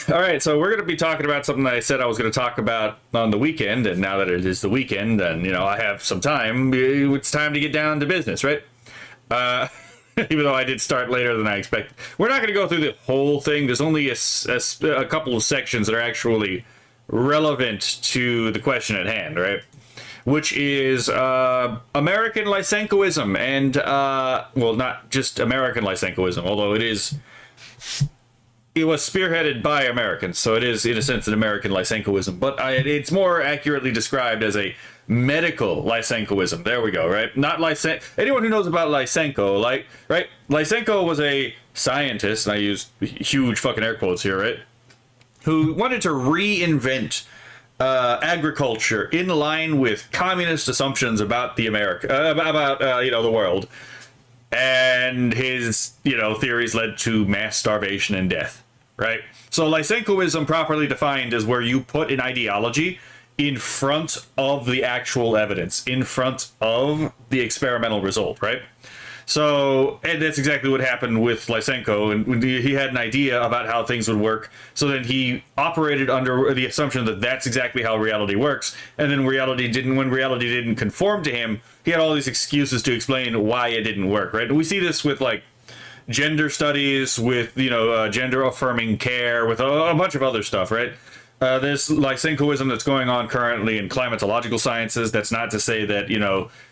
All right, so we're going to be talking about something that I said I was going to talk about on the weekend, and now that it is the weekend, and I have some time. It's time to get down to business, right? Even though I did start later than I expected. We're not going to go through the whole thing. There's only a couple of sections that are actually relevant to the question at hand, right? Which is American Lysenkoism, and well, not just American Lysenkoism, although it was spearheaded by Americans, so it is, in a sense, an American Lysenkoism. But it's more accurately described as a medical Lysenkoism. There we go, right? Not Lysenko. Anyone who knows about Lysenko, right? Lysenko was a scientist, and I use huge fucking air quotes here, right? Who wanted to reinvent agriculture in line with communist assumptions about the the world. And his, theories led to mass starvation and death, right? So Lysenkoism, properly defined, is where you put an ideology in front of the actual evidence, in front of the experimental result, right? So, and that's exactly what happened with Lysenko, and he had an idea about how things would work, so then he operated under the assumption that that's exactly how reality works, and then when reality didn't conform to him, he had all these excuses to explain why it didn't work, right? We see this with, like, gender studies, with, gender-affirming care, with a bunch of other stuff, right? There's Lysenkoism that's going on currently in climatological sciences. That's not to say that,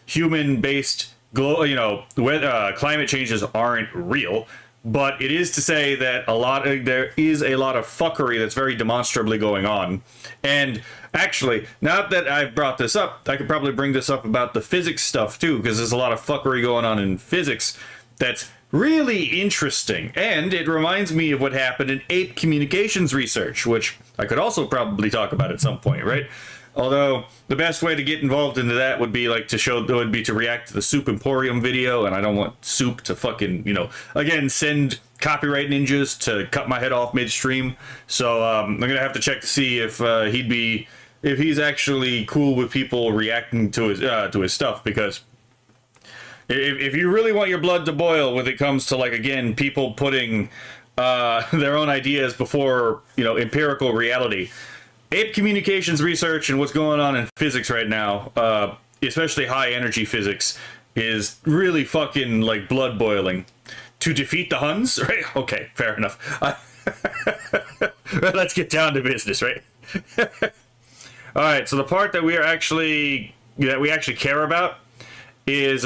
human-based climate changes aren't real, but it is to say that there is a lot of fuckery that's very demonstrably going on. And actually, now that I've brought this up, I could probably bring this up about the physics stuff too, because there's a lot of fuckery going on in physics that's really interesting. And it reminds me of what happened in ape communications research, which I could also probably talk about at some point, right? Although the best way to get involved into that would be to react to the Soup Emporium video, and I don't want Soup to fucking, again, send copyright ninjas to cut my head off midstream. So I'm gonna have to check to see if he's actually cool with people reacting to his stuff, because if you really want your blood to boil when it comes to, like, again, people putting their own ideas before empirical reality. Ape communications research and what's going on in physics right now, especially high energy physics, is really fucking, like, blood boiling. To defeat the Huns, right? Okay, fair enough. Let's get down to business, right? All right, so the part that we actually care about is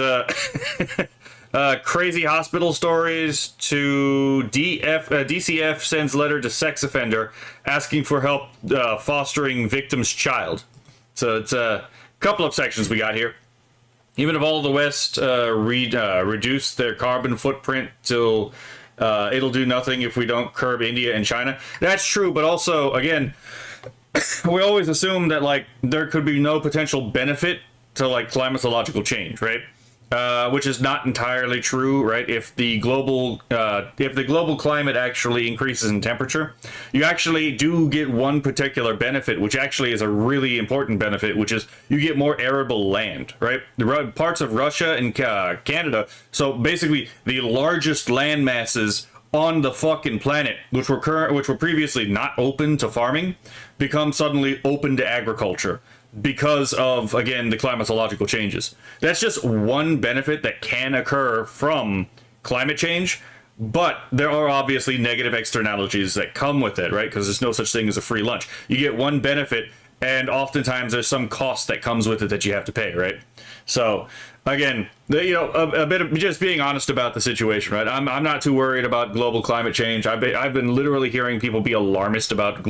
crazy hospital stories to DCF sends letter to sex offender asking for help fostering victim's child. So it's a couple of sections we got here. Even if all the West reduce their carbon footprint till it'll do nothing if we don't curb India and China. That's true, but also, again, we always assume that, like, there could be no potential benefit to, like, climatological change, right? Which is not entirely true, right? If the global climate actually increases in temperature, you actually do get one particular benefit, which actually is a really important benefit, which is you get more arable land, right? The parts of Russia and Canada, so basically the largest land masses on the fucking planet, which were previously not open to farming, become suddenly open to agriculture, because of, again, the climatological changes. That's just one benefit that can occur from climate change, but there are obviously negative externalities that come with it, right? Because there's no such thing as a free lunch. You get one benefit, and oftentimes there's some cost that comes with it that you have to pay, right? So, again, a bit of just being honest about the situation, right? I'm not too worried about global climate change. I've been literally hearing people be alarmist about,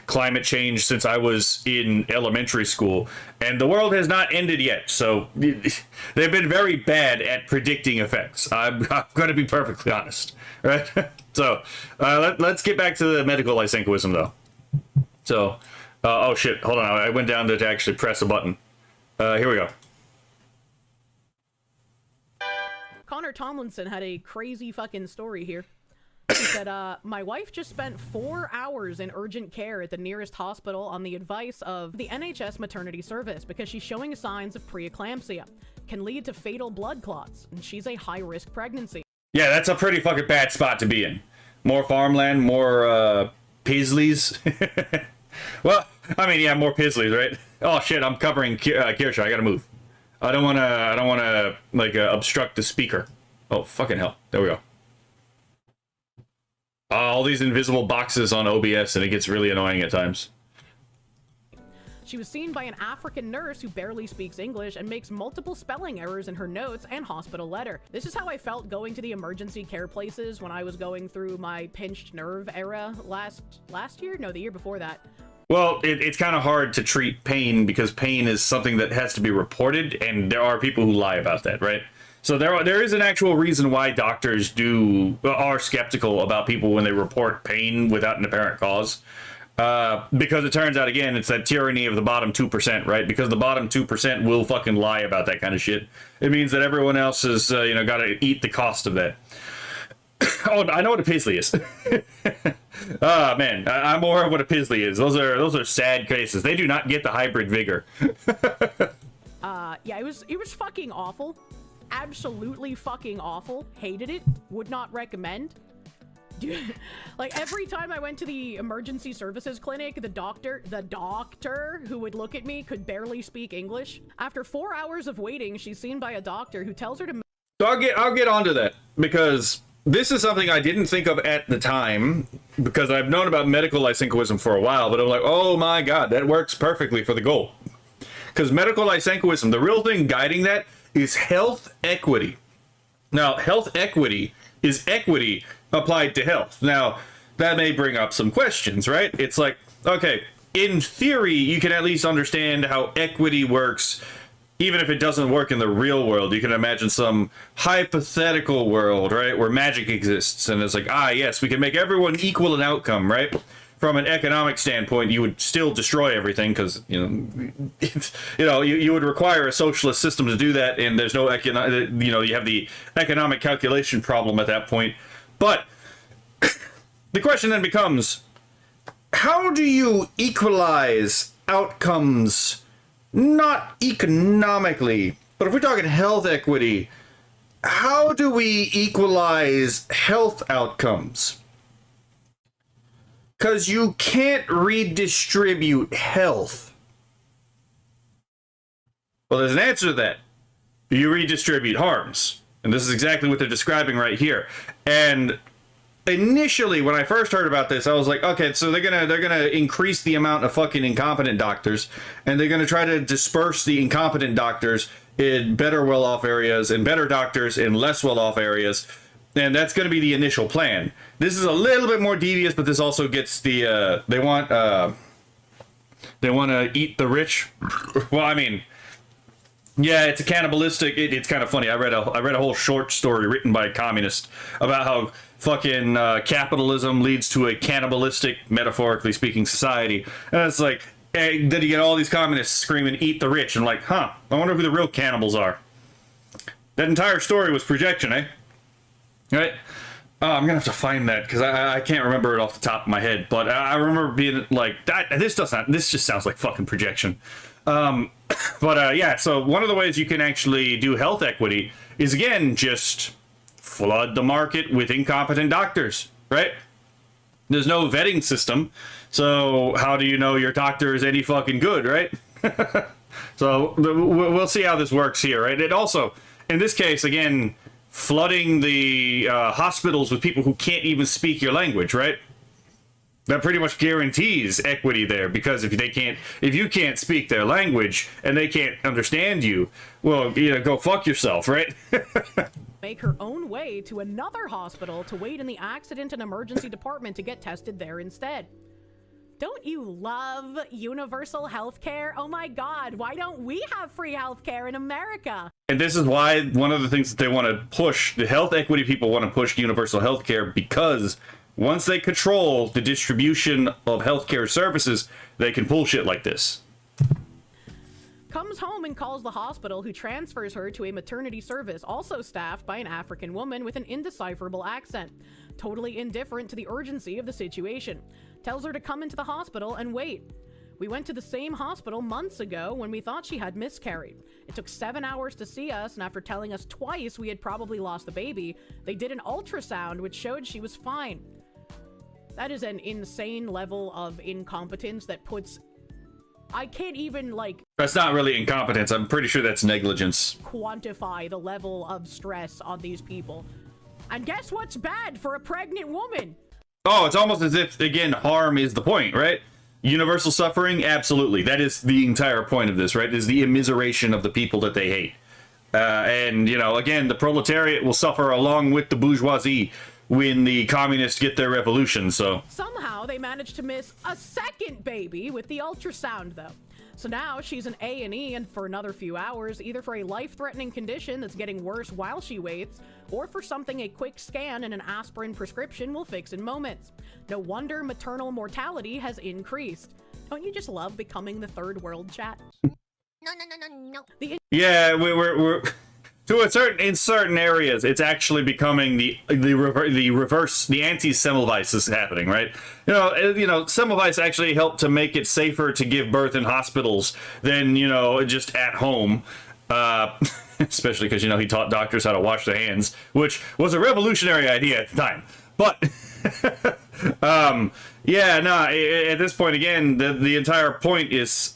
climate change since I was in elementary school, and the world has not ended yet. So they've been very bad at predicting effects. I'm going to be perfectly honest, right? So let's get back to the medical Lysenkoism, though. So, oh shit, hold on, I went down to actually press a button. Here we go. Connor Tomlinson had a crazy fucking story here. He said, my wife just spent 4 hours in urgent care at the nearest hospital on the advice of the NHS maternity service because she's showing signs of preeclampsia. Can lead to fatal blood clots, and she's a high-risk pregnancy. Yeah, that's a pretty fucking bad spot to be in. More farmland, more Paisleys. Well, I mean, yeah, more Paisleys, right? Oh shit, I'm covering Kirsche. I gotta move. I don't wanna like obstruct the speaker. Oh fucking hell! There we go. All these invisible boxes on OBS, and it gets really annoying at times. She was seen by an African nurse who barely speaks English and makes multiple spelling errors in her notes and hospital letter. This is how I felt going to the emergency care places when I was going through my pinched nerve era last year? No, the year before that. Well, it's kind of hard to treat pain because pain is something that has to be reported, and there are people who lie about that, right? So there is an actual reason why doctors are skeptical about people when they report pain without an apparent cause. Because it turns out, again, it's that tyranny of the bottom 2%, right? Because the bottom 2% will fucking lie about that kind of shit. It means that everyone else has, got to eat the cost of that. Oh, I know what a Paisley is. Man, I'm more of what a Paisley is. Those are sad cases. They do not get the hybrid vigor. Yeah, it was fucking awful. Absolutely fucking awful. Hated it. Would not recommend. Dude, like every time I went to the emergency services clinic, the doctor who would look at me could barely speak English. After 4 hours of waiting, she's seen by a doctor who tells her to... So I'll get onto that, because this is something I didn't think of at the time, because I've known about medical lysenkoism for a while, but I'm like, oh my god, that works perfectly for the goal. Because medical lysenkoism, the real thing guiding that is health equity. Now, health equity is equity applied to health. Now, that may bring up some questions, right? It's like, okay, in theory, you can at least understand how equity works, even if it doesn't work in the real world. You can imagine some hypothetical world, right, where magic exists, and it's like, yes, we can make everyone equal in outcome, right? From an economic standpoint, you would still destroy everything because you would require a socialist system to do that, and there's no you have the economic calculation problem at that point. But the question then becomes, how do you equalize outcomes, not economically, but if we're talking health equity, how do we equalize health outcomes? Because you can't redistribute health. Well, there's an answer to that. You redistribute harms. And this is exactly what they're describing right here. And initially, when I first heard about this, I was like, okay, so they're gonna increase the amount of fucking incompetent doctors, and they're gonna try to disperse the incompetent doctors in better well-off areas and better doctors in less well-off areas. And that's going to be the initial plan. This is a little bit more devious, but this also gets the they want to eat the rich. Well, I mean, yeah, it's a cannibalistic. It's kind of funny. I read a whole short story written by a communist about how fucking capitalism leads to a cannibalistic, metaphorically speaking, society. And it's like, hey, then you get all these communists screaming, "Eat the rich!" And like, I wonder who the real cannibals are. That entire story was projection, eh? Right? I'm gonna have to find that because I can't remember it off the top of my head, but I remember being like, this just sounds like fucking projection. Yeah, so one of the ways you can actually do health equity is, again, just flood the market with incompetent doctors, right? There's no vetting system, so how do you know your doctor is any fucking good, right? So we'll see how this works here, right? It also, in this case, again, flooding the hospitals with people who can't even speak your language, right? That pretty much guarantees equity there, because if you can't speak their language and they can't understand you, well, go fuck yourself, right? Make her own way to another hospital to wait in the accident and emergency department to get tested there instead. Don't you love universal healthcare? Oh my god, why don't we have free healthcare in America? And this is why one of the things that they want to push, the health equity people want to push universal healthcare, because once they control the distribution of healthcare services, they can pull shit like this. Comes home and calls the hospital, who transfers her to a maternity service also staffed by an African woman with an indecipherable accent, totally indifferent to the urgency of the situation. Tells her to come into the hospital and wait. We went to the same hospital months ago when we thought she had miscarried. It took 7 hours to see us, and after telling us twice we had probably lost the baby, they did an ultrasound which showed she was fine. That is an insane level of incompetence that puts... I can't even, like... That's not really incompetence. I'm pretty sure that's negligence. ...quantify the level of stress on these people. And guess what's bad for a pregnant woman? Oh, it's almost as if, again, harm is the point, right? Universal suffering? Absolutely. That is the entire point of this, right? Is the immiseration of the people that they hate. And, you know, again, the proletariat will suffer along with the bourgeoisie when the communists get their revolution, so... Somehow they managed to miss a second baby with the ultrasound, though. So now she's in A&E and for another few hours, either for a life-threatening condition that's getting worse while she waits, or for something a quick scan and an aspirin prescription will fix in moments. No wonder maternal mortality has increased. Don't you just love becoming the third world, chat? No. Yeah, we're to a certain, in certain areas, it's actually becoming the reverse, the anti-Semmelweis is happening, right? You know, Semmelweis actually helped to make it safer to give birth in hospitals than, you know, just at home. Especially because, you know, he taught doctors how to wash their hands, which was a revolutionary idea at the time. But, yeah, no, at this point, again, the entire point is...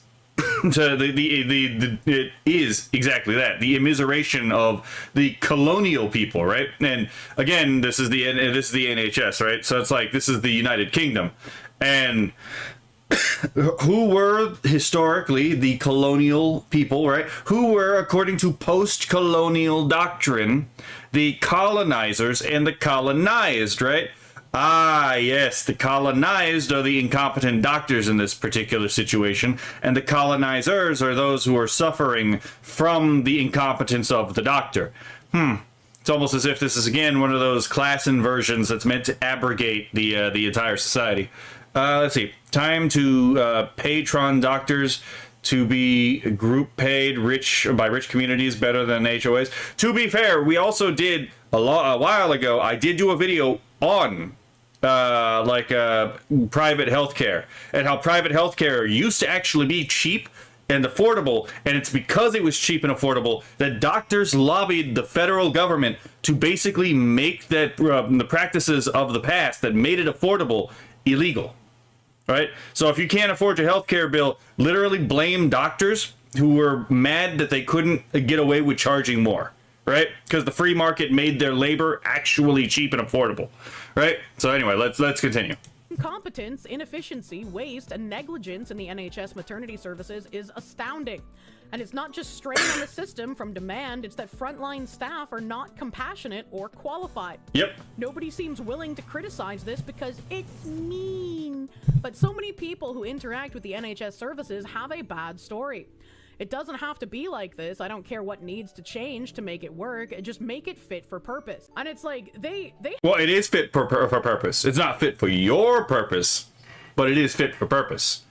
it is exactly that, the immiseration of the colonial people, right? And again, this is the NHS, right? So it's like, this is the United Kingdom, and who were historically the colonial people, right? Who were, according to post-colonial doctrine, the colonizers and the colonized, right? Ah, yes, the colonized are the incompetent doctors in this particular situation, and the colonizers are those who are suffering from the incompetence of the doctor. It's almost as if this is, again, one of those class inversions that's meant to abrogate the entire society. Let's see. Time to patron doctors to be group paid by rich communities better than HOAs. To be fair, we also did, a while ago, I did do a video on private healthcare and how private healthcare used to actually be cheap and affordable, and it's because it was cheap and affordable that doctors lobbied the federal government to basically make that the practices of the past that made it affordable illegal, right? So if you can't afford your healthcare bill, literally blame doctors who were mad that they couldn't get away with charging more, right? Because the free market made their labor actually cheap and affordable, right? So anyway, let's continue. Incompetence, inefficiency, waste, and negligence in the NHS maternity services is astounding. And it's not just strain on the system from demand, it's that frontline staff are not compassionate or qualified. Yep. Nobody seems willing to criticize this because it's mean. But so many people who interact with the NHS services have a bad story. It doesn't have to be like this. I don't care what needs to change to make it work. Just make it fit for purpose. And it's like, Well, it is fit for purpose. It's not fit for your purpose, but it is fit for purpose.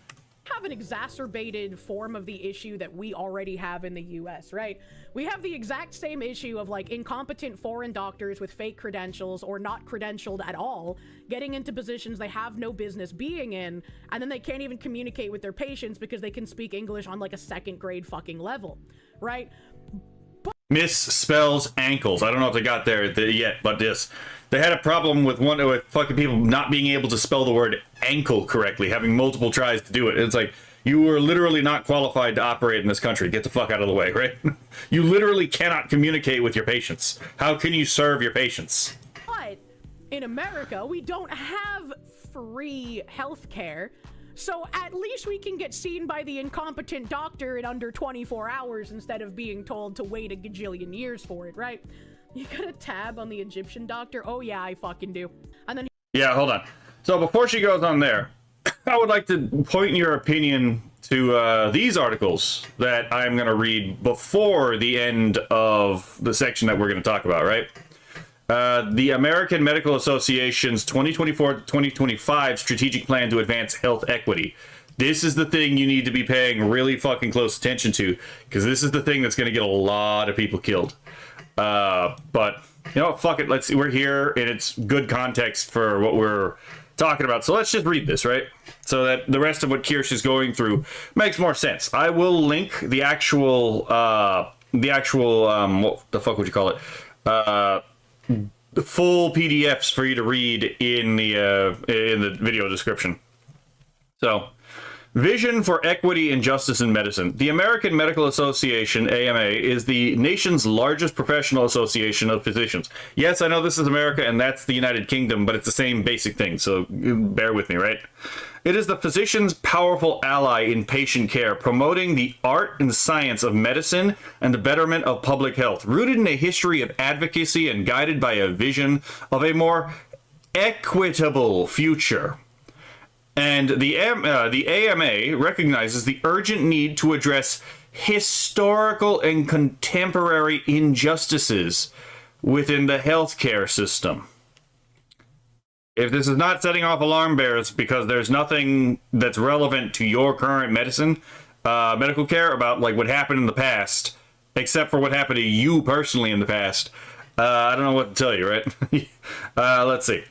Have an exacerbated form of the issue that we already have in the US, right? We have the exact same issue of like incompetent foreign doctors with fake credentials or not credentialed at all, getting into positions they have no business being in, and then they can't even communicate with their patients because they can speak English on like a second grade fucking level, right? Misspells ankles. I don't know if they got there yet, but they had a problem with fucking people not being able to spell the word ankle correctly, having multiple tries to do it. It's like, you are literally not qualified to operate in this country. Get the fuck out of the way, right? You literally cannot communicate with your patients. How can you serve your patients? But in America, we don't have free healthcare. So at least we can get seen by the incompetent doctor in under 24 hours instead of being told to wait a gajillion years for it, right? You got a tab on the Egyptian doctor? Oh yeah, I fucking do. And then yeah, hold on. So before she goes on there, I would like to point your opinion to these articles that I'm going to read before the end of the section that we're going to talk about, right? The American Medical Association's 2024-2025 strategic plan to advance health equity. This is the thing you need to be paying really fucking close attention to, because this is the thing that's going to get a lot of people killed. But, you know, fuck it. Let's see. We're here, and it's good context for what we're talking about. So let's just read this, right? So that the rest of what Kirsche is going through makes more sense. I will link the actual what the fuck would you call it? full PDFs for you to read in the video description. So, vision for equity and justice in medicine. The American Medical Association, AMA, is the nation's largest professional association of physicians. Yes, I know this is America and that's the United Kingdom, but it's the same basic thing, so bear with me, right? It is the physician's powerful ally in patient care, promoting the art and science of medicine and the betterment of public health, rooted in a history of advocacy and guided by a vision of a more equitable future. And the AMA recognizes the urgent need to address historical and contemporary injustices within the healthcare system. If this is not setting off alarm bells because there's nothing that's relevant to your current medical care about like what happened in the past, except for what happened to you personally in the past, I don't know what to tell you, right? Let's see.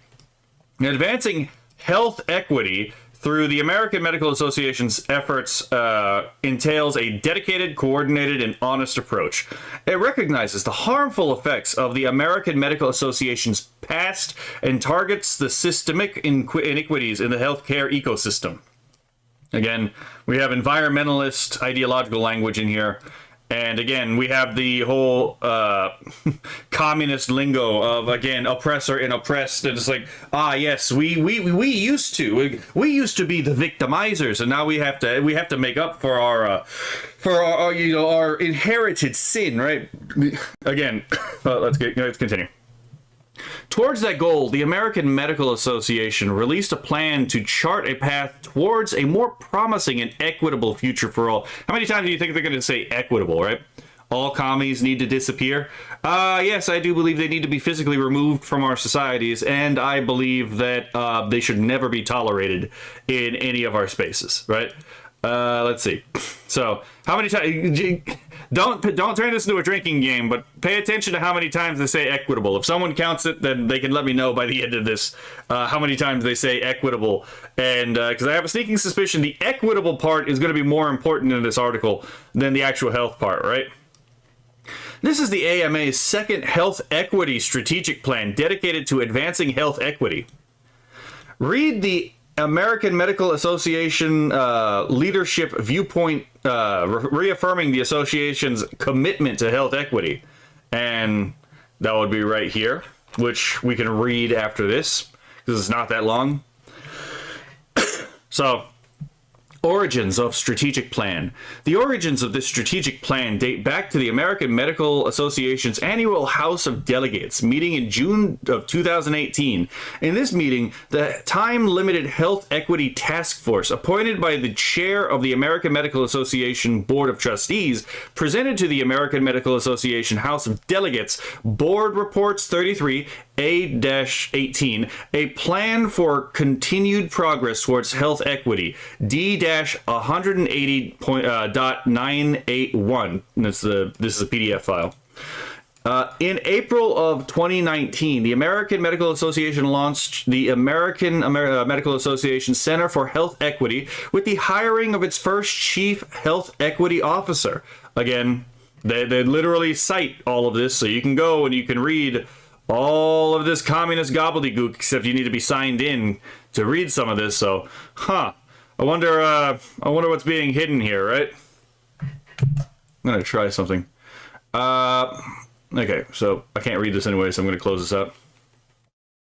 Advancing health equity through the American Medical Association's efforts entails a dedicated, coordinated, and honest approach. It recognizes the harmful effects of the American Medical Association's past and targets the systemic inequities in the healthcare ecosystem. Again, we have environmentalist ideological language in here. And again, we have the whole communist lingo of, again, oppressor and oppressed. And it's like, yes, we used to be the victimizers, and now we have to make up for our our inherited sin, right? Again, let's continue. Towards that goal, the American Medical Association released a plan to chart a path towards a more promising and equitable future for all. How many times do you think they're going to say equitable, right? All commies need to disappear? Yes, I do believe they need to be physically removed from our societies, and I believe that they should never be tolerated in any of our spaces, right? Let's see. So, how many times... Don't turn this into a drinking game, but pay attention to how many times they say equitable. If someone counts it, then they can let me know by the end of this how many times they say equitable. And because I have a sneaking suspicion the equitable part is going to be more important in this article than the actual health part, right? This is the AMA's second health equity strategic plan dedicated to advancing health equity. Read the American Medical Association leadership viewpoint reaffirming the association's commitment to health equity. And that would be right here, which we can read after this, because it's not that long. So, origins of strategic plan. The origins of this strategic plan date back to the American Medical Association's annual House of Delegates meeting in June of 2018. In this meeting, the time-limited Health Equity Task Force, appointed by the chair of the American Medical Association Board of Trustees, presented to the American Medical Association House of Delegates Board Reports 33 A-18, a plan for continued progress towards health equity, D-180.981. This is a PDF file. In April of 2019, the American Medical Association launched the American Medical Association Center for Health Equity with the hiring of its first Chief Health Equity Officer. Again, they literally cite all of this, so you can go and you can read all of this communist gobbledygook, except you need to be signed in to read some of this. So, I wonder what's being hidden here, right? I'm gonna try something. Okay, so I can't read this anyway, so I'm gonna close this out.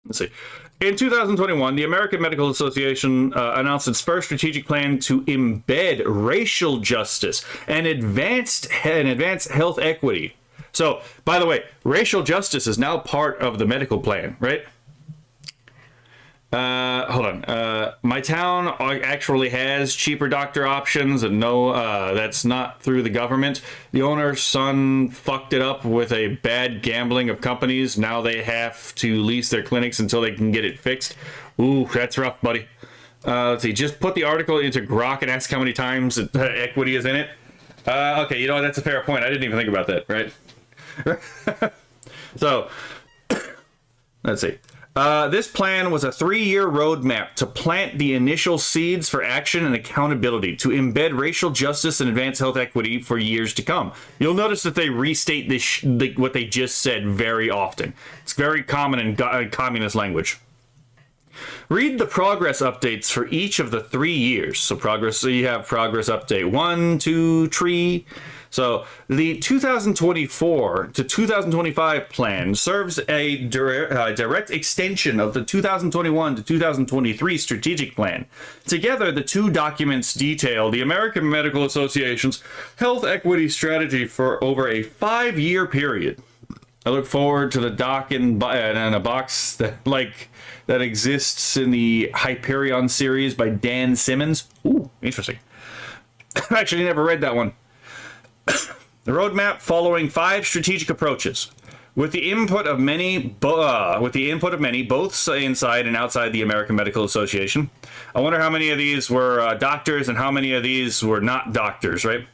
Let's see. In 2021, the American Medical Association announced its first strategic plan to embed racial justice and advance health equity. So, by the way, racial justice is now part of the medical plan, right? Hold on. My town actually has cheaper doctor options, and no, that's not through the government. The owner's son fucked it up with a bad gambling of companies. Now they have to lease their clinics until they can get it fixed. Ooh, that's rough, buddy. Let's see. Just put the article into Grok and ask how many times equity is in it. Okay, you know what? That's a fair point. I didn't even think about that, right? So, let's see. This plan was a 3-year roadmap to plant the initial seeds for action and accountability, to embed racial justice and advance health equity for years to come. You'll notice that they restate this what they just said very often. It's very common in communist language. Read the progress updates for each of the 3 years. So you have progress update 1, 2, 3. So the 2024 to 2025 plan serves a direct extension of the 2021 to 2023 strategic plan. Together, the two documents detail the American Medical Association's health equity strategy for over a 5-year period. I look forward to the doc in a box that exists in the Hyperion series by Dan Simmons. Ooh, interesting. I've actually never read that one. The roadmap following 5 strategic approaches, with the input of many, both inside and outside the American Medical Association. I wonder how many of these were doctors and how many of these were not doctors, right?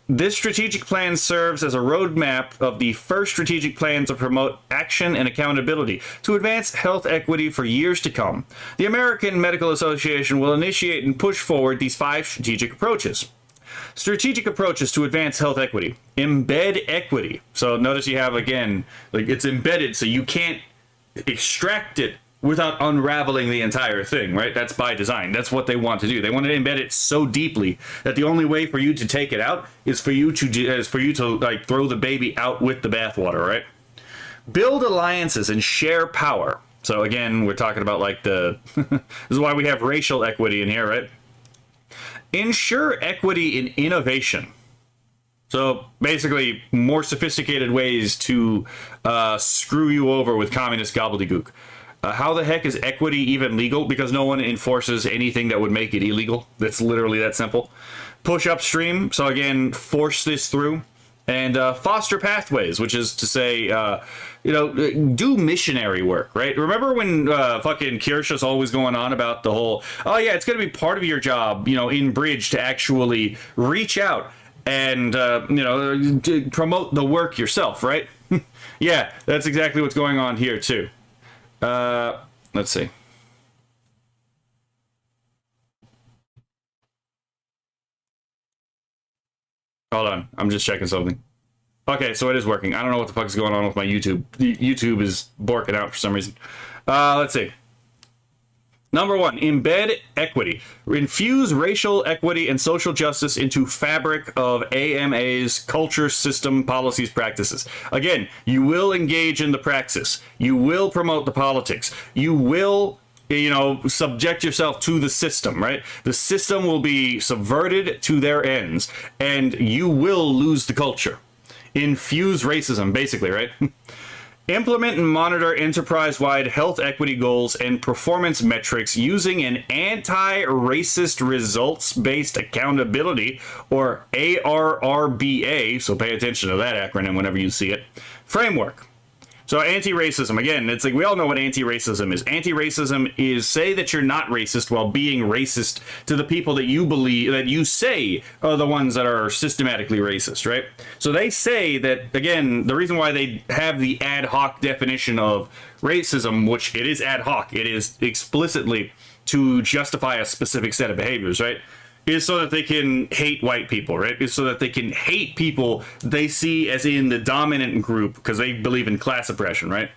This strategic plan serves as a roadmap of the first strategic plan to promote action and accountability to advance health equity for years to come. The American Medical Association will initiate and push forward these 5 strategic approaches. Strategic approaches to advance health equity. Embed equity. So notice you have, again, it's embedded, so you can't extract it without unraveling the entire thing, right? That's by design. That's what they want to do. They want to embed it so deeply that the only way for you to take it out is for you to throw the baby out with the bathwater, right? Build alliances and share power. So again, we're talking about this is why we have racial equity in here, right? Ensure equity in innovation. So basically, more sophisticated ways to screw you over with communist gobbledygook. How the heck is equity even legal? Because no one enforces anything that would make it illegal. That's literally that simple. Push upstream. So again, force this through. And foster pathways, which is to say, do missionary work, right? Remember when fucking Kirsche is always going on about the whole, oh yeah, it's going to be part of your job, in Bridge to actually reach out and, to promote the work yourself, right? Yeah, that's exactly what's going on here too. Let's see. Hold on, I'm just checking something. Okay, so it is working. I don't know what the fuck is going on with my YouTube. YouTube is borking out for some reason. Let's see. Number 1, embed equity. Infuse racial equity and social justice into fabric of AMA's culture, system, policies, practices. Again, you will engage in the praxis. You will promote the politics. You will subject yourself to the system, right? The system will be subverted to their ends, and you will lose the culture. Infuse racism, basically, right? Implement and monitor enterprise-wide health equity goals and performance metrics using an anti-racist results-based accountability, or ARRBA, so pay attention to that acronym whenever you see it, framework. So anti-racism, again, it's like we all know what anti-racism is. Anti-racism is say that you're not racist while being racist to the people that you believe, that you say are the ones that are systematically racist, right? So they say that, again, the reason why they have the ad hoc definition of racism, which it is ad hoc, it is explicitly to justify a specific set of behaviors, right? Is so that they can hate white people, right? Is so that they can hate people they see as in the dominant group because they believe in class oppression, right?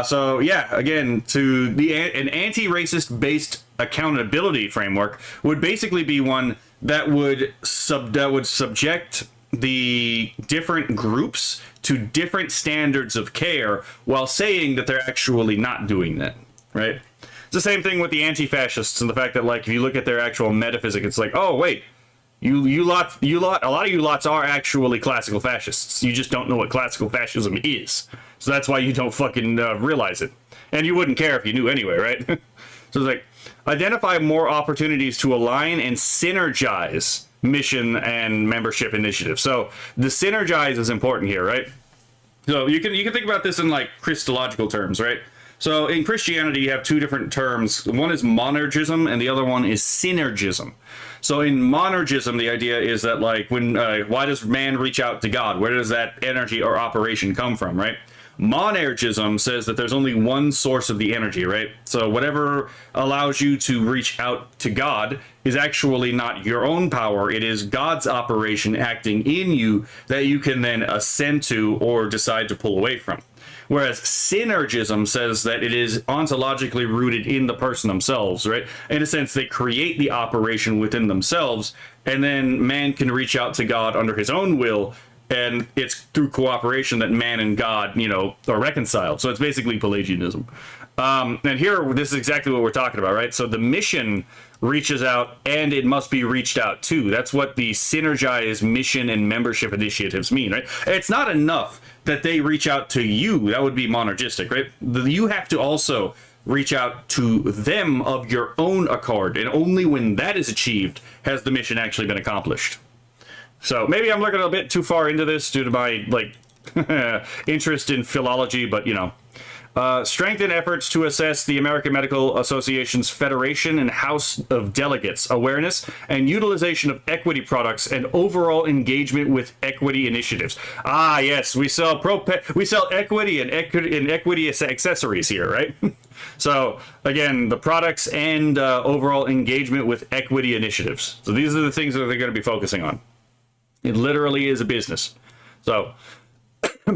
So yeah, again, an anti-racist based accountability framework would basically be one that would subject the different groups to different standards of care while saying that they're actually not doing that, right? It's the same thing with the anti-fascists and the fact that, if you look at their actual metaphysic, it's like, oh wait, a lot of you lots are actually classical fascists. You just don't know what classical fascism is, so that's why you don't fucking realize it, and you wouldn't care if you knew anyway, right? So it's like, identify more opportunities to align and synergize mission and membership initiatives. So the synergize is important here, right? So you can think about this in Christological terms, right? So in Christianity, you have 2 different terms. One is monergism, and the other one is synergism. So in monergism, the idea is that why does man reach out to God? Where does that energy or operation come from, right? Monergism says that there's only one source of the energy, right? So whatever allows you to reach out to God is actually not your own power. It is God's operation acting in you that you can then ascend to or decide to pull away from. Whereas synergism says that it is ontologically rooted in the person themselves, right? In a sense, they create the operation within themselves, and then man can reach out to God under his own will, and it's through cooperation that man and God, are reconciled. So it's basically Pelagianism. And here, this is exactly what we're talking about, right? So the mission reaches out, and it must be reached out to. That's what the synergized mission and membership initiatives mean, right? It's not enough that they reach out to you. That would be monergistic, right? You have to also reach out to them of your own accord, and only when that is achieved has the mission actually been accomplished. So maybe I'm looking a bit too far into this due to my interest in philology, but strengthen efforts to assess the American Medical Association's Federation and House of Delegates awareness and utilization of equity products and overall engagement with equity initiatives. Ah, yes, we sell equity and equity accessories here, right? So again, the products and overall engagement with equity initiatives. So these are the things that they're going to be focusing on. It literally is a business. So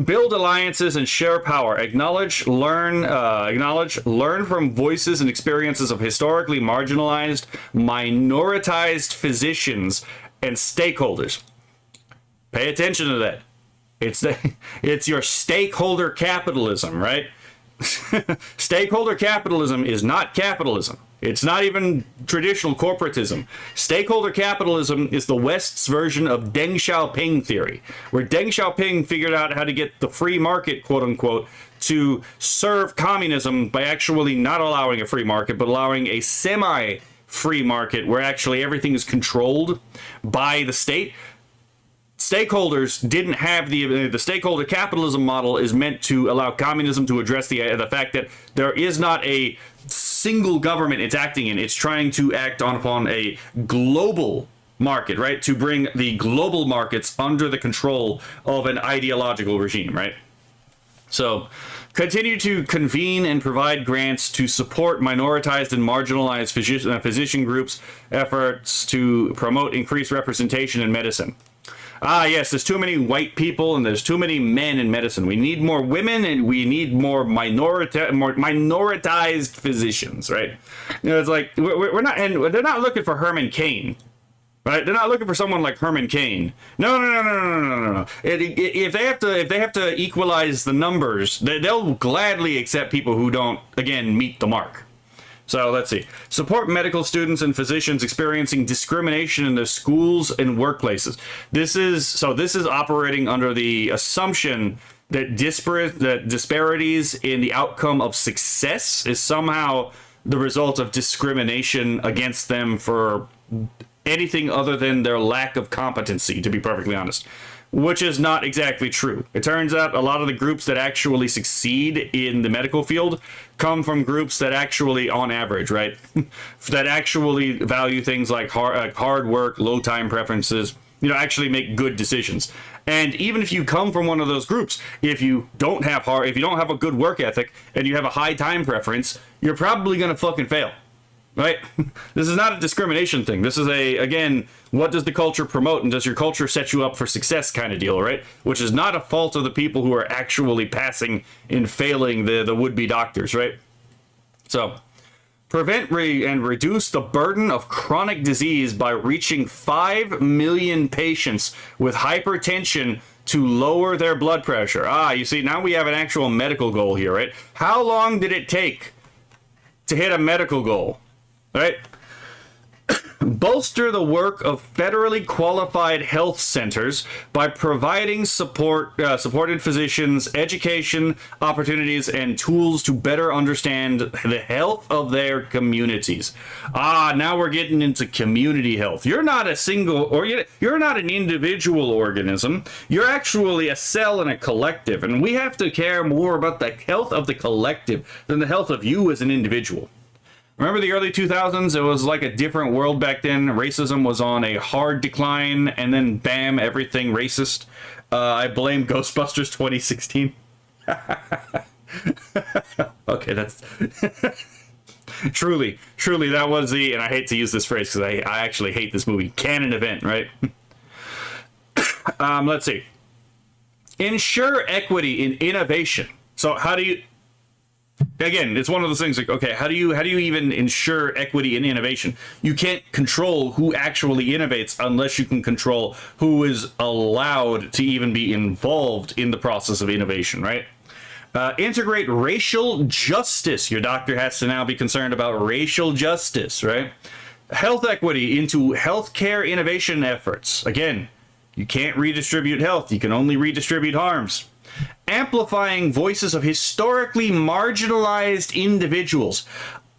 build alliances and share power. Acknowledge, learn from voices and experiences of historically marginalized, minoritized physicians and stakeholders. Pay attention to that. It's your stakeholder capitalism, right? Stakeholder capitalism is not capitalism. It's not even traditional corporatism. Stakeholder capitalism is the West's version of Deng Xiaoping theory, where Deng Xiaoping figured out how to get the free market, quote unquote, to serve communism by actually not allowing a free market, but allowing a semi-free market where actually everything is controlled by the state. Stakeholders didn't have the stakeholder capitalism model is meant to allow communism to address the fact that there is not a single government it's acting in. It's trying to act upon a global market, right? To bring the global markets under the control of an ideological regime, right? So continue to convene and provide grants to support minoritized and marginalized physician groups' efforts to promote increased representation in medicine. Ah, yes, there's too many white people and there's too many men in medicine. We need more women and we need more minoritized physicians, right? It's like we're not, and they're not looking for Herman Cain, right? They're not looking for someone like Herman Cain. No. If they have to equalize the numbers, they'll gladly accept people who don't, again, meet the mark. So let's see. Support medical students and physicians experiencing discrimination in their schools and workplaces. This is operating under the assumption that disparities in the outcome of success is somehow the result of discrimination against them for anything other than their lack of competency, to be perfectly honest. Which is not exactly true. It turns out a lot of the groups that actually succeed in the medical field come from groups that actually, on average, right, that actually value things like hard work, low time preferences, actually make good decisions. And even if you come from one of those groups, if you don't have a good work ethic and you have a high time preference, you're probably going to fucking fail. Right? This is not a discrimination thing. This is again, what does the culture promote and does your culture set you up for success kind of deal, right? Which is not a fault of the people who are actually passing and failing the would-be doctors, right? So, prevent and reduce the burden of chronic disease by reaching 5 million patients with hypertension to lower their blood pressure. Ah, you see, now we have an actual medical goal here, right? How long did it take to hit a medical goal? Right? Bolster the work of federally qualified health centers by providing supported physicians, education, opportunities, and tools to better understand the health of their communities. Ah, now we're getting into community health. You're not a single, or you're not an individual organism. You're actually a cell in a collective, and we have to care more about the health of the collective than the health of you as an individual. Remember the early 2000s? It was like a different world back then. Racism was on a hard decline, and then bam, everything racist. I blame Ghostbusters 2016. Okay, that's truly, that was the, and I hate to use this phrase because I actually hate this movie, canon event, right? Let's see. Ensure equity in innovation. So how do you, again, it's one of those things like, okay, how do you even ensure equity in innovation? You can't control who actually innovates unless you can control who is allowed to even be involved in the process of innovation, right? Integrate racial justice. Your doctor has to now be concerned about racial justice, right? Health equity into healthcare innovation efforts. Again, you can't redistribute health. You can only redistribute harms. Amplifying voices of historically marginalized individuals.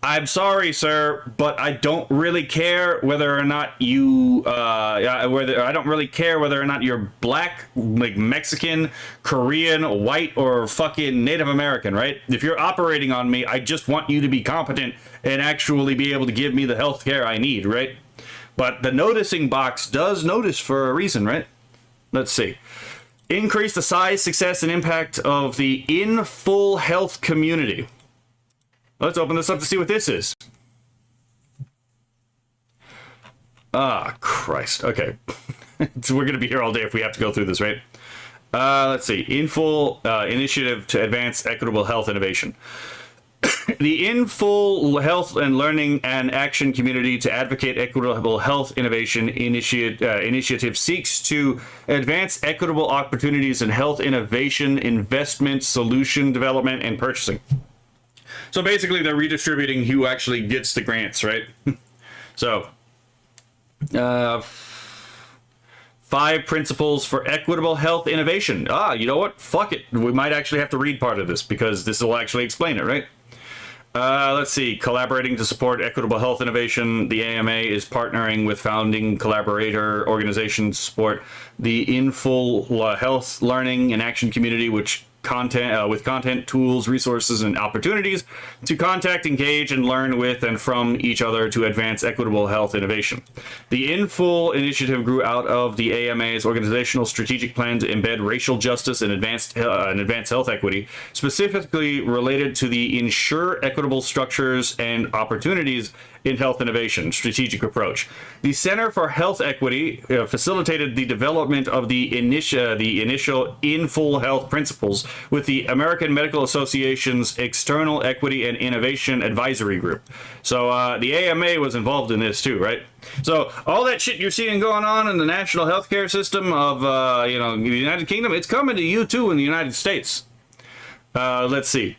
I'm sorry, sir, but I don't really care whether or not you, I don't really care whether or not you're black, like Mexican, Korean, white, or fucking Native American, right? If you're operating on me, I just want you to be competent and actually be able to give me the health care I need, right? But the noticing box does notice for a reason, right? Let's see. Increase the size, success, and impact of the in full health community. Let's open this up to see what this is. Ah, Christ. Okay. So we're going to be here all day if we have to go through this, right? Let's see. In full initiative to advance equitable health innovation. The In Full Health and Learning and Action Community to Advocate Equitable Health Innovation Initiative seeks to advance equitable opportunities in health innovation, investment, solution development, and purchasing. So basically, they're redistributing who actually gets the grants, right? So, 5 principles for equitable health innovation. You know what? Fuck it. We might actually have to read part of this because this will actually explain it, right? Let's see. Collaborating to support equitable health innovation. The AMA is partnering with founding collaborator organizations to support the In Full Health Learning and Action Community, which with content, tools, resources, and opportunities to contact, engage, and learn with and from each other to advance equitable health innovation. The In Full initiative grew out of the AMA's organizational strategic plan to embed racial justice and advance health equity, specifically related to the ensure equitable structures and opportunities in health innovation strategic approach. The Center for Health Equity facilitated the development of the initial In Full Health principles with the American Medical Association's External Equity and Innovation Advisory Group. So the AMA was involved in this too, right? So all that shit you're seeing going on in the national healthcare system of the United Kingdom, it's coming to you too in the United States. Let's see.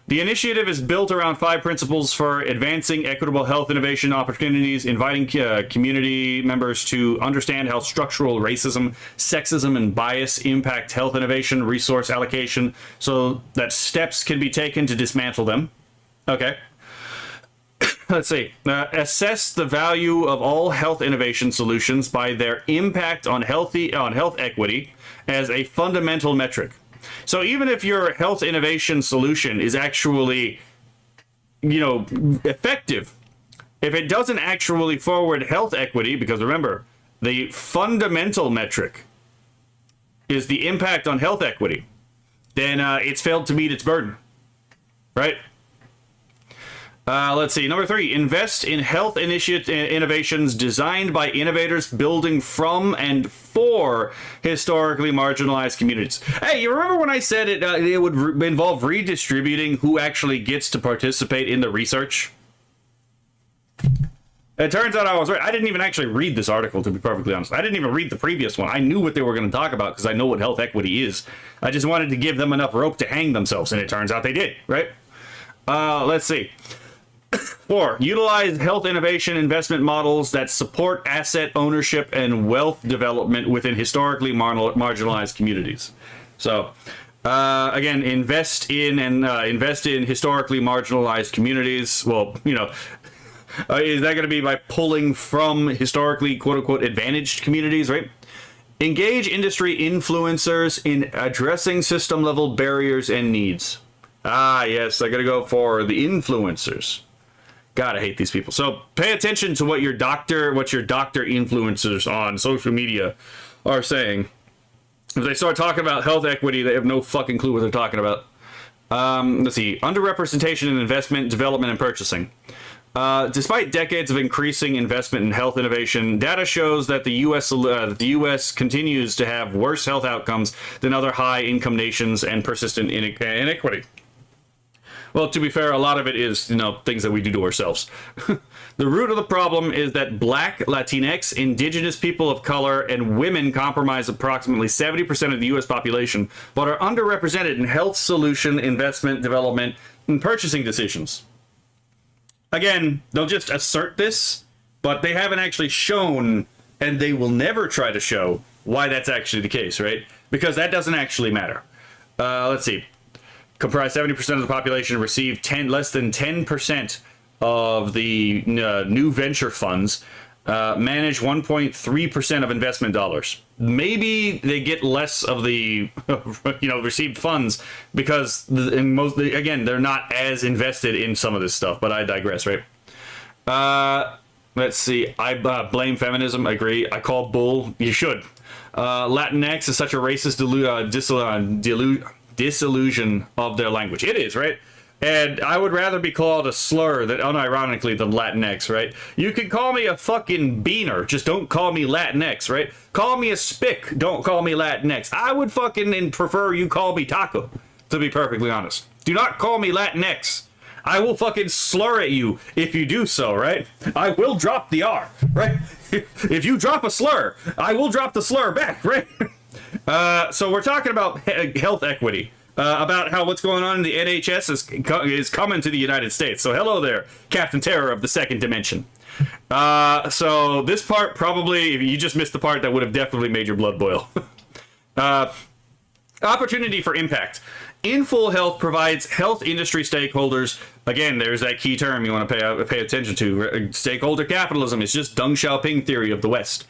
The initiative is built around 5 principles for advancing equitable health innovation opportunities, inviting community members to understand how structural racism, sexism, and bias impact health innovation resource allocation so that steps can be taken to dismantle them. Okay. Let's see. Assess the value of all health innovation solutions by their impact on health equity as a fundamental metric. So even if your health innovation solution is actually, effective, if it doesn't actually forward health equity, because remember, the fundamental metric is the impact on health equity, then it's failed to meet its burden, right? Let's see. Number 3, invest in health innovations designed by innovators building from and for historically marginalized communities. Hey, you remember when I said it would involve redistributing who actually gets to participate in the research? It turns out I was right. I didn't even actually read this article, to be perfectly honest. I didn't even read the previous one. I knew what they were going to talk about because I know what health equity is. I just wanted to give them enough rope to hang themselves, and it turns out they did, right? Let's see. 4, utilize health innovation investment models that support asset ownership and wealth development within historically marginalized communities. So, again, invest in historically marginalized communities. Well, is that going to be by pulling from historically quote-unquote advantaged communities, right? Engage industry influencers in addressing system-level barriers and needs. Yes, I got to go for the influencers. God, I hate these people. So pay attention to what your doctor influencers on social media are saying. If they start talking about health equity, they have no fucking clue what they're talking about. Let's see. Underrepresentation in investment, development, and purchasing. Despite decades of increasing investment in health innovation, data shows that the U.S. continues to have worse health outcomes than other high-income nations and persistent inequity. Well, to be fair, a lot of it is, things that we do to ourselves. The root of the problem is that Black, Latinx, indigenous people of color, and women comprise approximately 70% of the U.S. population, but are underrepresented in health solution, investment, development, and purchasing decisions. Again, they'll just assert this, but they haven't actually shown, and they will never try to show, why that's actually the case, right? Because that doesn't actually matter. Let's see. Comprise 70% of the population, receive less than 10% of the new venture funds, manage 1.3% of investment dollars. Maybe they get less of the received funds because again, they're not as invested in some of this stuff, but I digress, right? Let's see. I blame feminism. Agree. I call bull. You should. Latinx is such a racist disillusion of their language. It is, right? And I would rather be called a slur that unironically than Latinx, right? You can call me a fucking beaner, just don't call me Latinx, right? Call me a spick, don't call me Latinx. I would fucking prefer you call me taco, to be perfectly honest. Do not call me Latinx. I will fucking slur at you if you do so, right? I will drop the R, right? If you drop a slur, I will drop the slur back, right? So we're talking about health equity. About how what's going on in the NHS is coming to the United States. So hello there, Captain Terror of the Second Dimension. So this part probably, if you just missed the part, that would have definitely made your blood boil. Opportunity for impact. In Full Health provides health industry stakeholders, again, there's that key term you want to pay attention to. Stakeholder capitalism is just Deng Xiaoping theory of the West.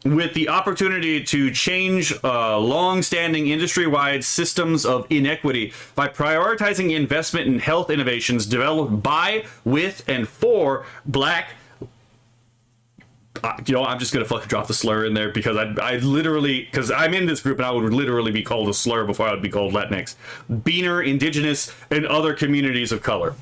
With the opportunity to change long-standing industry-wide systems of inequity by prioritizing investment in health innovations developed by, with, and for Black. I'm just gonna fucking drop the slur in there because I literally, because I'm in this group and I would literally be called a slur before I would be called Latinx, Beaner, Indigenous, and other communities of color.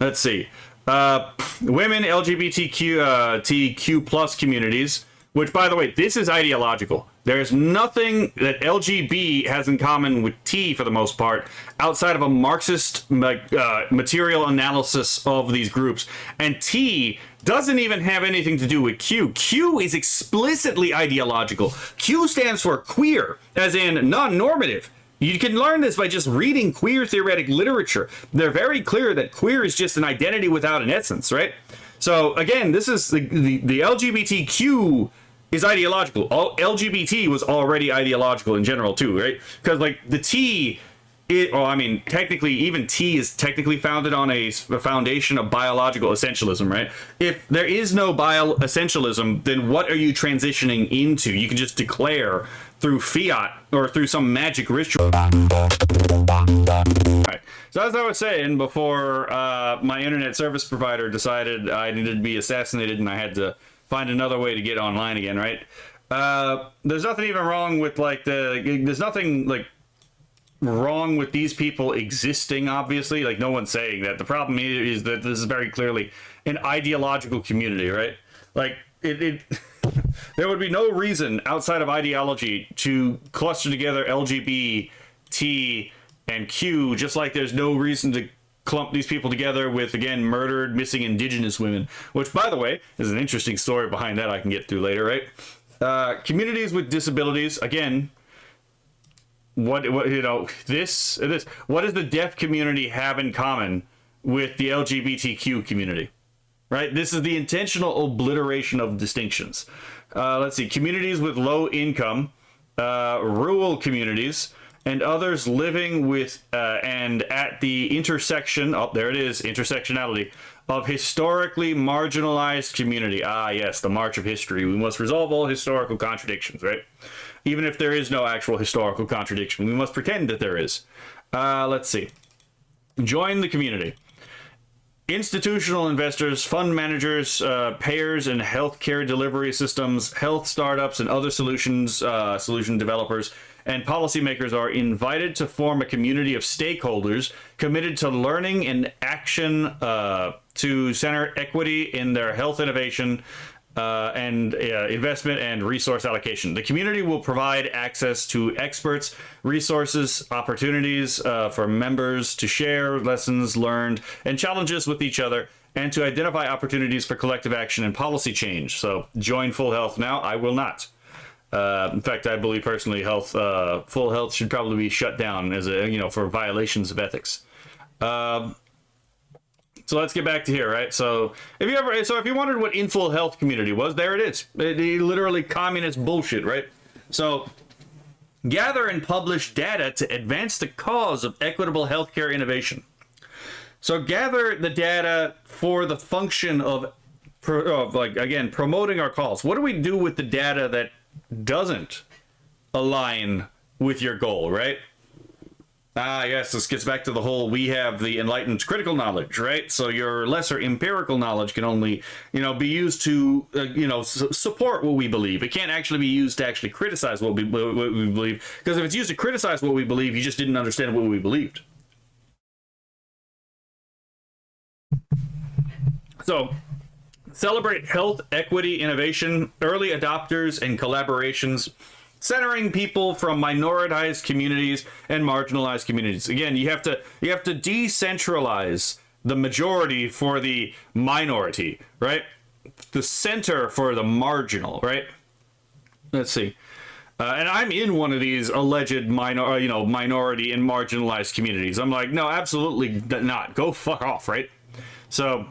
Let's see, women, LGBTQ TQ plus communities. Which, by the way, this is ideological. There's nothing that LGB has in common with T, for the most part, outside of a Marxist material analysis of these groups. And T doesn't even have anything to do with Q. Q is explicitly ideological. Q stands for queer, as in non-normative. You can learn this by just reading queer theoretic literature. They're very clear that queer is just an identity without an essence, right? So, again, this is the LGBTQ is ideological. LGBT was already ideological in general too, right? Because the T, technically even T is technically founded on a foundation of biological essentialism, right? If there is no essentialism, then what are you transitioning into? You can just declare through fiat or through some magic ritual. Right. So as I was saying before, my internet service provider decided I needed to be assassinated and I had to find another way to get online again, right? There's nothing even wrong with there's nothing wrong with these people existing, obviously. No one's saying that. The problem is that this is very clearly an ideological community, right? There would be no reason outside of ideology to cluster together LGB, T, and Q, just like there's no reason to clump these people together with, again, murdered, missing indigenous women, which, by the way, is an interesting story behind that I can get through later, right? Communities with disabilities, again, what does the deaf community have in common with the LGBTQ community, right? This is the intentional obliteration of distinctions. Let's see, communities with low income, rural communities, and others living with and at the intersection, there it is, intersectionality, of historically marginalized community. Ah, yes, the march of history. We must resolve all historical contradictions, right? Even if there is no actual historical contradiction, we must pretend that there is. Let's see. Join the community. institutional investors, fund managers, payers, and healthcare delivery systems, health startups, and other solution developers, and policymakers are invited to form a community of stakeholders committed to learning and action to center equity in their health innovation and investment and resource allocation. The community will provide access to experts, resources, opportunities for members to share lessons learned and challenges with each other, and to identify opportunities for collective action and policy change. So join Full Health now. I will not. In fact, I believe personally, Full Health should probably be shut down as for violations of ethics. So let's get back to here, right? So if you wondered what In Full Health community was, there it is. Literally communist bullshit, right? So gather and publish data to advance the cause of equitable healthcare innovation. So gather the data for the function of promoting our cause. What do we do with the data that doesn't align with your goal, right? Yes, this gets back to the whole, we have the enlightened critical knowledge, right? So your lesser empirical knowledge can only, be used to, support what we believe. It can't actually be used to actually criticize what we believe. Because if it's used to criticize what we believe, you just didn't understand what we believed. So, celebrate health, equity, innovation, early adopters, and collaborations, centering people from minoritized communities and marginalized communities. Again, you have to decentralize the majority for the minority, right? The center for the marginal, right? Let's see. And I'm in one of these alleged minority and marginalized communities. I'm like, no, absolutely not. Go fuck off, right? So,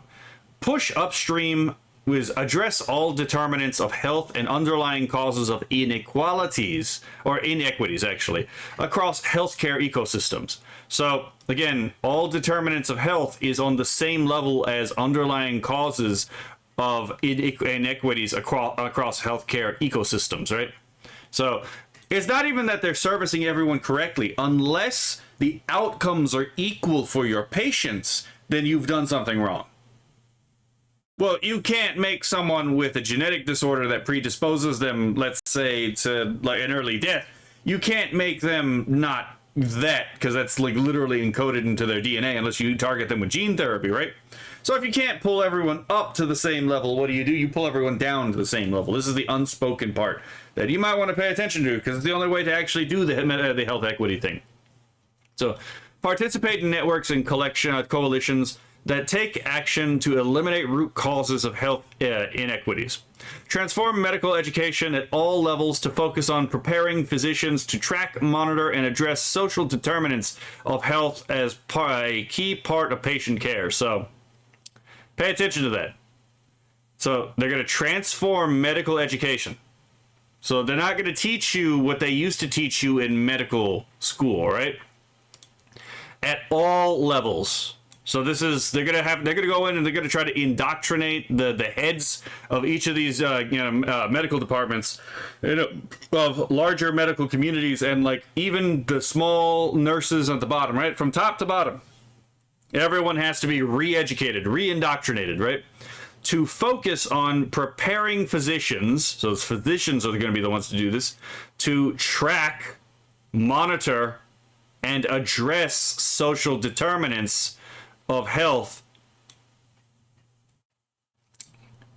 push upstream was address all determinants of health and underlying causes of inequalities, or inequities actually, across healthcare ecosystems. So again, all determinants of health is on the same level as underlying causes of inequities across healthcare ecosystems, right? So it's not even that they're servicing everyone correctly. Unless the outcomes are equal for your patients, then you've done something wrong. Well, you can't make someone with a genetic disorder that predisposes them, let's say, to like an early death. You can't make them not that, because that's like literally encoded into their DNA unless you target them with gene therapy, right? So if you can't pull everyone up to the same level, what do? You pull everyone down to the same level. This is the unspoken part that you might want to pay attention to, because it's the only way to actually do the health equity thing. So participate in networks and coalitions that take action to eliminate root causes of health inequities. Transform medical education at all levels to focus on preparing physicians to track, monitor, and address social determinants of health as a key part of patient care. So pay attention to that. So they're going to transform medical education. So they're not going to teach you what they used to teach you in medical school, right? At all levels. So they're gonna go in and they're gonna try to indoctrinate the heads of each of these medical departments, of larger medical communities, and like even the small nurses at the bottom, right, from top to bottom. Everyone has to be re-educated, re-indoctrinated, right, to focus on preparing physicians. So physicians are going to be the ones to do this, to track, monitor, and address social determinants of health.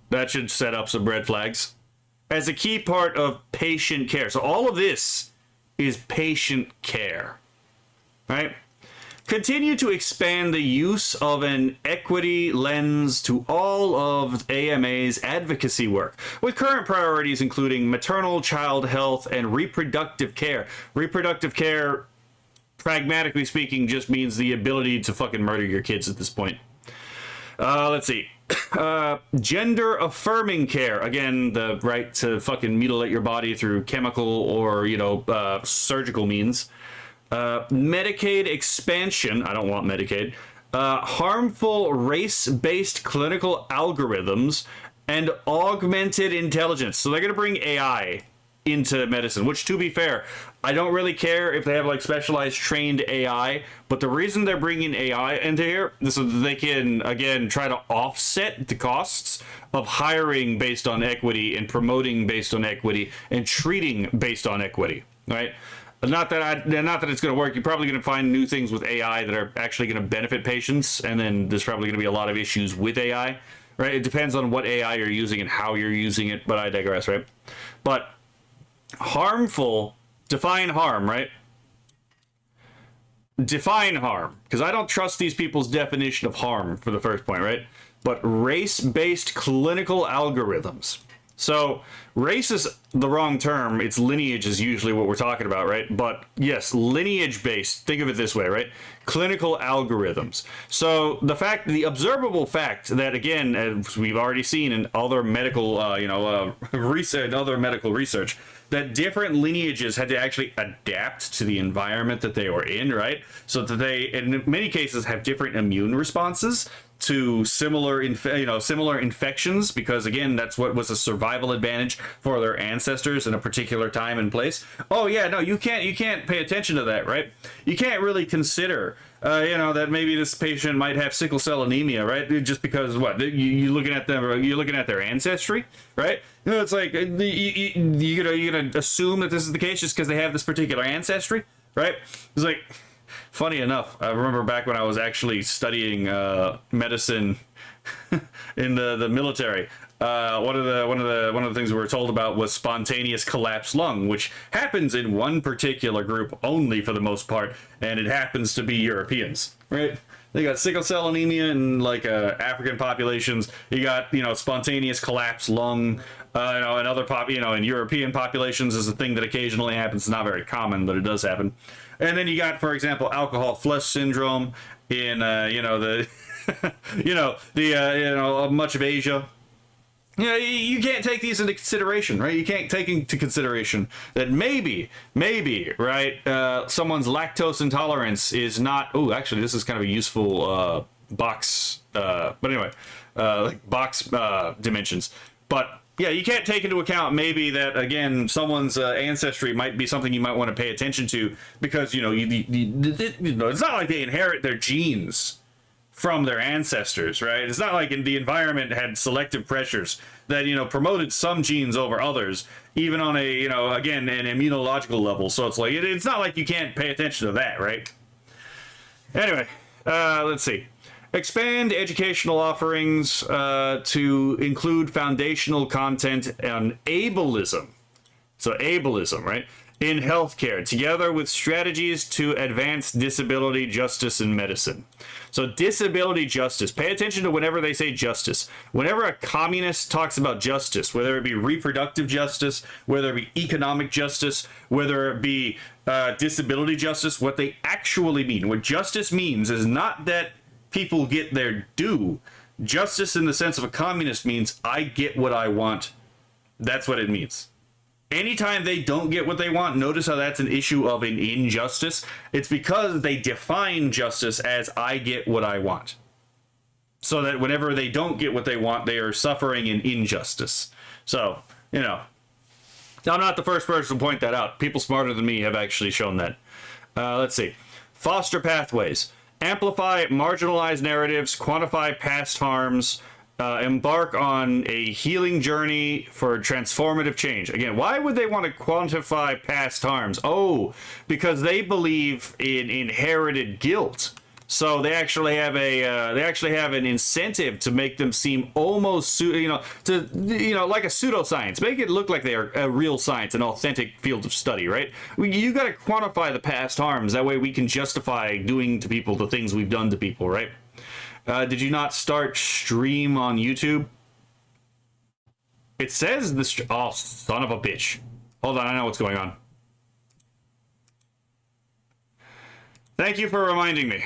That should set up some red flags as a key part of patient care. So all of this is patient care, right? Continue to expand the use of an equity lens to all of AMA's advocacy work, with current priorities including maternal child health and reproductive care. Reproductive care, pragmatically speaking, just means the ability to fucking murder your kids at this point. Let's see. Gender affirming care. Again, the right to fucking mutilate your body through chemical or, surgical means. Medicaid expansion. I don't want Medicaid. Harmful race-based clinical algorithms and augmented intelligence. So they're going to bring AI into medicine, which, to be fair, I don't really care if they have like specialized trained AI, but the reason they're bringing AI into here is so that they can, again, try to offset the costs of hiring based on equity and promoting based on equity and treating based on equity, right? Not that it's going to work. You're probably going to find new things with AI that are actually going to benefit patients, and then there's probably going to be a lot of issues with AI, right? It depends on what AI you're using and how you're using it, but I digress, right? But harmful, define harm, right? Define harm, because I don't trust these people's definition of harm for the first point, right? But race-based clinical algorithms. So race is the wrong term. It's lineage is usually what we're talking about, right? But yes, lineage-based. Think of it this way, right? Clinical algorithms. So the observable fact that, again, as we've already seen in other medical, research, other medical research, that different lineages had to actually adapt to the environment that they were in, right? So that they, in many cases, have different immune responses to similar infections, because again, that's what was a survival advantage for their ancestors in a particular time and place. Oh yeah, no, you can't pay attention to that, right? You can't really consider that maybe this patient might have sickle cell anemia, right? Just because what you're looking at their ancestry, right? It's like you're gonna assume that this is the case just because they have this particular ancestry, right? It's like, funny enough, I remember back when I was actually studying medicine in the military. One of the things we were told about was spontaneous collapsed lung, which happens in one particular group only for the most part, and it happens to be Europeans, right? They got sickle cell anemia in like African populations. You got spontaneous collapsed lung. In other in European populations is a thing that occasionally happens. It's not very common, but it does happen. And then you got, for example, alcohol flush syndrome in much of Asia. You can't take these into consideration, right? You can't take into consideration that maybe, right, someone's lactose intolerance is not. Oh, actually, this is kind of a useful box. But anyway, like box dimensions. But yeah, you can't take into account maybe that, again, someone's ancestry might be something you might want to pay attention to, because it's not like they inherit their genes from their ancestors, right? It's not like the environment had selective pressures that promoted some genes over others, even on a again, an immunological level. So it's like it's not like you can't pay attention to that, right? Anyway, let's see. Expand educational offerings to include foundational content on ableism. So ableism, right? In healthcare, together with strategies to advance disability justice in medicine. So disability justice, pay attention to whenever they say justice. Whenever a communist talks about justice, whether it be reproductive justice, whether it be economic justice, whether it be disability justice, what they actually mean, what justice means is not that people get their due. Justice in the sense of a communist means I get what I want. That's what it means. Anytime they don't get what they want, notice how that's an issue of an injustice. It's because they define justice as I get what I want. So that whenever they don't get what they want, they are suffering an injustice. So, I'm not the first person to point that out. People smarter than me have actually shown that. Let's see. Foster pathways. Amplify marginalized narratives, quantify past harms, embark on a healing journey for transformative change. Again, why would they want to quantify past harms? Oh, because they believe in inherited guilt. So they actually have an incentive to make them seem almost like a pseudoscience. Make it look like they are a real science, an authentic field of study, right? You got to quantify the past harms. That way we can justify doing to people the things we've done to people, right? Did you not start stream on YouTube? It says oh, son of a bitch. Hold on, I know what's going on. Thank you for reminding me.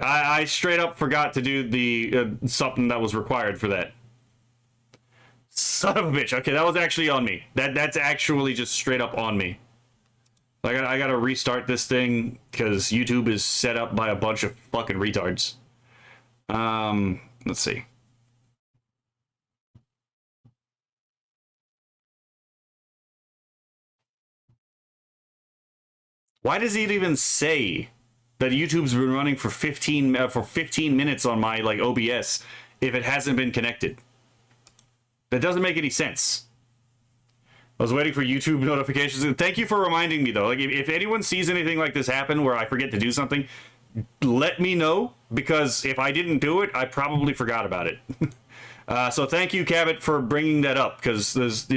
I straight up forgot to do the something that was required for that. Son of a bitch. Okay, that was actually on me. That's actually just straight up on me. I gotta restart this thing because YouTube is set up by a bunch of fucking retards. Let's see. Why does it even say that YouTube's been running for 15 minutes on my like OBS if it hasn't been connected? That doesn't make any sense. I was waiting for YouTube notifications. Thank you for reminding me, though. Like, if anyone sees anything like this happen where I forget to do something, let me know, because if I didn't do it, I probably forgot about it. So thank you, Cabot, for bringing that up, because there's,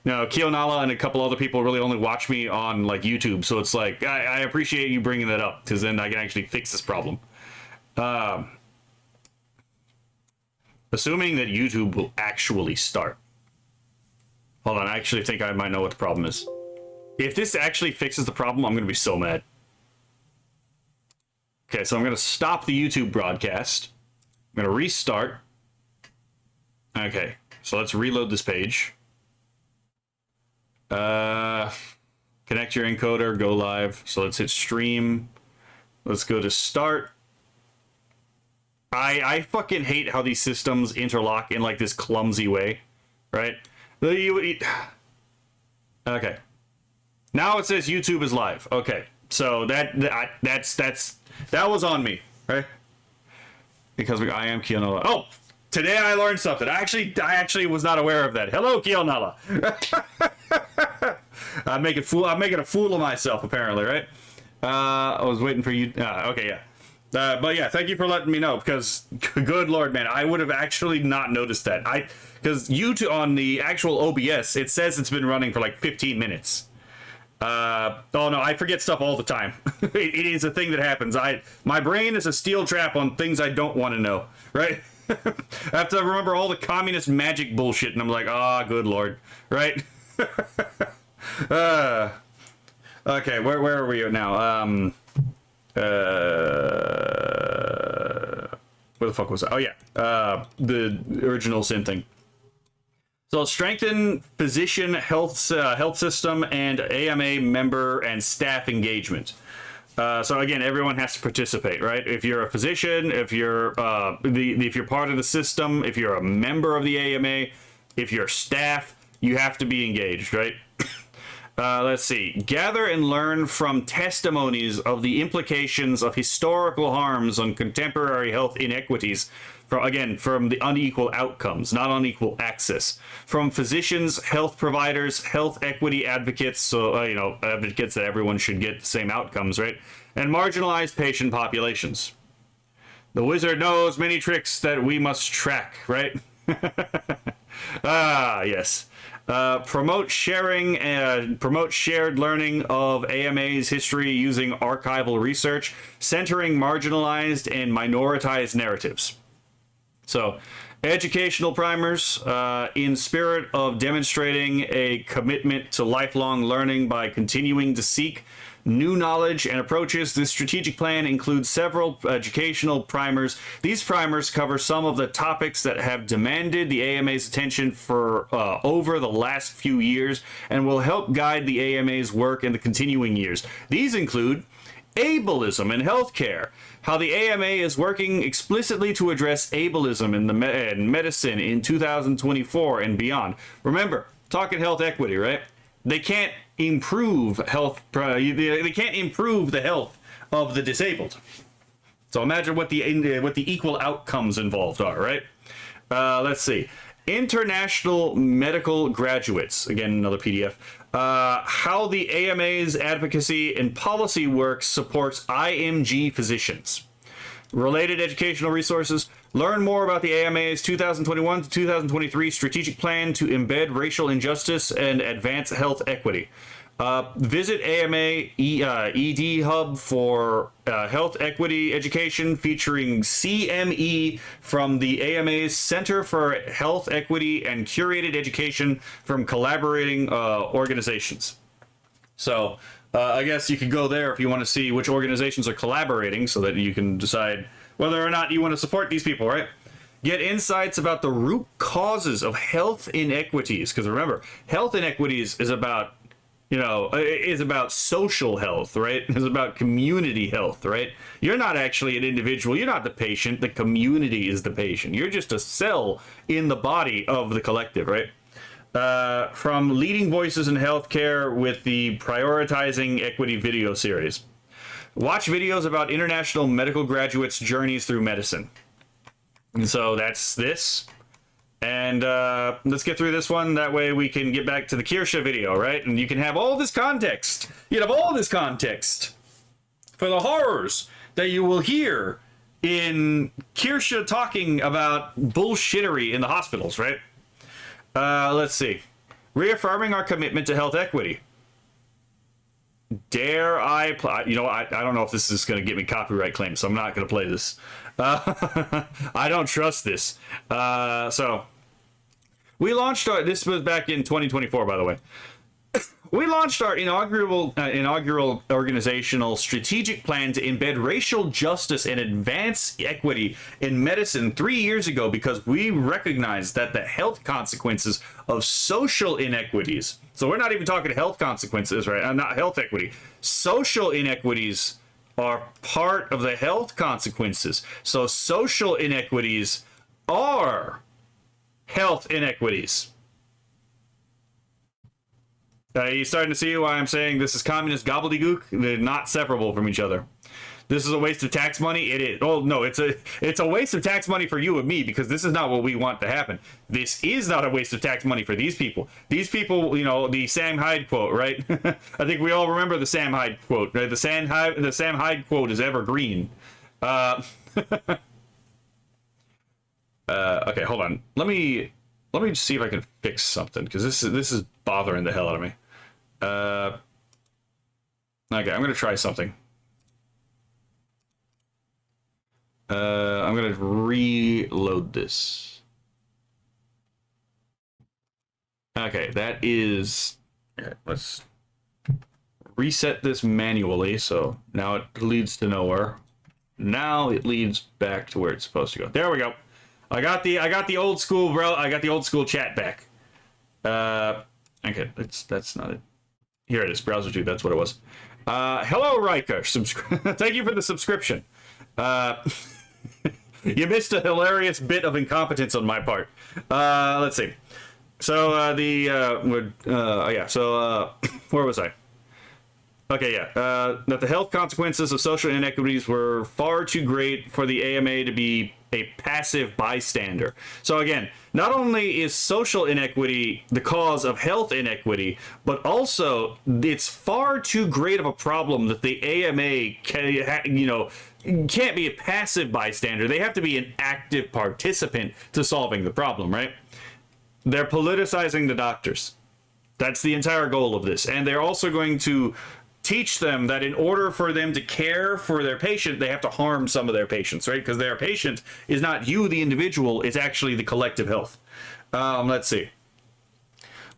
Kionala and a couple other people really only watch me on, like, YouTube, so it's like, I appreciate you bringing that up, because then I can actually fix this problem. Assuming that YouTube will actually start. Hold on, I actually think I might know what the problem is. If this actually fixes the problem, I'm going to be so mad. Okay, so I'm going to stop the YouTube broadcast. I'm going to restart. Okay, so let's reload this page. Connect your encoder, go live. So let's hit stream. Let's go to start. I fucking hate how these systems interlock in like this clumsy way, right? Okay. Now it says YouTube is live. Okay, so that was on me, right? Because I am Kionala. Oh, today I learned something. I actually was not aware of that. Hello, Kionala. I'm making a fool of myself apparently, right? I was waiting for you. Okay, yeah. But yeah, thank you for letting me know, because good lord, man, I would have actually not noticed that. Because YouTube on the actual OBS, it says it's been running for like 15 minutes. Oh no, I forget stuff all the time. It is a thing that happens. My brain is a steel trap on things I don't want to know, right? I have to remember all the communist magic bullshit, and I'm like, good lord, right? Okay, where are we now? Where the fuck was that? Oh yeah, the original sin thing. So strengthen physician health system and AMA member and staff engagement. So again, everyone has to participate, right? If you're a physician, if you're if you're part of the system, if you're a member of the AMA, if you're staff, you have to be engaged, right? Let's see. Gather and learn from testimonies of the implications of historical harms on contemporary health inequities. From the unequal outcomes, not unequal access. From physicians, health providers, health equity advocates, so, advocates that everyone should get the same outcomes, right? And marginalized patient populations. The wizard knows many tricks that we must track, right? Yes. Promote sharing and promote shared learning of AMA's history using archival research, centering marginalized and minoritized narratives. So, educational primers, in spirit of demonstrating a commitment to lifelong learning by continuing to seek new knowledge and approaches, this strategic plan includes several educational primers. These primers cover some of the topics that have demanded the AMA's attention for over the last few years and will help guide the AMA's work in the continuing years. These include ableism in healthcare, how the AMA is working explicitly to address ableism in in medicine in 2024 and beyond. Remember, talking health equity, right? They can't improve health. They can't improve the health of the disabled. So imagine what the equal outcomes involved are, right? Let's see. International medical graduates. Again, another PDF. How the AMA's advocacy and policy work supports IMG physicians. Related educational resources. Learn more about the AMA's 2021 to 2023 strategic plan to embed racial injustice and advance health equity. Visit AMA ED Hub for health equity education featuring CME from the AMA's Center for Health Equity and curated education from collaborating organizations. So I guess you could go there if you want to see which organizations are collaborating so that you can decide whether or not you want to support these people, right? Get insights about the root causes of health inequities. Because remember, health inequities is about is about social health, right? It's about community health, right? You're not actually an individual. You're not the patient. The community is the patient. You're just a cell in the body of the collective, right? from leading voices in healthcare with the Prioritizing Equity video series. Watch videos about international medical graduates' journeys through medicine. And so that's this. And let's get through this one. That way we can get back to the Kirsche video, right? And you can have all this context. You have all this context for the horrors that you will hear in Kirsche talking about bullshittery in the hospitals, right? Let's see. Reaffirming our commitment to health equity. Dare I play? You know, I don't know if this is going to get me copyright claims, so I'm not going to play this. I don't trust this. So, we launched our... This was back in 2024, by the way. We launched our inaugural organizational strategic plan to embed racial justice and advance equity in medicine 3 years ago because we recognized that the health consequences of social inequities, so we're not even talking health consequences, right? Not health equity. Social inequities are part of the health consequences. So social inequities are health inequities. You're starting to see why I'm saying this is communist gobbledygook? They're not separable from each other. This is a waste of tax money? It is. Oh, no, it's a waste of tax money for you and me because this is not what we want to happen. This is not a waste of tax money for these people. These people, you know, the Sam Hyde quote, right? I think we all remember the Sam Hyde quote, right? The Sam Hyde quote is evergreen. Okay, hold on. Let me just see if I can fix something because this is bothering the hell out of me. Okay, I'm gonna try something. I'm gonna reload this. Okay, that is... Let's reset this manually, so now it leads to nowhere. Now it leads back to where it's supposed to go. There we go. I got the old school, bro. I got the old school chat back. Okay, that's not it. Here it is, browser 2, that's what it was. Hello, Riker. Thank you for the subscription. You missed a hilarious bit of incompetence on my part. Let's see. So, where was I? Okay, yeah. That the health consequences of social inequities were far too great for the AMA to be a passive bystander. So again, not only is social inequity the cause of health inequity, but also it's far too great of a problem that the AMA can't be a passive bystander. They have to be an active participant to solving the problem, right? They're politicizing the doctors. That's the entire goal of this. And they're also going to teach them that in order for them to care for their patient, they have to harm some of their patients, right? Because their patient is not you, the individual, it's actually the collective health. Let's see.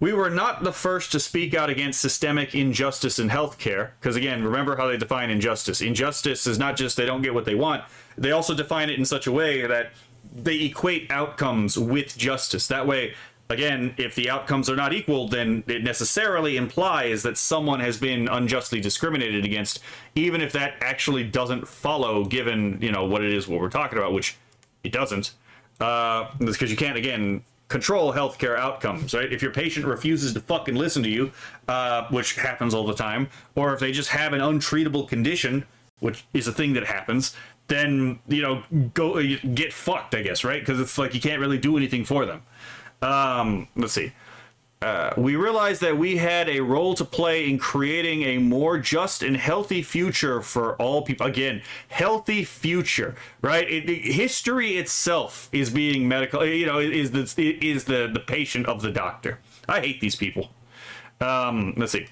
We were not the first to speak out against systemic injustice in healthcare, because again, remember how they define injustice. Injustice is not just they don't get what they want, they also define it in such a way that they equate outcomes with justice. That way, again, if the outcomes are not equal, then it necessarily implies that someone has been unjustly discriminated against, even if that actually doesn't follow, given, you know, what it is, what we're talking about, which it doesn't. Because you can't, again, control healthcare outcomes, right? If your patient refuses to fucking listen to you, which happens all the time, or if they just have an untreatable condition, which is a thing that happens, then, you know, go get fucked, I guess, right? Because it's like you can't really do anything for them. Let's see. We realized that we had a role to play in creating a more just and healthy future for all people. Again, healthy future, right? History itself is being medical, you know, is the patient of the doctor. I hate these people. Let's see.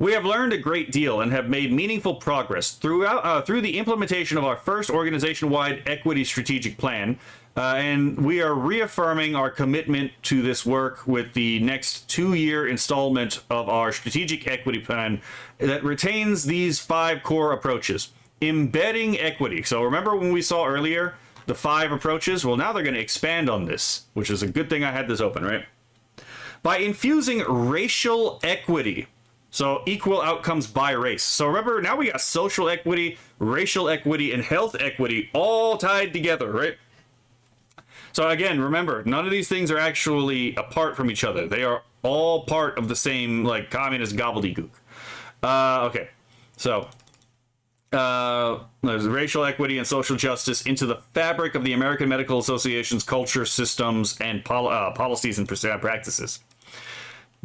We have learned a great deal and have made meaningful progress through the implementation of our first organization-wide equity strategic plan. And we are reaffirming our commitment to this work with the next 2-year installment of our strategic equity plan that retains these 5 core approaches. Embedding equity. So remember when we saw earlier the 5 approaches? Well, now they're going to expand on this, which is a good thing I had this open, right? By infusing racial equity. So equal outcomes by race. So remember, now we got social equity, racial equity, and health equity all tied together, right? So again, remember, none of these things are actually apart from each other. They are all part of the same, like, communist gobbledygook. Okay, so there's racial equity and social justice into the fabric of the American Medical Association's culture, systems, and policies and practices.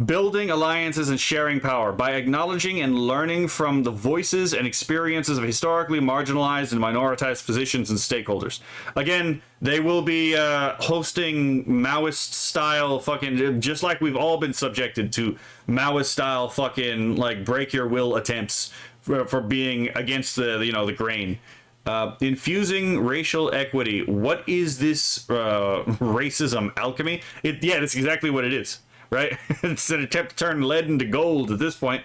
Building alliances and sharing power by acknowledging and learning from the voices and experiences of historically marginalized and minoritized physicians and stakeholders. Again, they will be hosting Maoist-style fucking, just like we've all been subjected to Maoist-style fucking, like, break-your-will attempts for being against the grain. Infusing racial equity. What is this racism alchemy? Yeah, that's exactly what it is. Right? It's an attempt to turn lead into gold at this point.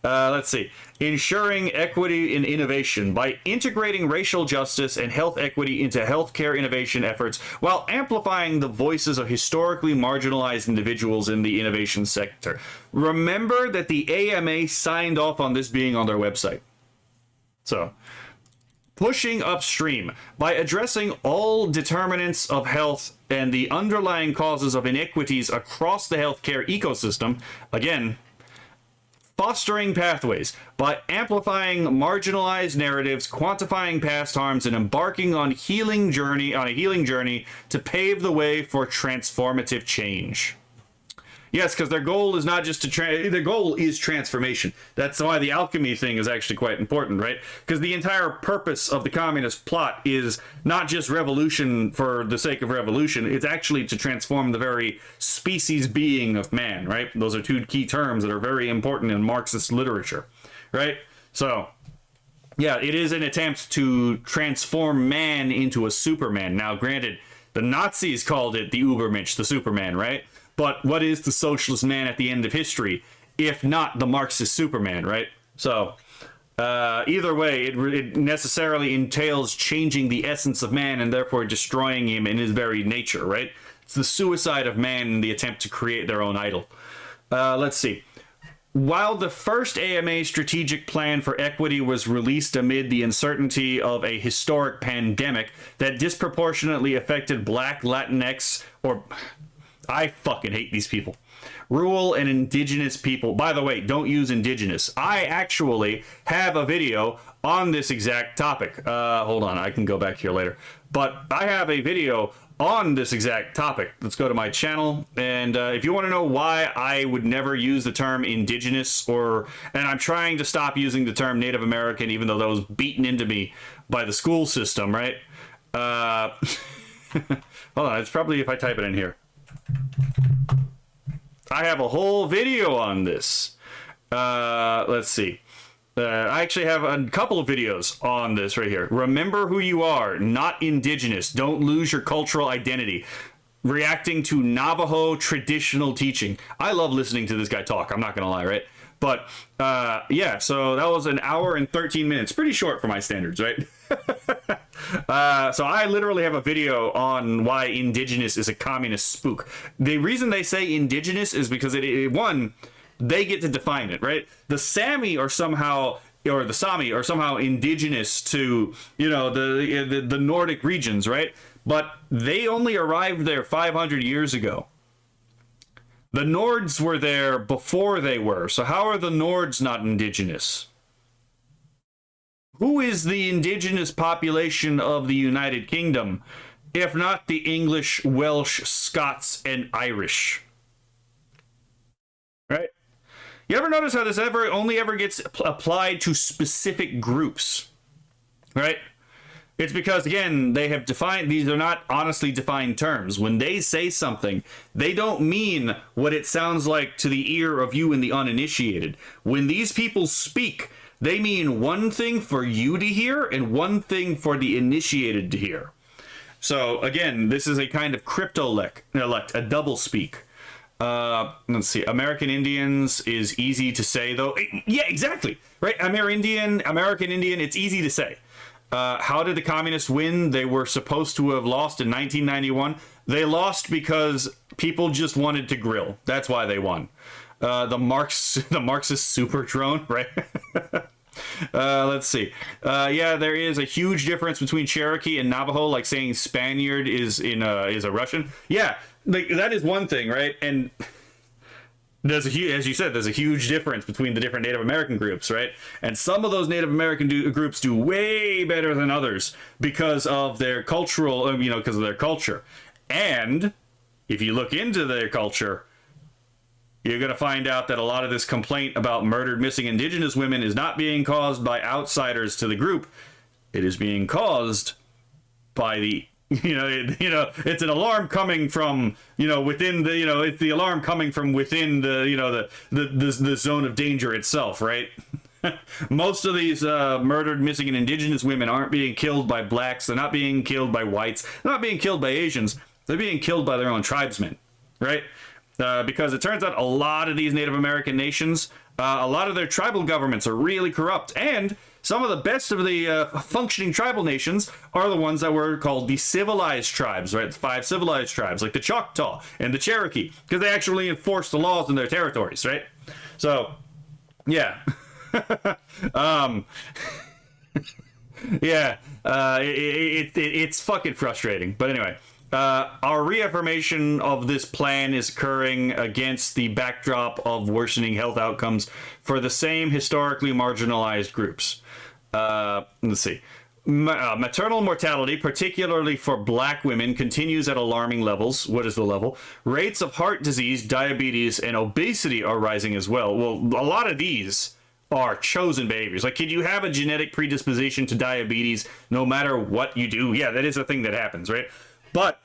Let's see. Ensuring equity in innovation by integrating racial justice and health equity into healthcare innovation efforts while amplifying the voices of historically marginalized individuals in the innovation sector. Remember that the AMA signed off on this being on their website. So, pushing upstream by addressing all determinants of health and the underlying causes of inequities across the healthcare ecosystem. Again, fostering pathways by amplifying marginalized narratives, quantifying past harms, and embarking on a healing journey to pave the way for transformative change. Yes, because their goal is not just to their goal is transformation. That's why the alchemy thing is actually quite important, right? Because the entire purpose of the communist plot is not just revolution for the sake of revolution. It's actually to transform the very species being of man, right? Those are two key terms that are very important in Marxist literature, right? So, yeah, it is an attempt to transform man into a Superman. Now, granted, the Nazis called it the Übermensch, the Superman, right? But what is the socialist man at the end of history, if not the Marxist Superman, right? So, either way, it necessarily entails changing the essence of man and therefore destroying him in his very nature, right? It's the suicide of man in the attempt to create their own idol. Let's see. While the first AMA strategic plan for equity was released amid the uncertainty of a historic pandemic that disproportionately affected Black, Latinx, or... I fucking hate these people. Rural and indigenous people. By the way, don't use indigenous. I actually have a video on this exact topic. Hold on, I can go back here later. But I have a video on this exact topic. Let's go to my channel. And if you want to know why I would never use the term indigenous, and I'm trying to stop using the term Native American, even though that was beaten into me by the school system, right? Hold on, it's probably if I type it in here. I have a whole video on this. Let's see. I actually have a couple of videos on this right here. Remember who you are, not indigenous. Don't lose your cultural identity. Reacting to Navajo traditional teaching. I love listening to this guy talk. I'm not going to lie, right? But, yeah, so that was an hour and 13 minutes. Pretty short for my standards, right? So I literally have a video on why indigenous is a communist spook. The reason they say indigenous is because one, they get to define it, right? The Sami are somehow, or the Sami are somehow indigenous to, the Nordic regions, right? But they only arrived there 500 years ago. The Nords were there before they were, so how are the Nords not indigenous? Who is the indigenous population of the United Kingdom, if not the English, Welsh, Scots, and Irish? Right? You ever notice how this only ever gets applied to specific groups? Right? It's because, again, they have defined, these are not honestly defined terms. When they say something, they don't mean what it sounds like to the ear of you and the uninitiated. When these people speak, they mean one thing for you to hear and one thing for the initiated to hear. So, again, this is a kind of cryptolect, a double speak. Let's see. American Indians is easy to say, though. Yeah, exactly. Right? American Indian, it's easy to say. How did the communists win? They were supposed to have lost in 1991. They lost because people just wanted to grill. That's why they won. The Marxist super drone, right? Let's see. Yeah, there is a huge difference between Cherokee and Navajo, like saying Spaniard is a Russian. Yeah, like that is one thing, right? And there's as you said, there's a huge difference between the different Native American groups, right? And some of those Native American groups do way better than others because of their cultural, because of their culture. And if you look into their culture, you're going to find out that a lot of this complaint about murdered missing indigenous women is not being caused by outsiders to the group. It is being caused by the, it's an alarm coming from, within the, it's the alarm coming from within the, the zone of danger itself, right? Most of these murdered missing and indigenous women aren't being killed by blacks. They're not being killed by whites. They're not being killed by Asians. They're being killed by their own tribesmen, right? Because it turns out a lot of these Native American nations, a lot of their tribal governments are really corrupt. And some of the best of the functioning tribal nations are the ones that were called the civilized tribes, right? The 5 civilized tribes, like the Choctaw and the Cherokee, because they actually enforce the laws in their territories, right? So, yeah. Yeah, it's fucking frustrating. But anyway. Our reaffirmation of this plan is occurring against the backdrop of worsening health outcomes for the same historically marginalized groups. Let's see. Maternal mortality, particularly for black women, continues at alarming levels. What is the level? Rates of heart disease, diabetes, and obesity are rising as well. Well, a lot of these are chosen behaviors. Like, can you have a genetic predisposition to diabetes no matter what you do? Yeah, that is a thing that happens, right? But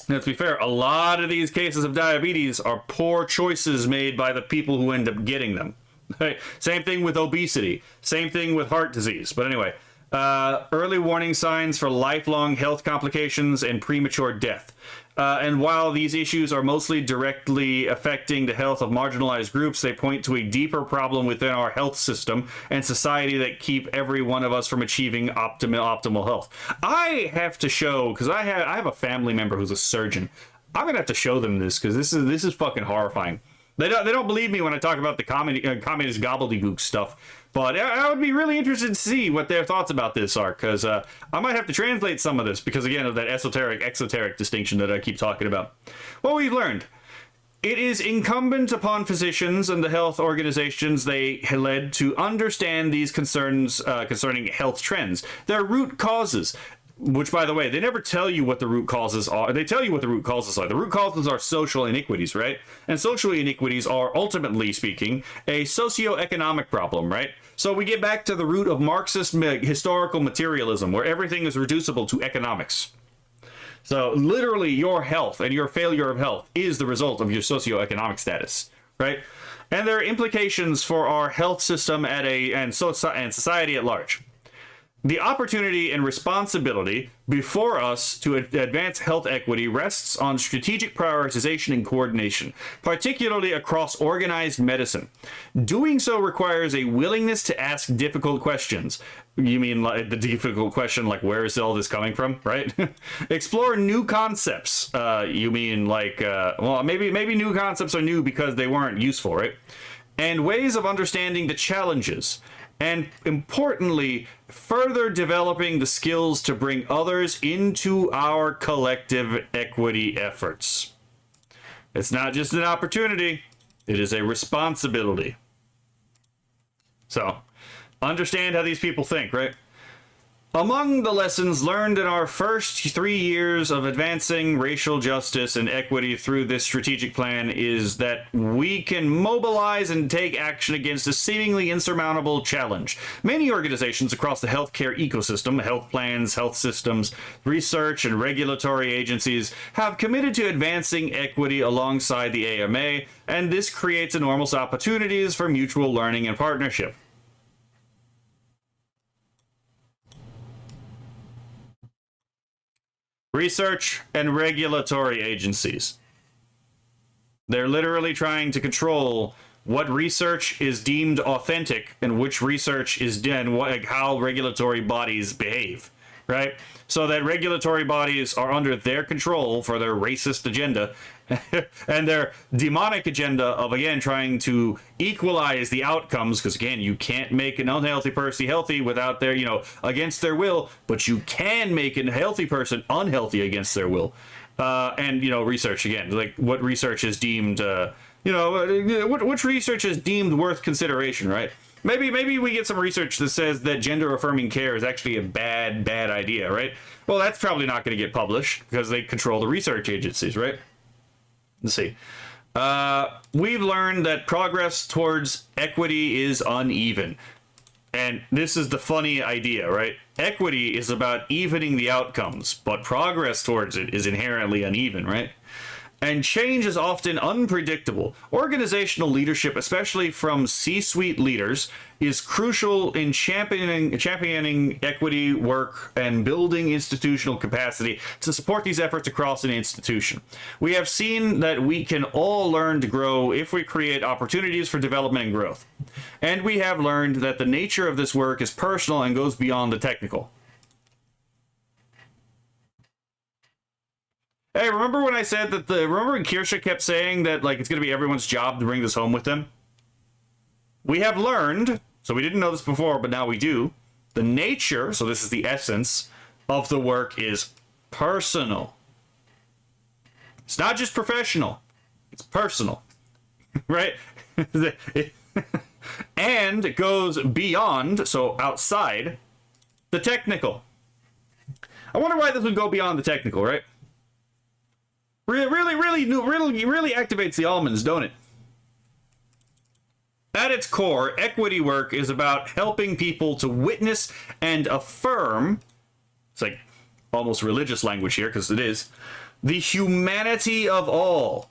let's be fair, a lot of these cases of diabetes are poor choices made by the people who end up getting them. Right? Same thing with obesity. Same thing with heart disease. But anyway, early warning signs for lifelong health complications and premature death. And while these issues are mostly directly affecting the health of marginalized groups, they point to a deeper problem within our health system and society that keep every one of us from achieving optimal health. I have to show, because I have a family member who's a surgeon. I'm gonna have to show them this because this is fucking horrifying. They don't believe me when I talk about the communist gobbledygook stuff. But I would be really interested to see what their thoughts about this are, because I might have to translate some of this, because again of that esoteric-exoteric distinction that I keep talking about. What we've learned. It is incumbent upon physicians and the health organizations they led to understand these concerns concerning health trends, their root causes. Which, by the way, they never tell you what the root causes are. They tell you what the root causes are. The root causes are social inequities, right? And social inequities are, ultimately speaking, a socioeconomic problem, right? So we get back to the root of Marxist historical materialism, where everything is reducible to economics. So literally, your health and your failure of health is the result of your socioeconomic status, right? And there are implications for our health system and society at large. The opportunity and responsibility before us to advance health equity rests on strategic prioritization and coordination, particularly across organized medicine. Doing so requires a willingness to ask difficult questions. You mean like the difficult question, like where is all this coming from, right? Explore new concepts. You mean like, well, maybe new concepts are new because they weren't useful, right? And ways of understanding the challenges. And importantly, further developing the skills to bring others into our collective equity efforts. It's not just an opportunity, it is a responsibility. So, understand how these people think, right? Among the lessons learned in our first 3 years of advancing racial justice and equity through this strategic plan is that we can mobilize and take action against a seemingly insurmountable challenge. Many organizations across the healthcare ecosystem, health plans, health systems, research, and regulatory agencies have committed to advancing equity alongside the AMA, and this creates enormous opportunities for mutual learning and partnership. Research and regulatory agencies. They're literally trying to control what research is deemed authentic and which research is done, how regulatory bodies behave, right? So that regulatory bodies are under their control for their racist agenda, And their demonic agenda of, again, trying to equalize the outcomes, because, again, you can't make an unhealthy person healthy without their, against their will, but you can make a healthy person unhealthy against their will. And, research, again, like what research is deemed, which research is deemed worth consideration, right? Maybe we get some research that says that gender-affirming care is actually a bad idea, right? Well, that's probably not going to get published because they control the research agencies, right? Let's see. We've learned that progress towards equity is uneven. And this is the funny idea, right? Equity is about evening the outcomes, but progress towards it is inherently uneven, right? And change is often unpredictable. Organizational leadership, especially from C-suite leaders, is crucial in championing equity work and building institutional capacity to support these efforts across an institution. We have seen that we can all learn to grow if we create opportunities for development and growth. And we have learned that the nature of this work is personal and goes beyond the technical. Hey, remember when I said that remember when Kirsche kept saying that, like, it's going to be everyone's job to bring this home with them? We have learned, so we didn't know this before, but now we do, the nature, so this is the essence, of the work is personal. It's not just professional, it's personal, right? And it goes beyond, so outside, the technical. I wonder why this would go beyond the technical, right? Really activates the almonds, don't it? At its core, equity work is about helping people to witness and affirm, it's like almost religious language here, because it is, the humanity of all.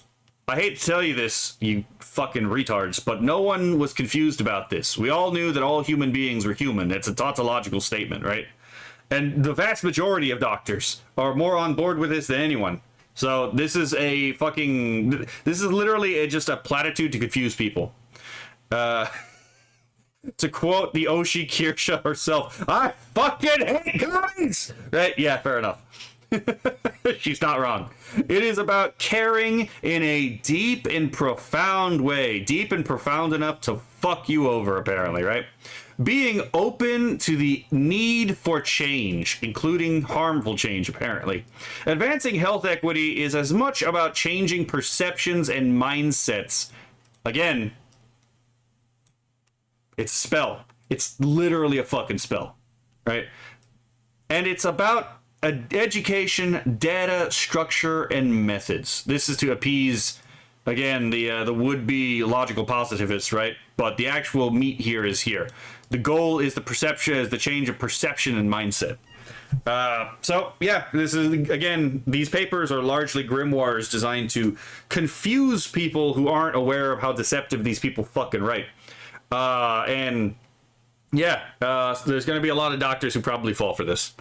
I hate to tell you this, you fucking retards, but no one was confused about this. We all knew that all human beings were human. It's a tautological statement, right? And the vast majority of doctors are more on board with this than anyone. So this is this is literally just a platitude to confuse people. To quote the Oshi Kirsche herself, I fucking hate guys! Right? Yeah, fair enough. She's not wrong. It is about caring in a deep and profound way. Deep and profound enough to fuck you over, apparently, right? Being open to the need for change, including harmful change, apparently. Advancing health equity is as much about changing perceptions and mindsets. Again, it's a spell. It's literally a fucking spell, right? And it's about education, data, structure, and methods. This is to appease, again, the would-be logical positivists, right? But the actual meat here is here. The goal is the change of perception and mindset. So yeah, this is, again, these papers are largely grimoires designed to confuse people who aren't aware of how deceptive these people fucking write. And yeah, there's going to be a lot of doctors who probably fall for this.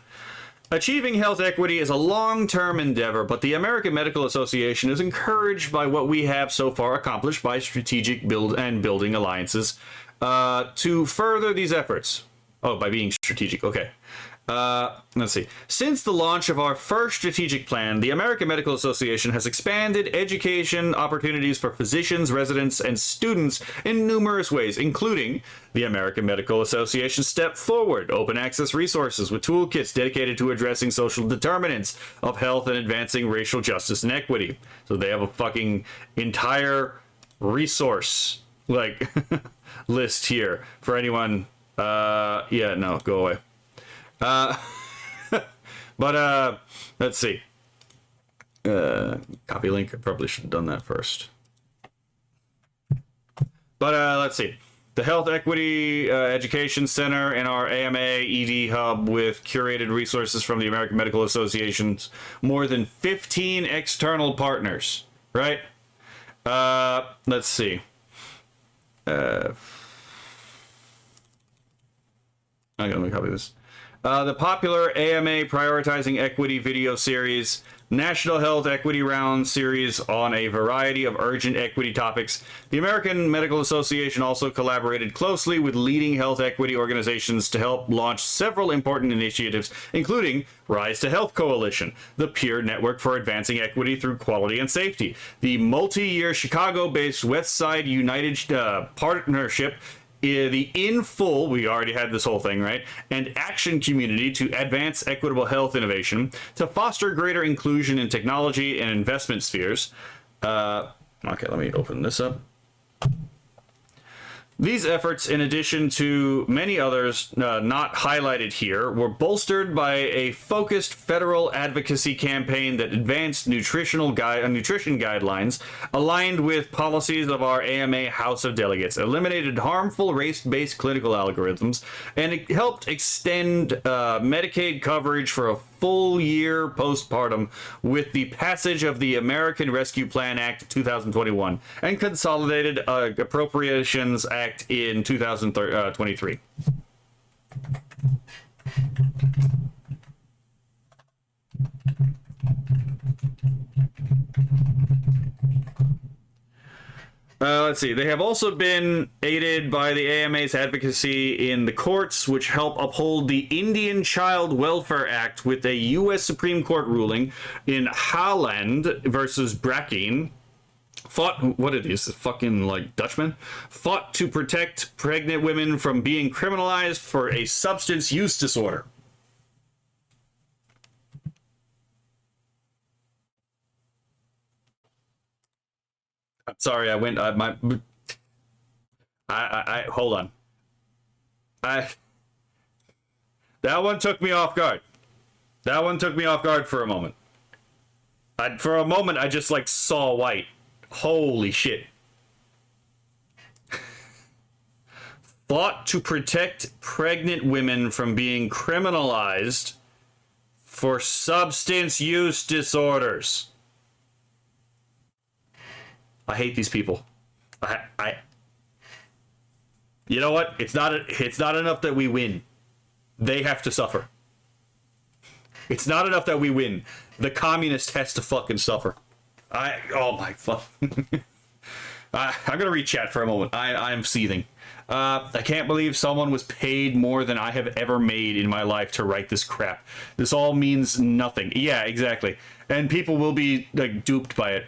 Achieving health equity is a long-term endeavor, but the American Medical Association is encouraged by what we have so far accomplished by strategic building alliances to further these efforts. Oh, by being strategic. Okay. Let's see. Since the launch of our first strategic plan, the American Medical Association has expanded education opportunities for physicians, residents, and students in numerous ways, including the American Medical Association Step Forward, open access resources with toolkits dedicated to addressing social determinants of health and advancing racial justice and equity. So they have a fucking entire resource, like, list here for anyone. Yeah, no, go away. But let's see. Copy link. I probably should have done that first. But let's see. The Health Equity Education Center and our AMA ED Hub with curated resources from the American Medical Association's more than 15 external partners. Right? Let's see. Okay, let me copy this. The popular AMA Prioritizing Equity video series, National Health Equity Round series on a variety of urgent equity topics. The American Medical Association also collaborated closely with leading health equity organizations to help launch several important initiatives, including Rise to Health Coalition, the peer network for advancing equity through quality and safety, the multi-year Chicago-based Westside United partnership, the In Full, we already had this whole thing, right? And Action Community to advance equitable health innovation, to foster greater inclusion in technology and investment spheres. Okay, let me open this up. These efforts, in addition to many others not highlighted here, were bolstered by a focused federal advocacy campaign that advanced nutrition guidelines, aligned with policies of our AMA House of Delegates, eliminated harmful race-based clinical algorithms, and it helped extend Medicaid coverage for a full year postpartum with the passage of the American Rescue Plan Act of 2021 and Consolidated Appropriations Act in 2023. Let's see. They have also been aided by the AMA's advocacy in the courts, which help uphold the Indian Child Welfare Act with a U.S. Supreme Court ruling in Haaland versus Brackeen. What it is, fucking like Dutchman? Fought to protect pregnant women from being criminalized for a substance use disorder. I'm sorry, I went. Hold on. That one took me off guard. That one took me off guard for a moment. For a moment, I just like saw white. Holy shit. Fought to protect pregnant women from being criminalized for substance use disorders. I hate these people. You know what? It's not enough that we win. They have to suffer. It's not enough that we win. The communist has to fucking suffer. Oh my fuck. I'm gonna read chat for a moment. I'm seething. I can't believe someone was paid more than I have ever made in my life to write this crap. This all means nothing. Yeah, exactly. And people will be like duped by it.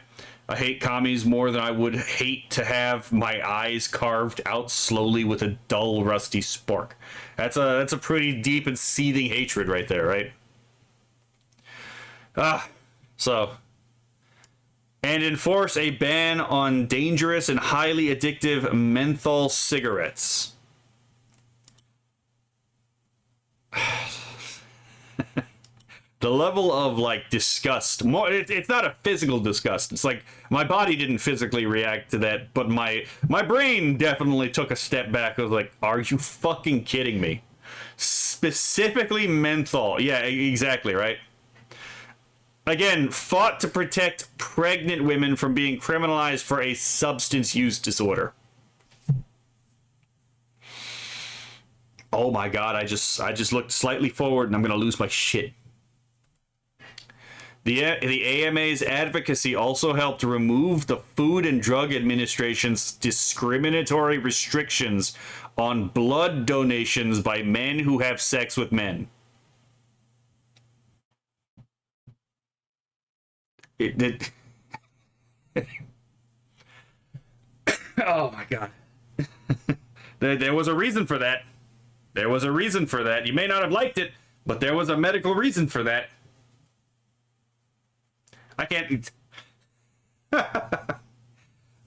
I hate commies more than I would hate to have my eyes carved out slowly with a dull, rusty spark. That's a pretty deep and seething hatred right there, right? And enforce a ban on dangerous and highly addictive menthol cigarettes. The level of like disgust, it's not a physical disgust. It's like my body didn't physically react to that, but my brain definitely took a step back. I was like, are you fucking kidding me? Specifically menthol. Yeah, exactly, right? Again, fought to protect pregnant women from being criminalized for a substance use disorder. Oh my god, I just looked slightly forward and I'm gonna lose my shit. The AMA's advocacy also helped remove the Food and Drug Administration's discriminatory restrictions on blood donations by men who have sex with men. Oh my god. There was a reason for that. There was a reason for that. You may not have liked it, but there was a medical reason for that. I can't.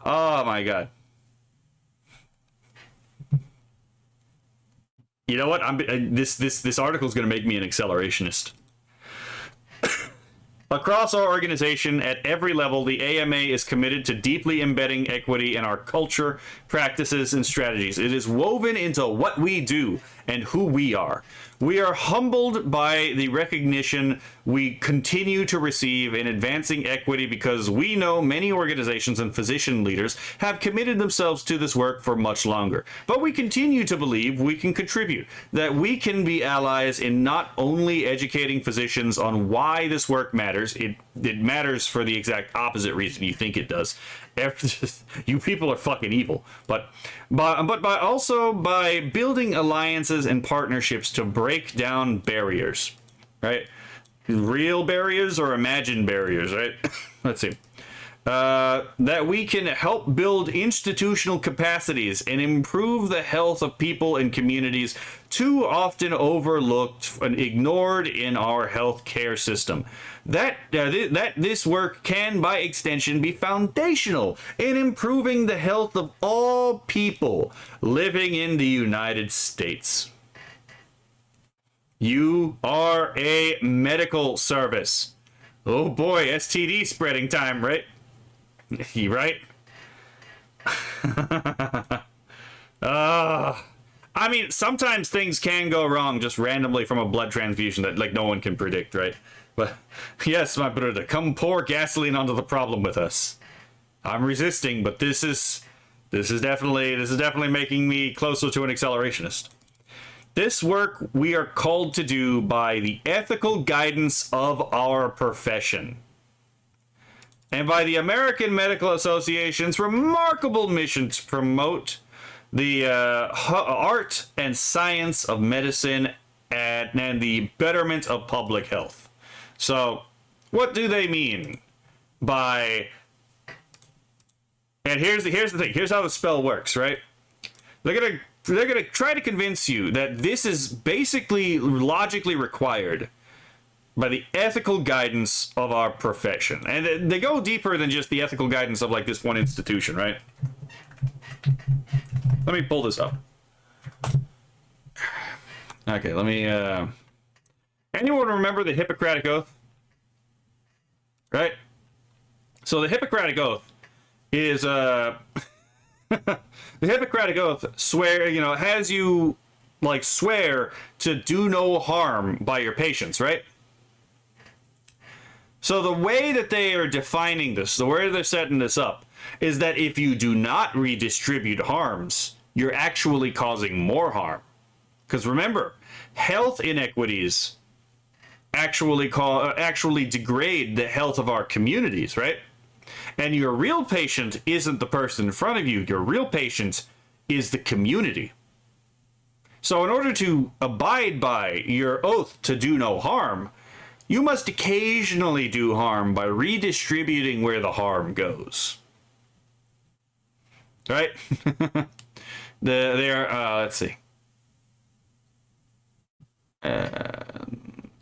Oh my god. You know what? This article is going to make me an accelerationist. Across our organization, at every level, the AMA is committed to deeply embedding equity in our culture, practices, and strategies. It is woven into what we do and who we are. We are humbled by the recognition we continue to receive in advancing equity because we know many organizations and physician leaders have committed themselves to this work for much longer. But we continue to believe we can contribute, that we can be allies in not only educating physicians on why this work matters, it matters for the exact opposite reason you think it does. You people are fucking evil, but also by building alliances and partnerships to break down barriers, right? Real barriers or imagined barriers, right? Let's see. That we can help build institutional capacities and improve the health of people and communities too often overlooked and ignored in our healthcare system. That this work can, by extension, be foundational in improving the health of all people living in the United States. You are a medical service. Oh boy, STD spreading time, right? You right? I mean, sometimes things can go wrong just randomly from a blood transfusion that like no one can predict, right? But yes, my brother, come pour gasoline onto the problem with us. I'm resisting, but this is definitely making me closer to an accelerationist. This work we are called to do by the ethical guidance of our profession, and by the American Medical Association's remarkable mission to promote the art and science of medicine and the betterment of public health. So, what do they mean by... And here's the thing. Here's how the spell works, right? They're gonna try to convince you that this is basically logically required by the ethical guidance of our profession. And they go deeper than just the ethical guidance of like this one institution, right? Let me pull this up. Okay, let me anyone remember the Hippocratic Oath? Right? So the Hippocratic Oath is the Hippocratic Oath has you like swear to do no harm by your patients, right? So the way that they are defining this, the way they're setting this up, is that if you do not redistribute harms, you're actually causing more harm. Because remember, health inequities actually degrade the health of our communities, right? And your real patient isn't the person in front of you. Your real patient is the community. So in order to abide by your oath to do no harm, you must occasionally do harm by redistributing where the harm goes. Right? Let's see.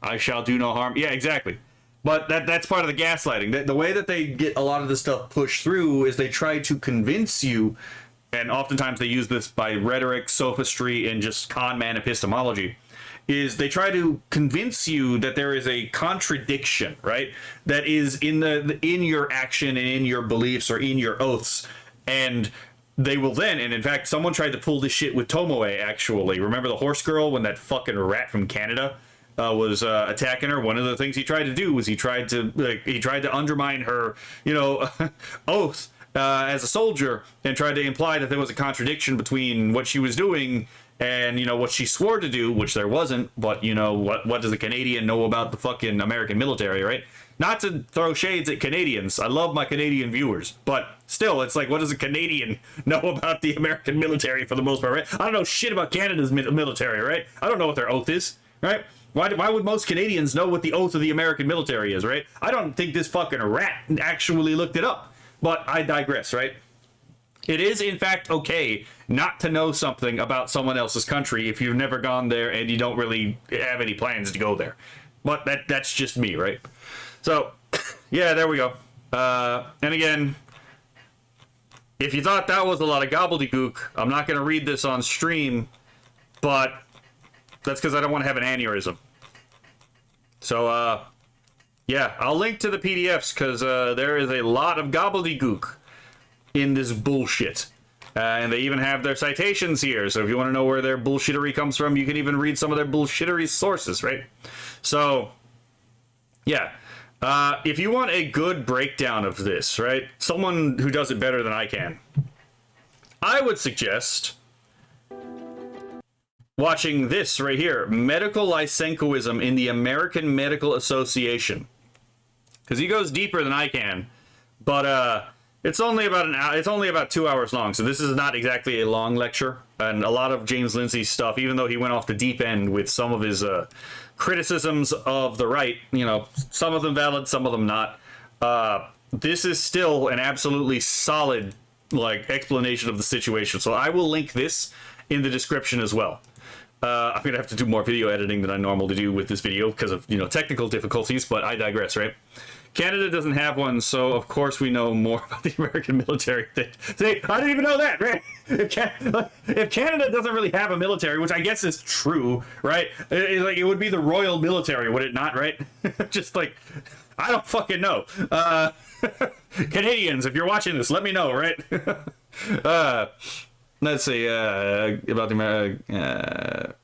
I shall do no harm. Yeah, exactly. But that's part of the gaslighting. The way that they get a lot of this stuff pushed through is they try to convince you, and oftentimes they use this by rhetoric, sophistry, and just con man epistemology, is they try to convince you that there is a contradiction, right? That is in your action and in your beliefs or in your oaths. And they will then, and in fact, someone tried to pull this shit with Tomoe, actually. Remember the horse girl when that fucking rat from Canada was attacking her? One of the things he tried to do was he tried to undermine her, oath as a soldier, and tried to imply that there was a contradiction between what she was doing and what she swore to do, which there wasn't. But what does a Canadian know about the fucking American military, right? Not to throw shades at Canadians. I love my Canadian viewers, but still, it's like, what does a Canadian know about the American military for the most part, right? I don't know shit about Canada's military, right? I don't know what their oath is, right? Why would most Canadians know what the oath of the American military is, right? I don't think this fucking rat actually looked it up, but I digress, right? It is, in fact, okay not to know something about someone else's country if you've never gone there and you don't really have any plans to go there. But that's just me, right? So, yeah, there we go. And again, if you thought that was a lot of gobbledygook, I'm not going to read this on stream, but that's because I don't want to have an aneurysm. So, yeah, I'll link to the PDFs because there is a lot of gobbledygook in this bullshit. And they even have their citations here. So if you want to know where their bullshittery comes from, you can even read some of their bullshittery sources, right? So, yeah. If you want a good breakdown of this, right? Someone who does it better than I can, I would suggest watching this right here. Medical Lysenkoism in the American Medical Association. Because he goes deeper than I can. But, it's only about an hour. It's only about 2 hours long, so this is not exactly a long lecture. And a lot of James Lindsay's stuff, even though he went off the deep end with some of his criticisms of the right, you know, some of them valid, some of them not. This is still an absolutely solid, like, explanation of the situation. So I will link this in the description as well. I'm gonna have to do more video editing than I normally do with this video because of, you know, technical difficulties, but I digress, right? Canada doesn't have one, so of course we know more about the American military. See, I didn't even know that, right? If Canada doesn't really have a military, which I guess is true, right? It would be the Royal Military, would it not, right? Just like, I don't fucking know. Canadians, if you're watching this, let me know, right? Let's see, about the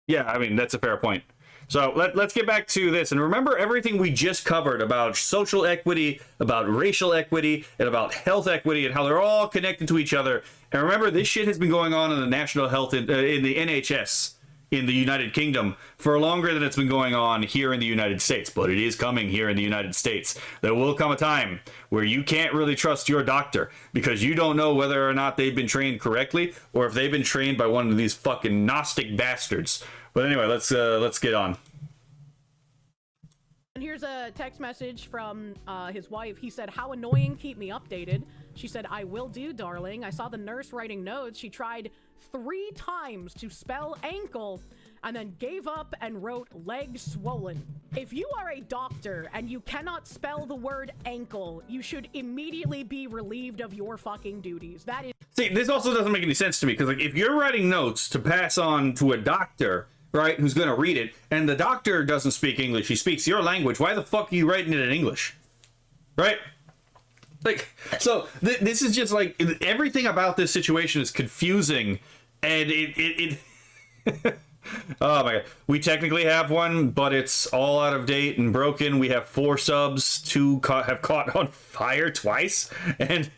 yeah, I mean, that's a fair point. So let's get back to this. And remember everything we just covered about social equity, about racial equity, and about health equity, and how they're all connected to each other. And remember, this shit has been going on in the national health, in the NHS in the United Kingdom for longer than it's been going on here in the United States. But it is coming here in the United States. There will come a time where you can't really trust your doctor because you don't know whether or not they've been trained correctly or if they've been trained by one of these fucking Gnostic bastards. But anyway, let's get on. And here's a text message from his wife. He said, "How annoying, keep me updated." She said, "I will do, darling. I saw the nurse writing notes. She tried 3 times to spell ankle and then gave up and wrote leg swollen." If you are a doctor and you cannot spell the word ankle, you should immediately be relieved of your fucking duties. That is... See, this also doesn't make any sense to me because, like, if you're writing notes to pass on to a doctor, right, who's going to read it, and the doctor doesn't speak English, he speaks your language, why the fuck are you writing it in English? Right? Like, so this is just like, everything about this situation is confusing, and it oh my god. We technically have one, but it's all out of date and broken. We have 4 subs, 2 have caught on fire twice, and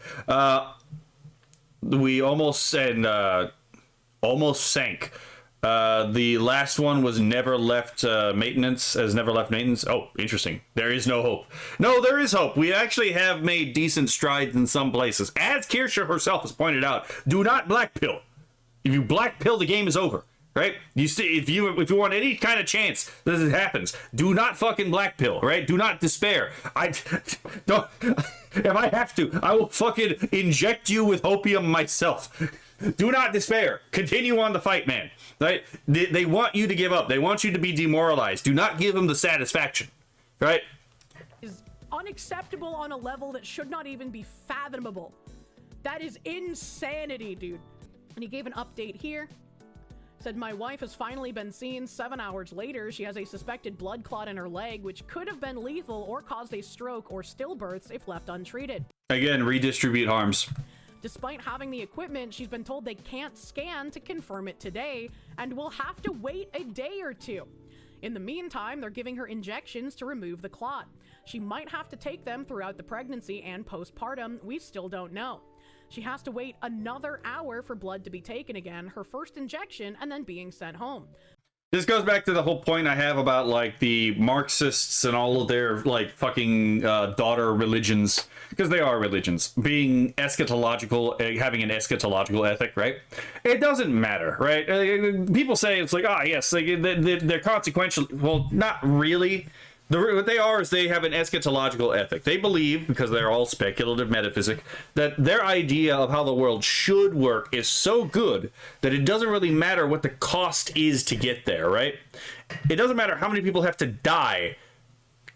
we almost sank. The last one was never left maintenance. Oh, interesting. There is no hope. No, there is hope. We actually have made decent strides in some places. As Kirsche herself has pointed out, do not blackpill. If you blackpill, the game is over. Right? If you want any kind of chance that this happens, do not fucking blackpill. Right? Do not despair. Don't. If I have to, I will fucking inject you with opium myself. Do not despair. Continue on the fight, man. Right? They want you to give up. They want you to be demoralized. Do not give them the satisfaction. Right? Is unacceptable on a level that should not even be fathomable. That is insanity, dude. And he gave an update here. Said, "My wife has finally been seen. 7 hours later, she has a suspected blood clot in her leg, which could have been lethal or caused a stroke or stillbirths if left untreated." Again, redistribute harms. Despite having the equipment, she's been told they can't scan to confirm it today and will have to wait a day or 2. In the meantime, they're giving her injections to remove the clot. She might have to take them throughout the pregnancy and postpartum. We still don't know. She has to wait another hour for blood to be taken again, her first injection, and then being sent home. This goes back to the whole point I have about, like, the Marxists and all of their, like, fucking daughter religions, because they are religions, being eschatological, having an eschatological ethic, right? It doesn't matter, right? People say it's like, yes, like, they're consequential. Well, not really. What they are is they have an eschatological ethic. They believe, because they're all speculative metaphysic, that their idea of how the world should work is so good that it doesn't really matter what the cost is to get there, right? It doesn't matter how many people have to die.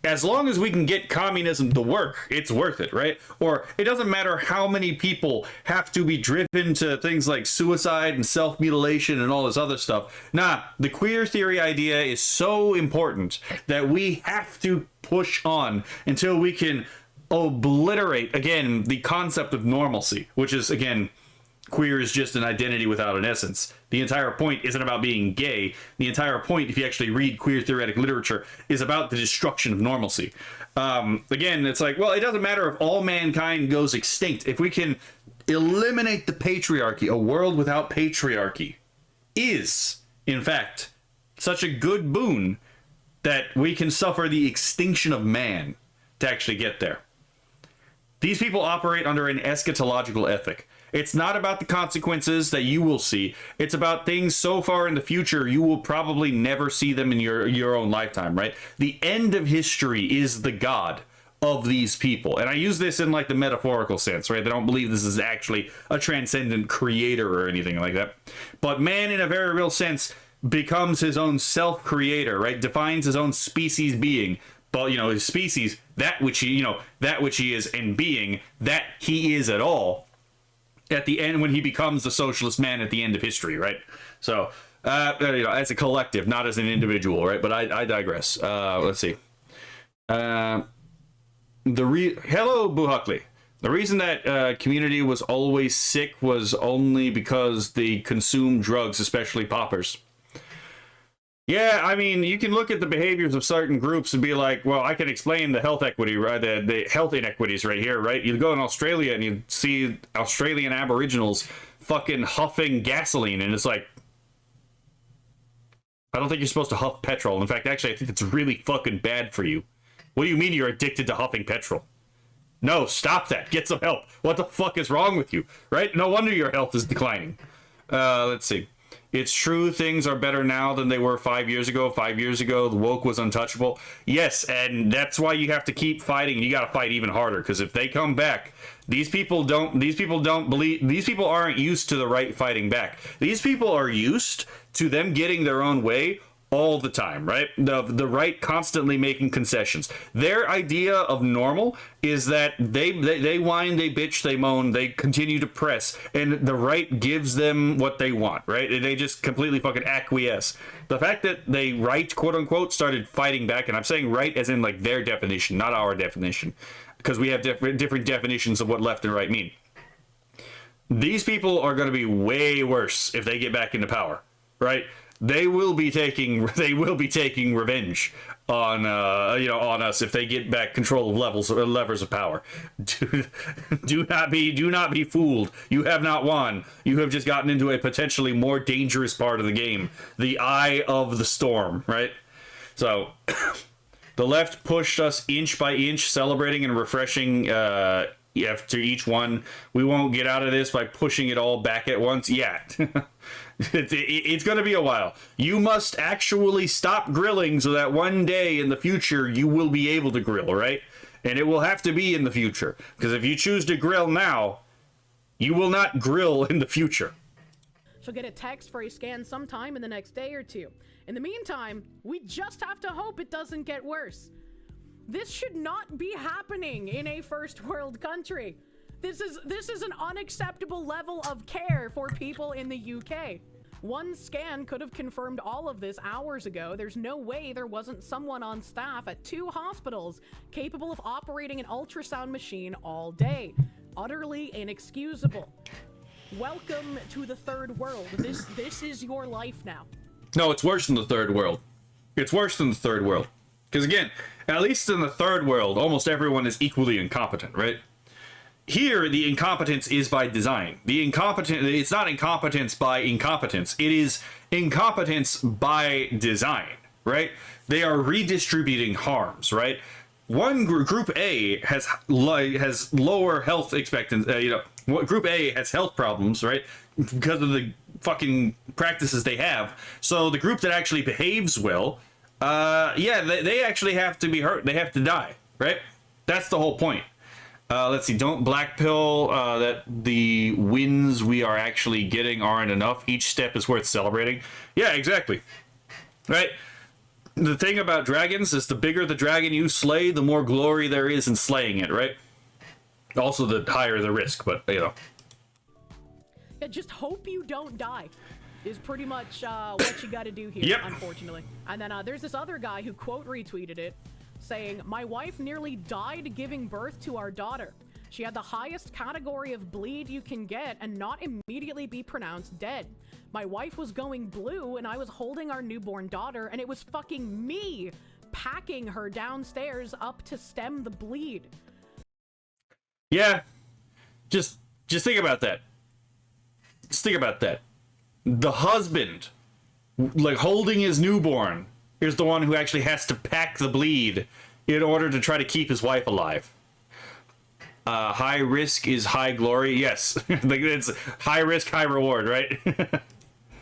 As long as we can get communism to work, it's worth it, right? Or it doesn't matter how many people have to be driven to things like suicide and self-mutilation and all this other stuff. Nah, the queer theory idea is so important that we have to push on until we can obliterate, again, the concept of normalcy, which is, again, queer is just an identity without an essence. The entire point isn't about being gay. The entire point, if you actually read queer theoretic literature, is about the destruction of normalcy. Again, it's like, well, it doesn't matter if all mankind goes extinct. If we can eliminate the patriarchy, a world without patriarchy is, in fact, such a good boon that we can suffer the extinction of man to actually get there. These people operate under an eschatological ethic. It's not about the consequences that you will see. It's about things so far in the future you will probably never see them in your own lifetime, right? The end of history is the God of these people. And I use this in like the metaphorical sense, right? They don't believe this is actually a transcendent creator or anything like that. But man, in a very real sense, becomes his own self-creator, right? Defines his own species being. But, you know, his species, that which he, that which he is, and being, that he is at all, at the end, when he becomes the socialist man at the end of history, right? So, as a collective, not as an individual, right? But I digress. Let's see. Hello, Boo Huckley. The reason that community was always sick was only because they consumed drugs, especially poppers. Yeah, I mean, you can look at the behaviors of certain groups and be like, well, I can explain the health equity, right? The health inequities right here, right? You go in Australia and you see Australian Aboriginals fucking huffing gasoline, and it's like, I don't think you're supposed to huff petrol. In fact, actually, I think it's really fucking bad for you. What do you mean you're addicted to huffing petrol? No, stop that. Get some help. What the fuck is wrong with you, right? No wonder your health is declining. Let's see. It's true things are better now than they were 5 years ago. 5 years ago, the woke was untouchable. Yes, and that's why you have to keep fighting. You got to fight even harder, because if they come back, these people don't believe, these people aren't used to the right fighting back. These people are used to them getting their own way all the time, right? The right constantly making concessions. Their idea of normal is that they whine, they bitch, they moan, they continue to press, and the right gives them what they want, right? And they just completely fucking acquiesce. The fact that they right, quote unquote, started fighting back, and I'm saying right as in like their definition, not our definition, because we have different definitions of what left and right mean. These people are going to be way worse if they get back into power, right? They will be taking revenge on on us if they get back control of levers of power. Do not be fooled. You have not won. You have just gotten into a potentially more dangerous part of the game, the eye of the storm, right? So the left pushed us inch by inch, celebrating and refreshing after each one. We won't get out of this by pushing it all back at once. Yeah. It's going to be a while. You must actually stop grilling so that one day in the future you will be able to grill, right? And it will have to be in the future. Because if you choose to grill now, you will not grill in the future. She'll get a text for a scan sometime in the next day or two. In the meantime, we just have to hope it doesn't get worse. This should not be happening in a first world country. This is an unacceptable level of care for people in the UK. One scan could have confirmed all of this hours ago. There's no way there wasn't someone on staff at 2 hospitals capable of operating an ultrasound machine all day. Utterly inexcusable. Welcome to the third world. This is your life now. No, it's worse than the third world. It's worse than the third world. Because again, at least in the third world, almost everyone is equally incompetent, right? Here, the incompetence is by design. It's not incompetence by incompetence. It is incompetence by design, right? They are redistributing harms, right? One group A has lower health expectancy. Group A has health problems, right? Because of the fucking practices they have. So the group that actually behaves well, they actually have to be hurt. They have to die, right? That's the whole point. Let's see, don't black pill that the wins we are actually getting aren't enough. Each step is worth celebrating. Yeah, exactly. Right? The thing about dragons is the bigger the dragon you slay, the more glory there is in slaying it, right? Also, the higher the risk, but, Yeah, just hope you don't die is pretty much what you gotta do here, yep. Unfortunately. And then there's this other guy who quote retweeted it. saying, "My wife nearly died giving birth to our daughter. She had the highest category of bleed you can get and not immediately be pronounced dead. My wife was going blue and I was holding our newborn daughter, and it was fucking me packing her downstairs up to stem the bleed." Yeah. Just think about that. Just think about that. The husband, like, holding his newborn, is the one who actually has to pack the bleed in order to try to keep his wife alive. High risk is high glory. Yes. Like, it's high risk, high reward, right?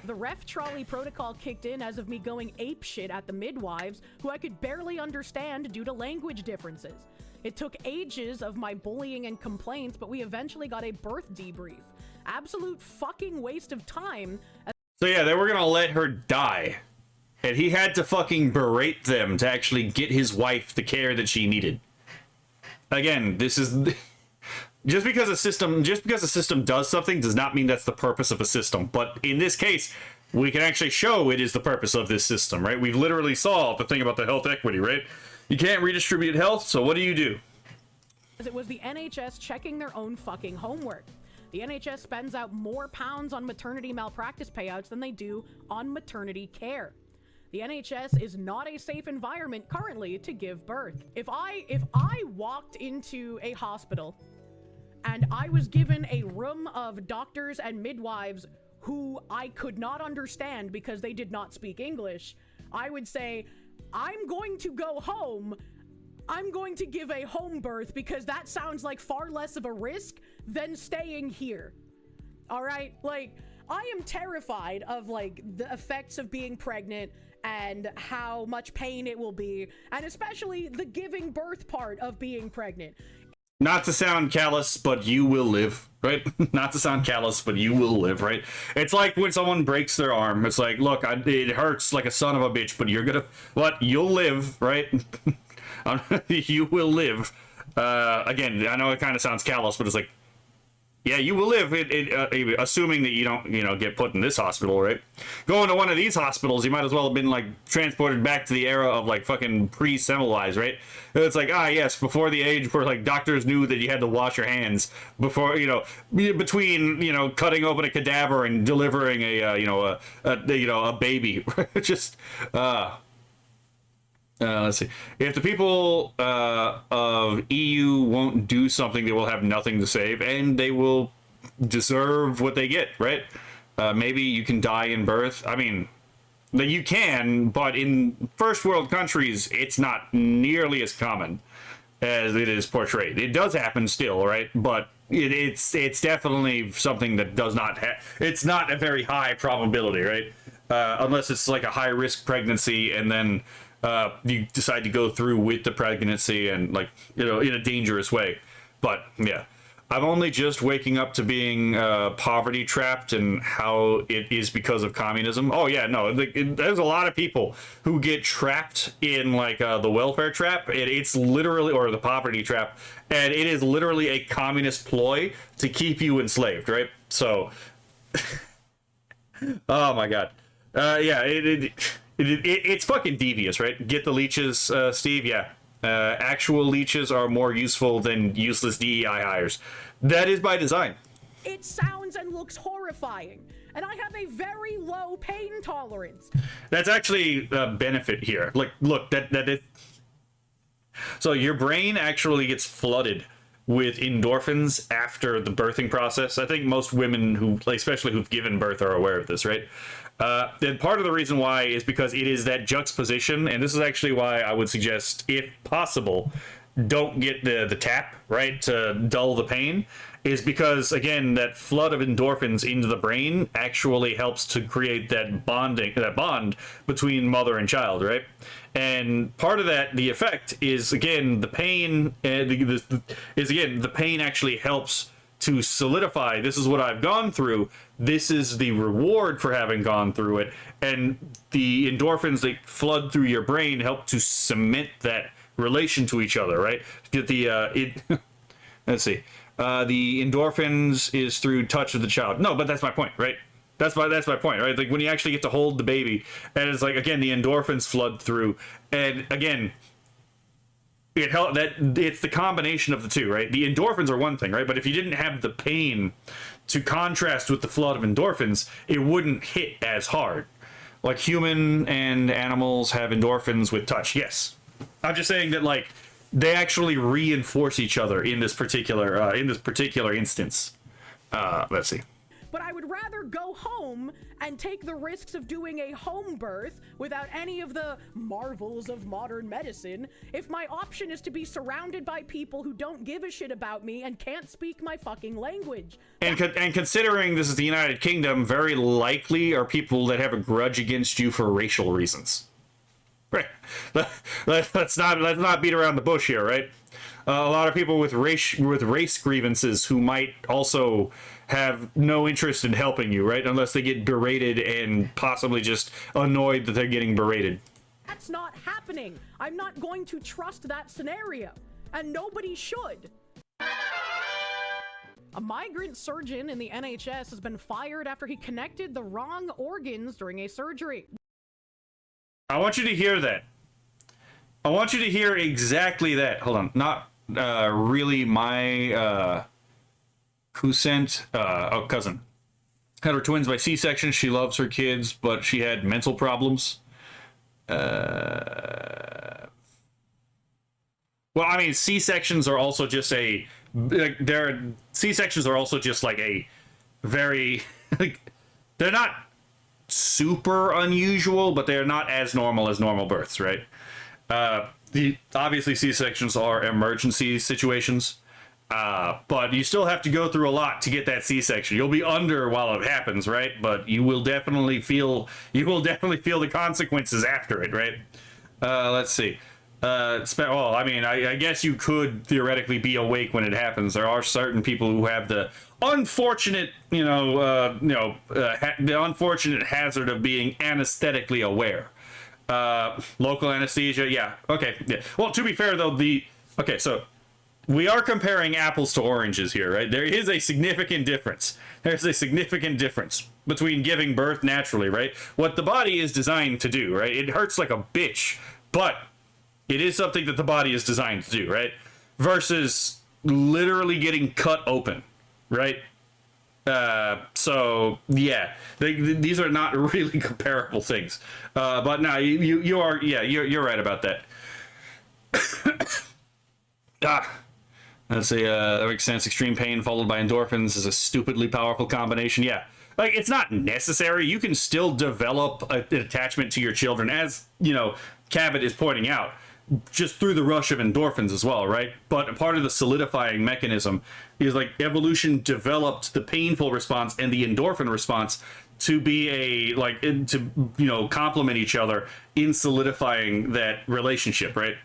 The ref trolley protocol kicked in as of me going apeshit at the midwives, who I could barely understand due to language differences. It took ages of my bullying and complaints, but we eventually got a birth debrief. Absolute fucking waste of time. So yeah, they were gonna let her die. And he had to fucking berate them to actually get his wife the care that she needed. Again, this is... Just because a system does something does not mean that's the purpose of a system. But in this case, we can actually show it is the purpose of this system, right? We've literally solved the thing about the health equity, right? You can't redistribute health, so what do you do? It was the NHS checking their own fucking homework. The NHS spends out more pounds on maternity malpractice payouts than they do on maternity care. The NHS is not a safe environment currently to give birth. If I walked into a hospital and I was given a room of doctors and midwives who I could not understand because they did not speak English, I would say, I'm going to go home. I'm going to give a home birth because that sounds like far less of a risk than staying here. All right? Like, I am terrified of, like, the effects of being pregnant and how much pain it will be, and especially the giving birth part of being pregnant. Not to sound callous, but you will live, right? Not to sound callous, but you will live, right? It's like when someone breaks their arm. It's like, look, it hurts like a son of a bitch, but you're gonna... What? You'll live, right? You will live. Again, I know it kind of sounds callous, but it's like, yeah, you will live, assuming that you don't, get put in this hospital, right? Going to one of these hospitals, you might as well have been, like, transported back to the era of, like, fucking pre-Semmelweis, right? It's like, yes, before the age where, like, doctors knew that you had to wash your hands before, between, cutting open a cadaver and delivering a baby. Just, let's see. If the people of EU won't do something, they will have nothing to save, and they will deserve what they get, right? Maybe you can die in birth. I mean, you can, but in first world countries, it's not nearly as common as it is portrayed. It does happen still, right? But it's definitely something that does not it's not a very high probability, right? Unless it's like a high risk pregnancy, and then you decide to go through with the pregnancy and, like, in a dangerous way. But yeah, I'm only just waking up to being poverty trapped and how it is because of communism. Oh yeah, no, there's a lot of people who get trapped in, like, the welfare trap. It's literally, or the poverty trap, and it is literally a communist ploy to keep you enslaved, right? So, oh my god, yeah, it's fucking devious, right? Get the leeches, Steve. Yeah. Actual leeches are more useful than useless DEI hires. That is by design. It sounds and looks horrifying, and I have a very low pain tolerance. That's actually a benefit here. Like, look, that is... So your brain actually gets flooded with endorphins after the birthing process. I think most women who, like, especially who've given birth, are aware of this, right? And part of the reason why is because it is that juxtaposition, and this is actually why I would suggest, if possible, don't get the tap, right, to dull the pain, is because, again, that flood of endorphins into the brain actually helps to create that bond between mother and child, right? And part of that, the effect is, again, the pain, the pain actually helps to solidify, this is what I've gone through, this is the reward for having gone through it, and the endorphins that flood through your brain help to cement that relation to each other, right? Get the let's see, the endorphins is through touch of the child. No, but that's my point, right? That's my point, right? Like, when you actually get to hold the baby, and it's like, again, the endorphins flood through, and again, it's the combination of the two, right? The endorphins are one thing, right? But if you didn't have the pain to contrast with the flood of endorphins, it wouldn't hit as hard. Like human and animals have endorphins with touch. Yes, I'm just saying that like they actually reinforce each other in this particular instance. Let's see. But I would rather go home and take the risks of doing a home birth without any of the marvels of modern medicine if my option is to be surrounded by people who don't give a shit about me and can't speak my fucking language. And considering this is the United Kingdom, very likely are people that have a grudge against you for racial reasons. Right. Let's not beat around the bush here, right? A lot of people with race grievances who might also have no interest in helping you, right? Unless they get berated and possibly just annoyed that they're getting berated. That's not happening. I'm not going to trust that scenario, and nobody should. A migrant surgeon in the NHS has been fired after he connected the wrong organs during a surgery. I want you to hear that. I want you to hear exactly that. Hold on. Not really my cousin. Had her twins by C-section. She loves her kids, but she had mental problems. Well, I mean, C-sections are also just C-sections are also just like a very they're not super unusual, but they're not as normal as normal births, right? Obviously C-sections are emergency situations, but you still have to go through a lot to get that C-section. You'll be under while it happens, right? But you will definitely feel the consequences after it, right? Let's see. Well, I mean, I guess you could theoretically be awake when it happens. There are certain people who have the unfortunate, the unfortunate hazard of being anesthetically aware. Local anesthesia, yeah, okay, yeah. Well, to be fair though, so we are comparing apples to oranges here, right? There is a significant difference. There's a significant difference between giving birth naturally, right? What the body is designed to do, right? It hurts like a bitch, but it is something that the body is designed to do, right? Versus literally getting cut open, right? So yeah, these are not really comparable things. But no, you're right about that. Let's say that makes sense. Extreme pain followed by endorphins is a stupidly powerful combination. Yeah, like it's not necessary. You can still develop an attachment to your children, as Cabot is pointing out, just through the rush of endorphins as well, right? But part of the solidifying mechanism is like evolution developed the painful response and the endorphin response to be to complement each other in solidifying that relationship, right?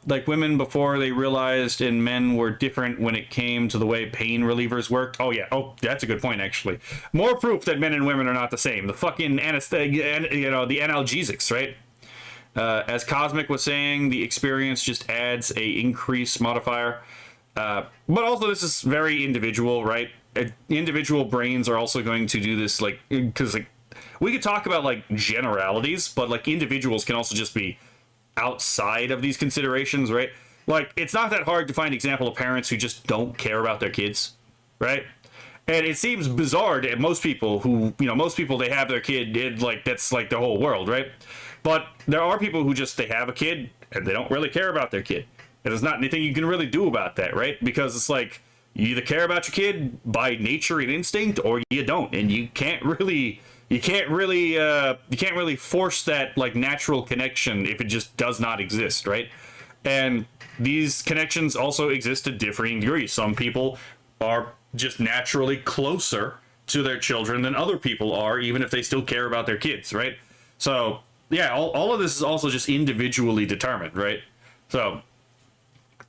Like women before they realized and men were different when it came to the way pain relievers worked. Oh yeah, that's a good point actually. More proof that men and women are not the same. The fucking anesthetic, the analgesics, right? As Cosmic was saying, the experience just adds a increase modifier. But also this is very individual, right? Individual brains are also going to do this, because we could talk about generalities, but individuals can also just be outside of these considerations, right? Like it's not that hard to find example of parents who just don't care about their kids, right? And it seems bizarre to most people who, they have their kid, that's like the whole world, right? But there are people who they have a kid and they don't really care about their kid. And there's not anything you can really do about that, right? Because it's like, you either care about your kid by nature and instinct or you don't. And you can't really force that natural connection if it just does not exist, right? And these connections also exist to differing degrees. Some people are just naturally closer to their children than other people are, even if they still care about their kids, right? So yeah, all of this is also just individually determined, right? So,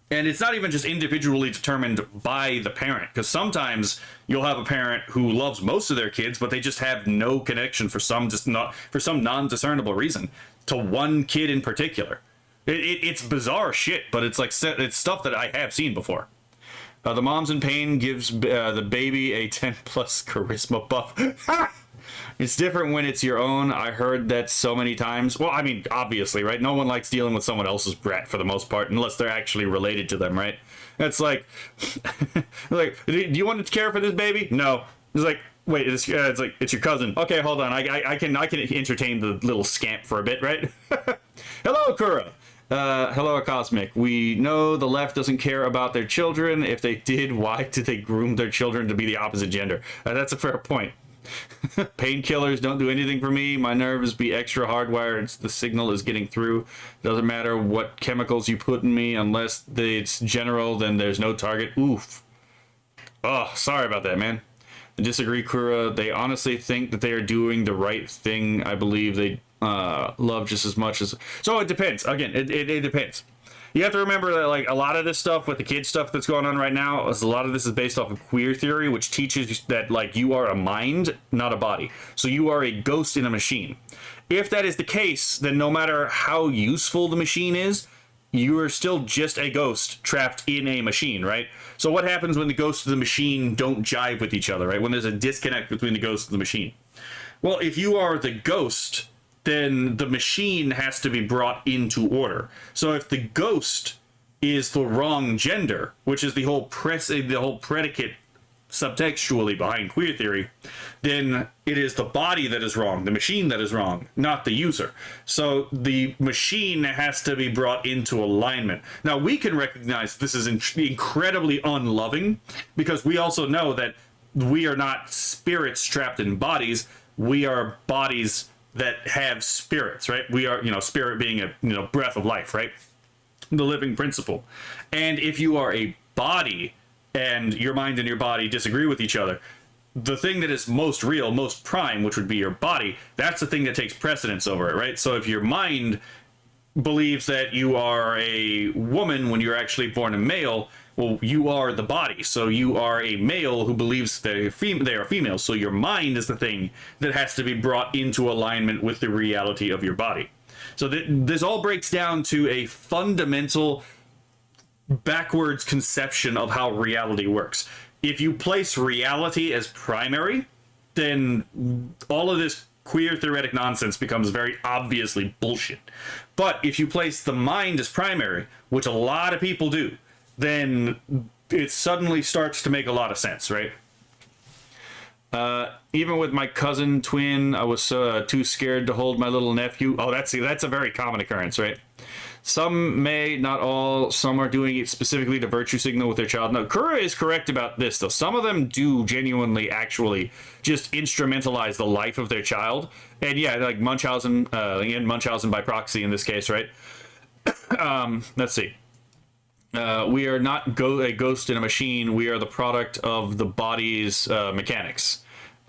and it's not even just individually determined by the parent, because sometimes you'll have a parent who loves most of their kids, but they just have no connection for some non-discernible reason to one kid in particular. It's bizarre shit, but it's stuff that I have seen before. The mom's in pain gives the baby a 10 plus charisma buff. It's different when it's your own. I heard that so many times. Well, I mean, obviously, right? No one likes dealing with someone else's brat for the most part, unless they're actually related to them, right? It's like, like, do you want to care for this baby? No. It's like, wait, it's like, it's your cousin. Okay, hold on. I can entertain the little scamp for a bit, right? Hello, Kura. Hello, Cosmic. We know the left doesn't care about their children. If they did, why did they groom their children to be the opposite gender? That's a fair point. Painkillers don't do anything for me. My nerves be extra hardwired. The signal is getting through. Doesn't matter what chemicals you put in me, unless it's general, then there's no target. Oof. Oh, sorry about that, man. I disagree, Kura. They honestly think that they are doing the right thing. I believe they love just as much as... So it depends. Again, it depends. You have to remember that, like, a lot of this stuff with the kid stuff that's going on right now, is a lot of this is based off of queer theory, which teaches that, like, you are a mind, not a body. So you are a ghost in a machine. If that is the case, then no matter how useful the machine is, you are still just a ghost trapped in a machine, right? So what happens when the ghost of the machine don't jive with each other, right? When there's a disconnect between the ghost and the machine. Well, if you are the ghost, then the machine has to be brought into order. So if the ghost is the wrong gender, which is the whole predicate subtextually behind queer theory, then it is the body that is wrong, the machine that is wrong, not the user. So the machine has to be brought into alignment. Now, we can recognize this is incredibly unloving, because we also know that we are not spirits trapped in bodies. We are bodies that have spirits, right? We are, spirit being a, breath of life, right? The living principle. And if you are a body and your mind and your body disagree with each other, the thing that is most real, most prime, which would be your body, that's the thing that takes precedence over it, right? So if your mind believes that you are a woman when you're actually born a male, well, you are the body. So you are a male who believes they are female. So your mind is the thing that has to be brought into alignment with the reality of your body. So this all breaks down to a fundamental backwards conception of how reality works. If you place reality as primary, then all of this queer theoretic nonsense becomes very obviously bullshit. But if you place the mind as primary, which a lot of people do, then it suddenly starts to make a lot of sense, right? Even with my cousin twin, I was too scared to hold my little nephew. Oh, that's a very common occurrence, right? Some may, not all. Some are doing it specifically to virtue signal with their child. No, Kura is correct about this, though. Some of them do genuinely actually just instrumentalize the life of their child. And yeah, like Munchausen, and Munchausen by proxy in this case, right? Let's see. We are not a ghost in a machine. We are the product of the body's mechanics.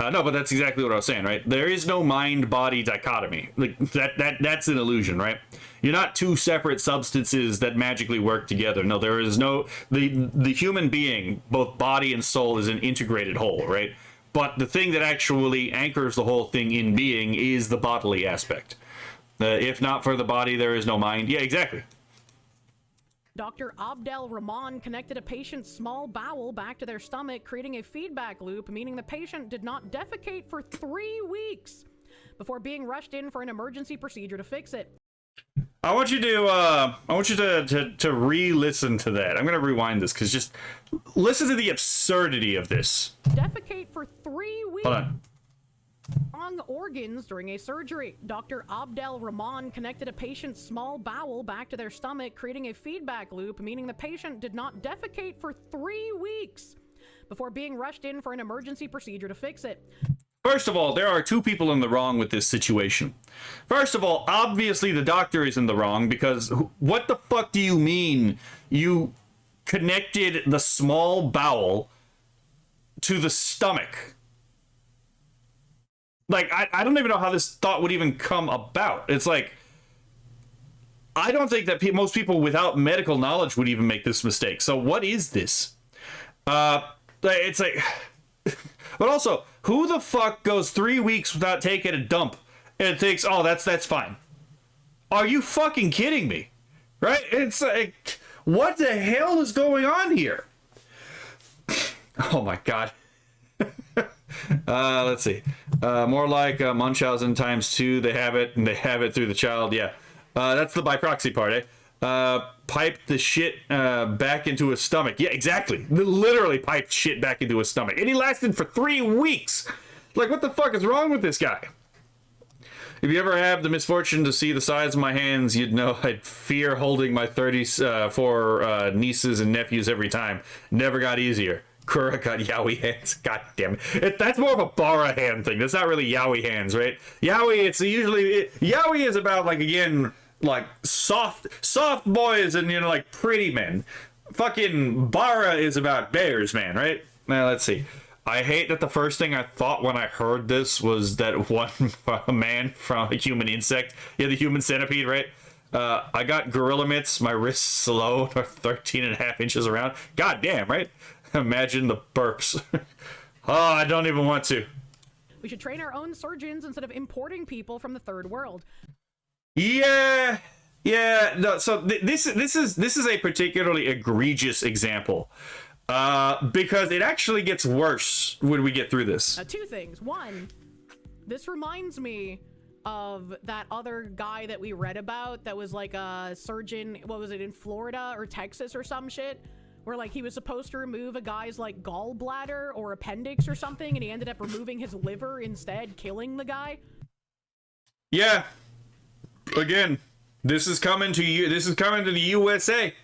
No, but that's exactly what I was saying, right? There is no mind-body dichotomy. Like that's an illusion, right? You're not two separate substances that magically work together. No, there is no... The human being, both body and soul, is an integrated whole, right? But the thing that actually anchors the whole thing in being is the bodily aspect. If not for the body, there is no mind. Yeah, exactly. Dr. Abdel Rahman connected a patient's small bowel back to their stomach, creating a feedback loop, meaning the patient did not defecate for 3 weeks before being rushed in for an emergency procedure to fix it. I want you to re-listen to that. I'm going to rewind this, because just listen to the absurdity of this. Defecate for 3 weeks. Hold on. Wrong organs during a surgery. Dr. Abdel Rahman connected a patient's small bowel back to their stomach, creating a feedback loop, meaning the patient did not defecate for 3 weeks before being rushed in for an emergency procedure to fix it. First of all, there are two people in the wrong with this situation. First of all, obviously the doctor is in the wrong, because what the fuck do you mean you connected the small bowel to the stomach? Like, I don't even know how this thought would even come about. It's like, I don't think that most people without medical knowledge would even make this mistake. So what is this? It's like... But also, who the fuck goes 3 weeks without taking a dump and thinks, oh, that's fine? Are you fucking kidding me? Right? It's like, what the hell is going on here? Oh my god. Let's see. More like Munchausen times 2. They have it, and they have it through the child. Yeah. That's the by proxy part, eh? Piped the shit back into his stomach. Yeah, exactly. Literally piped shit back into his stomach. And he lasted for 3 weeks. Like, what the fuck is wrong with this guy? If you ever have the misfortune to see the size of my hands, you'd know I'd fear holding my 34 nieces and nephews every time. Never got easier. Kura got yaoi hands. God damn it. That's more of a bara hand thing. That's not really yaoi hands, right? Yaoi, it's usually... yaoi is about, like, again, like, soft boys and, you know, like, pretty men. Fucking bara is about bears, man, right? Now, let's see. I hate that the first thing I thought when I heard this was that one man from a human insect. Yeah, the human centipede, right? I got gorilla mitts. My wrists alone are 13.5 inches around. God damn, right? Imagine the burps. Oh, I don't even want to. We should train our own surgeons instead of importing people from the third world. Yeah. No, so this is a particularly egregious example. Because it actually gets worse when we get through this. 2 things. 1, this reminds me of that other guy that we read about that was like a surgeon, what was it, in Florida or Texas or some shit, where like he was supposed to remove a guy's like gallbladder or appendix or something, and he ended up removing his liver instead, killing the guy. Yeah. Again, this is coming to you. This is coming to the USA.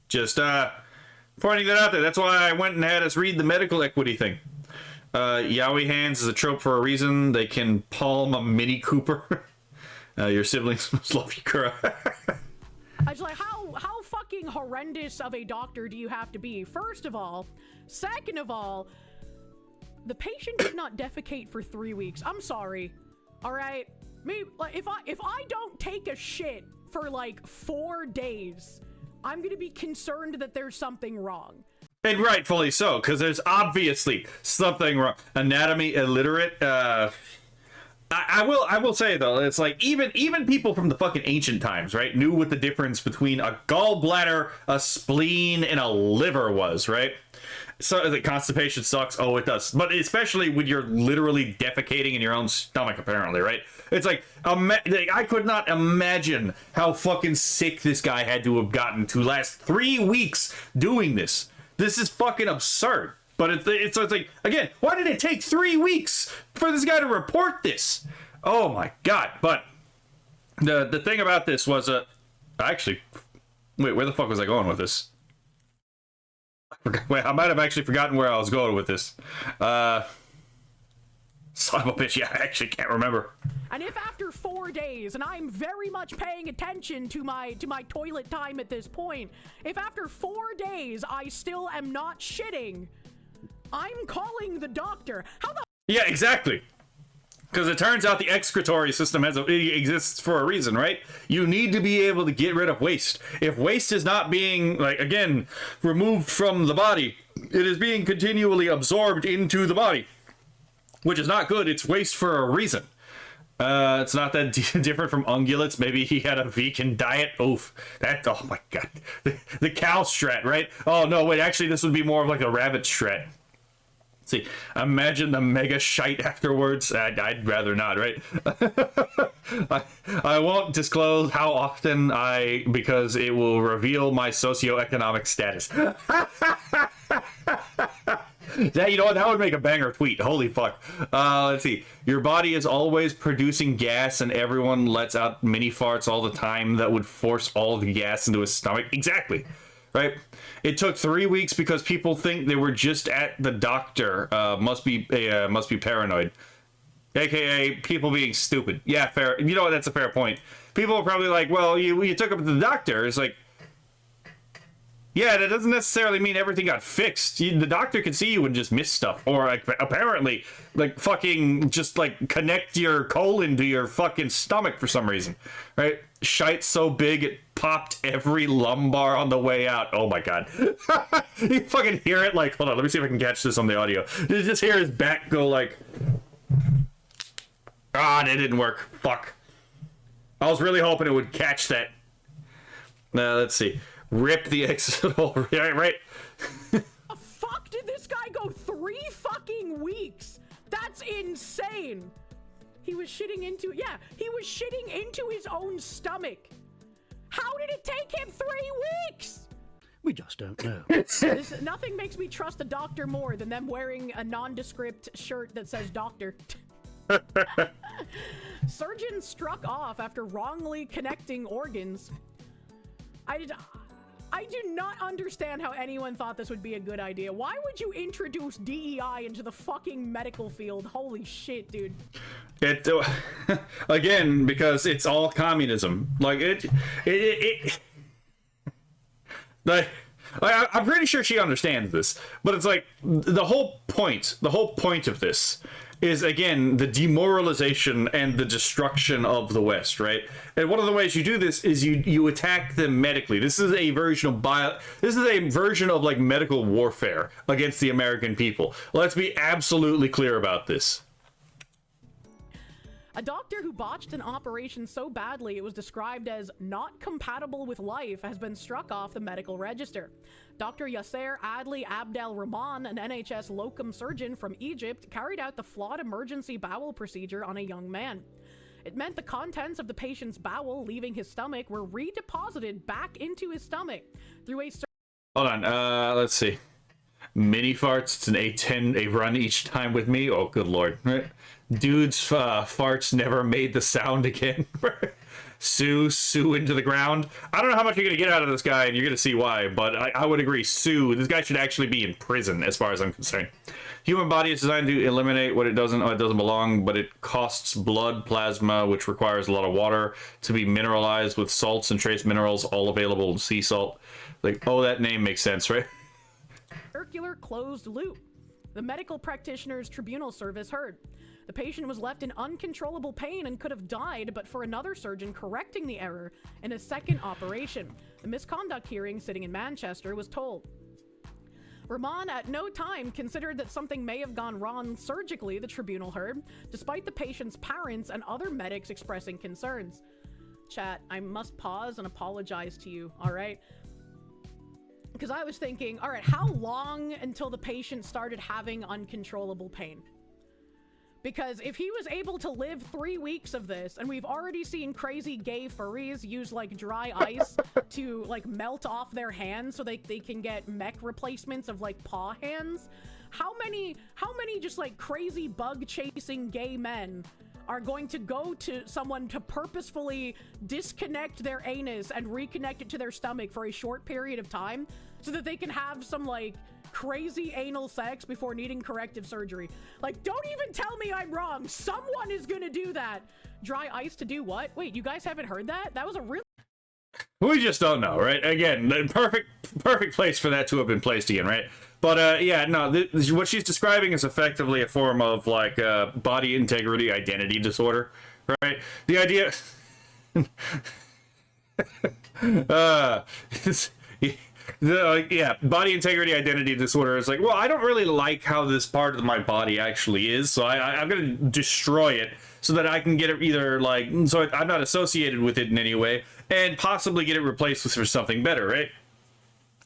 Just pointing that out there. That's why I went and had us read the medical equity thing. Yaoi hands is a trope for a reason. They can palm a Mini Cooper. Your siblings must love you, Kura. I was like, how fucking horrendous of a doctor do you have to be? First of all. Second of all, the patient did not defecate for 3 weeks. I'm sorry. All right? Me, like, if I don't take a shit for like 4 days, I'm gonna be concerned that there's something wrong. And rightfully so, because there's obviously something wrong. Anatomy illiterate. I will say though, it's like even people from the fucking ancient times, right, knew what the difference between a gallbladder, a spleen, and a liver was, right? So the constipation sucks. Oh, it does. But especially when you're literally defecating in your own stomach, apparently, right? It's like, I could not imagine how fucking sick this guy had to have gotten to last 3 weeks doing this. This is fucking absurd. But it's like, again, why did it take 3 weeks for this guy to report this? Oh my god. But the thing about this was, actually, wait, where the fuck was I going with this? Wait, I might have actually forgotten where I was going with this. Son of a bitch, yeah, I actually can't remember. And if after 4 days, and I'm very much paying attention to my toilet time at this point, if after 4 days I still am not shitting, I'm calling the doctor. How the— Yeah, exactly. Because it turns out the excretory system exists for a reason, right? You need to be able to get rid of waste. If waste is not being, like, again, removed from the body, it is being continually absorbed into the body, which is not good. It's waste for a reason. It's not that different from ungulates. Maybe he had a vegan diet. Oof. Oh my god. The cow strat, right? Oh no, wait, actually this would be more of like a rabbit strat. See, imagine the mega shite afterwards. I'd rather not, right? I won't disclose how often because it will reveal my socioeconomic status. You know what? That would make a banger tweet. Holy fuck. Let's see. Your body is always producing gas, and everyone lets out mini farts all the time that would force all the gas into his stomach. Exactly. Right? It took 3 weeks because people think they were just at the doctor. Must be paranoid. AKA people being stupid. Yeah, fair. You know what? That's a fair point. People are probably like, well, you took him to the doctor. It's like, yeah, that doesn't necessarily mean everything got fixed. The doctor can see you and just miss stuff. Or, like, apparently, like, fucking just, like, connect your colon to your fucking stomach for some reason. Right? Shite's so big it popped every lumbar on the way out. Oh my god. You fucking hear it like, hold on, let me see if I can catch this on the audio. You just hear his back go like, that didn't work. Fuck. I was really hoping it would catch that. Now, let's see. Rip the exit hole. Right? The fuck did this guy go 3 fucking weeks? That's insane. He was shitting into, yeah, he was shitting into his own stomach. How did it take him 3 weeks? We just don't know. Nothing makes me trust a doctor more than them wearing a nondescript shirt that says doctor. Surgeon struck off after wrongly connecting organs. I do not understand how anyone thought this would be a good idea. Why would you introduce DEI into the fucking medical field? Holy shit, dude. It again, because it's all communism. Like I'm pretty sure she understands this, but it's like the whole point of this is, again, the demoralization and the destruction of the West, right? And one of the ways you do this is you attack them medically. This is a version of like medical warfare against the American people. Let's be absolutely clear about this. A doctor who botched an operation so badly it was described as not compatible with life has been struck off the medical register. Dr. Yasser Adli Abdel Rahman, an NHS locum surgeon from Egypt, carried out the flawed emergency bowel procedure on a young man. It meant the contents of the patient's bowel leaving his stomach were redeposited back into his stomach through a... Hold on, let's see. Mini farts, it's an A10, a run each time with me. Oh, good lord. Right? Dude's farts never made the sound again. Sue into the ground. I don't know how much you're going to get out of this guy, and you're going to see why, but I would agree. Sue, this guy should actually be in prison, as far as I'm concerned. Human body is designed to eliminate what it doesn't belong, but it costs blood plasma, which requires a lot of water, to be mineralized with salts and trace minerals, all available in sea salt. Like, oh, that name makes sense, right? Circular closed loop. The medical practitioner's tribunal service heard. The patient was left in uncontrollable pain and could have died but for another surgeon correcting the error in a second operation. The misconduct hearing, sitting in Manchester, was told. Rahman at no time considered that something may have gone wrong surgically, the tribunal heard, despite the patient's parents and other medics expressing concerns. Chat, I must pause and apologize to you, alright? Because I was thinking, alright, how long until the patient started having uncontrollable pain? Because if he was able to live 3 weeks of this, and we've already seen crazy gay furries use like dry ice to like melt off their hands so they can get mech replacements of like paw hands, how many just like crazy bug chasing gay men are going to go to someone to purposefully disconnect their anus and reconnect it to their stomach for a short period of time so that they can have some like crazy anal sex before needing corrective surgery? Like, don't even tell me I'm wrong. Someone is gonna do that. Dry ice to do what? Wait, you guys haven't heard that? That was a real... We just don't know, right? Again, the perfect place for that to have been placed in, right? But yeah, no, what she's describing is effectively a form of like body integrity identity disorder, right? The idea... yeah, body integrity identity disorder is like, well, I don't really like how this part of my body actually is, so I'm going to destroy it so that I can get it either like, so I'm not associated with it in any way, and possibly get it replaced with for something better, right?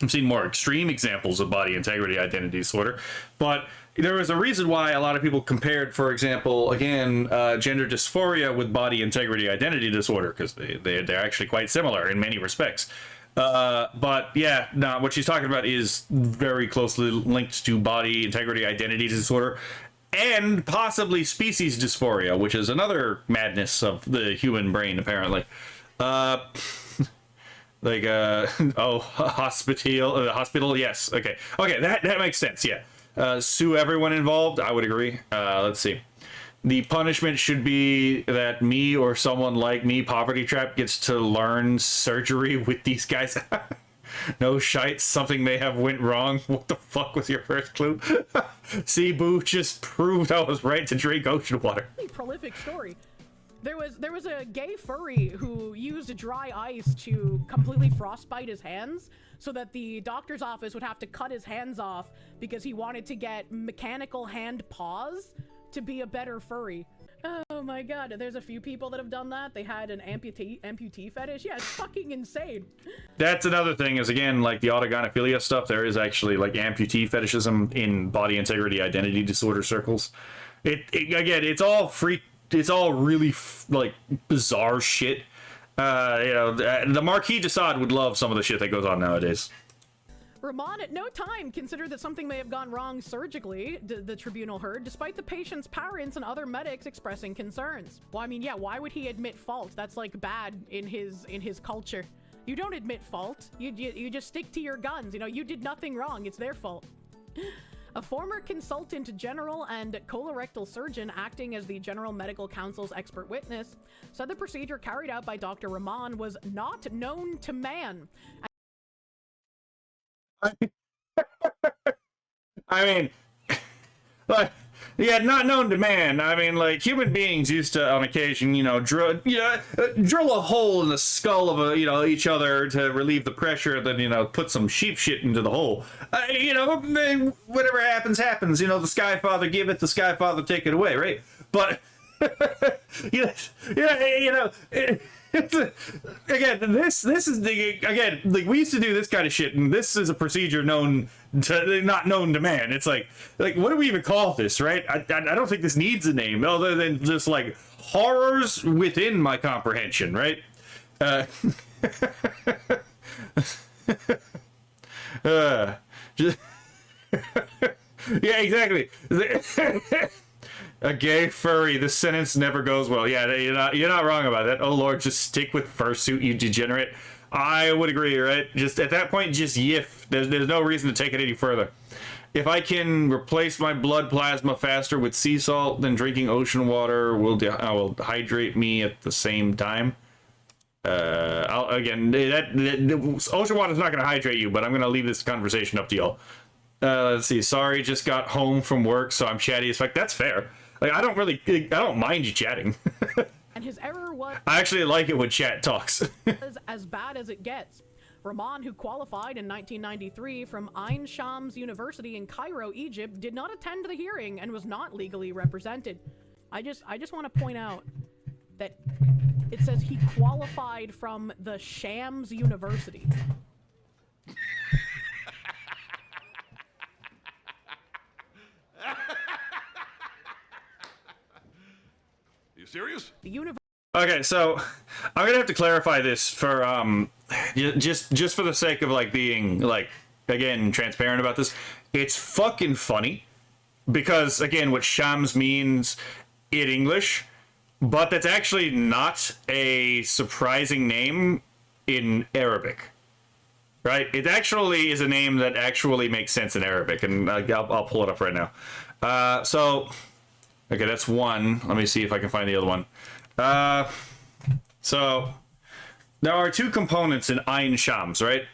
I've seen more extreme examples of body integrity identity disorder, but there was a reason why a lot of people compared, for example, again, gender dysphoria with body integrity identity disorder, because they're actually quite similar in many respects. But yeah, no, what she's talking about is very closely linked to body integrity identity disorder and possibly species dysphoria, which is another madness of the human brain, apparently. Hospital, yes, okay, that makes sense, yeah. Sue everyone involved, I would agree. Let's see. The punishment should be that me or someone like me, Poverty Trap, gets to learn surgery with these guys. No shite, something may have went wrong. What the fuck was your first clue? See, Boo just proved I was right to drink ocean water. Prolific story. There was a gay furry who used dry ice to completely frostbite his hands so that the doctor's office would have to cut his hands off because he wanted to get mechanical hand paws to be a better furry. Oh my god, there's a few people that have done that. They had an amputee fetish. Yeah, it's fucking insane. That's another thing is, again, like the autogynephilia stuff, there is actually like amputee fetishism in body integrity identity disorder circles. Again, it's all free. It's all really like bizarre shit. You know, the Marquis de Sade would love some of the shit that goes on nowadays. Rahman at no time considered that something may have gone wrong surgically, the tribunal heard, despite the patient's parents and other medics expressing concerns. Well, I mean, yeah, why would he admit fault? That's like bad in his culture. You don't admit fault. You just stick to your guns. You know, you did nothing wrong. It's their fault. A former consultant general and colorectal surgeon acting as the General Medical Council's expert witness said the procedure carried out by Dr. Rahman was not known to man. I mean, like, yeah, not known to man. I mean, like, human beings used to, on occasion, you know, drill a hole in the skull of each other to relieve the pressure, then, you know, put some sheep shit into the hole. You know, whatever happens, happens. You know, the Sky Father giveth, the Sky Father take it away, right? But, you know, again, this is again, like, we used to do this kind of shit, and this is a procedure not known to man. It's like what do we even call this, right? I don't think this needs a name other than just like horrors within my comprehension, right? Just yeah, exactly. A gay furry. The sentence never goes well. Yeah, you're not wrong about that. Oh Lord, just stick with fursuit, you degenerate. I would agree, right? Just at that point, just yiff. There's no reason to take it any further. If I can replace my blood plasma faster with sea salt, then drinking ocean water will hydrate me at the same time. Ocean water is not going to hydrate you, but I'm going to leave this conversation up to y'all. Let's see. Sorry, just got home from work, so I'm chatty as fuck. That's fair. Like, I don't mind you chatting. And his error was... I actually like it when chat talks. as bad as it gets. Rahman, who qualified in 1993 from Ain Shams University in Cairo, Egypt, did not attend the hearing and was not legally represented. I just want to point out that it says he qualified from the Shams University. You serious? Okay, so I'm gonna have to clarify this for just for the sake of like being like again transparent about this. It's fucking funny because again, what Shams means in English, but that's actually not a surprising name in Arabic, right? It actually is a name that actually makes sense in Arabic, and I'll pull it up right now. So. Okay, that's one. Let me see if I can find the other one. So there are two components in Ain Shams, right?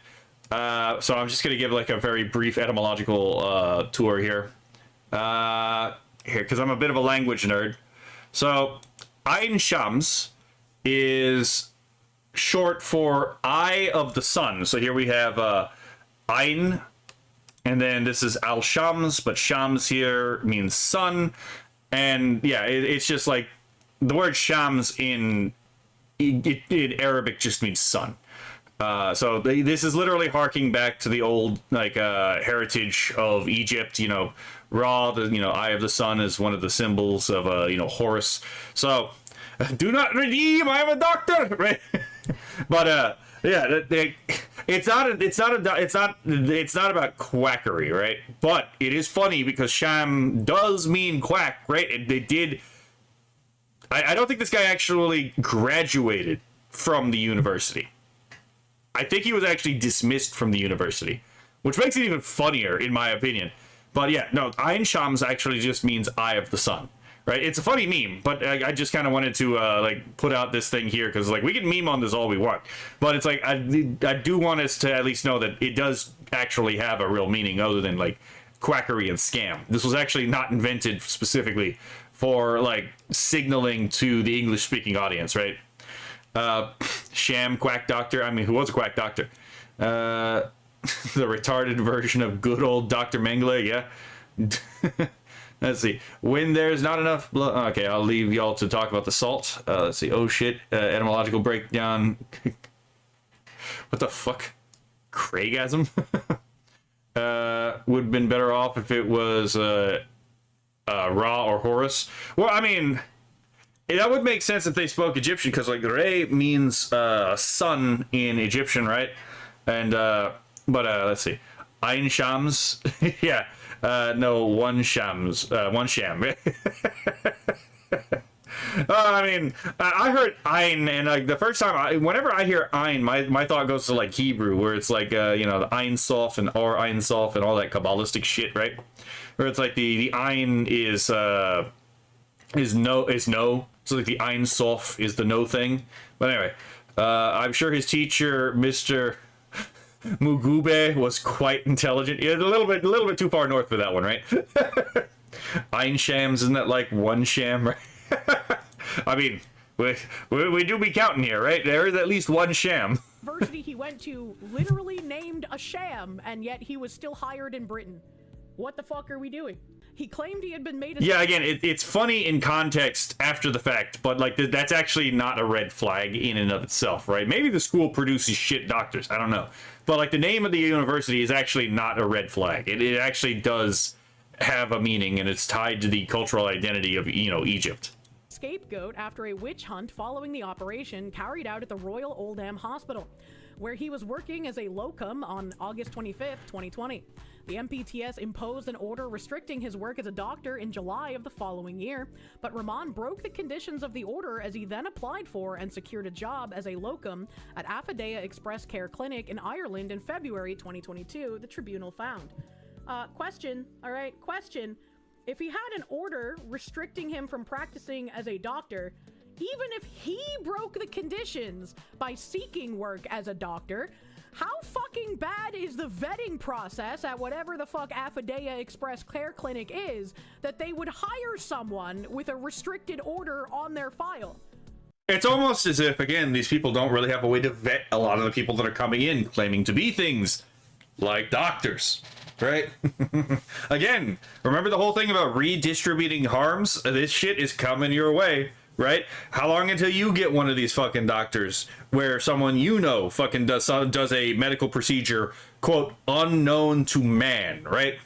So I'm just going to give like a very brief etymological tour here. Because I'm a bit of a language nerd. So Ain Shams is short for Eye of the Sun. So here we have Ain, and then this is Al Shams, but Shams here means sun. And yeah, it's just like the word Shams in Arabic just means sun. So this is literally harking back to the old like heritage of Egypt. You know, Ra, the Eye of the Sun is one of the symbols of Horus. So do not redeem. I am a doctor, right? But yeah, it's not about quackery, right? But it is funny because sham does mean quack, right? They did. I don't think this guy actually graduated from the university. I think he was actually dismissed from the university, which makes it even funnier, in my opinion. But yeah, no, Ain Shams actually just means Eye of the Sun. Right, it's a funny meme, but I just kind of wanted to like put out this thing here because like we can meme on this all we want, but it's like I do want us to at least know that it does actually have a real meaning other than like quackery and scam. This was actually not invented specifically for like signaling to the English-speaking audience, right? Sham quack doctor. I mean, who was a quack doctor? The retarded version of good old Dr. Mengele, yeah. Let's see. When there's not enough blood... Okay, I'll leave y'all to talk about the salt. Let's see. Oh, shit. Etymological breakdown. What the fuck? Craigasm? Would have been better off if it was Ra or Horus. Well, I mean, that would make sense if they spoke Egyptian, because like Re means sun in Egyptian, right? And but let's see, Ein Shams, yeah, no, one Shams, one Sham. I mean, I heard Ein, and like the first time, whenever I hear Ein, my thought goes to like Hebrew, where it's like you know, the Ein Sof and Or Ein Sof and all that Kabbalistic shit, right? Where it's like the Ein is no, so like the Ein Sof is the no thing. But anyway, I'm sure his teacher, Mr. Mugube, was quite intelligent. Yeah, a little bit too far north for that one, right? Ein Shams, isn't that like one sham, right? I mean, we do be counting here, right? There is at least one sham. University he went to literally named a sham, and yet he was still hired in Britain. What the fuck are we doing? He claimed he had been made a... Yeah, again, it's funny in context after the fact, but like that's actually not a red flag in and of itself, right? Maybe the school produces shit doctors, I don't know. But like the name of the university is actually not a red flag. It actually does have a meaning, and it's tied to the cultural identity of, you know, Egypt. Scapegoat after a witch hunt following the operation carried out at the Royal Oldham Hospital, where he was working as a locum on August 25th, 2020. The MPTS imposed an order restricting his work as a doctor in July of the following year, but Rahman broke the conditions of the order as he then applied for and secured a job as a locum at Affidea Express Care Clinic in Ireland in February 2022, the tribunal found. Question. If he had an order restricting him from practicing as a doctor, even if he broke the conditions by seeking work as a doctor, how fucking bad is the vetting process at whatever the fuck Affidea Express Care Clinic is that they would hire someone with a restricted order on their file? It's almost as if, again, these people don't really have a way to vet a lot of the people that are coming in claiming to be things like doctors. Right? Again, remember the whole thing about redistributing harms? This shit is coming your way, right? How long until you get one of these fucking doctors where someone you know fucking does a medical procedure, quote, unknown to man, right?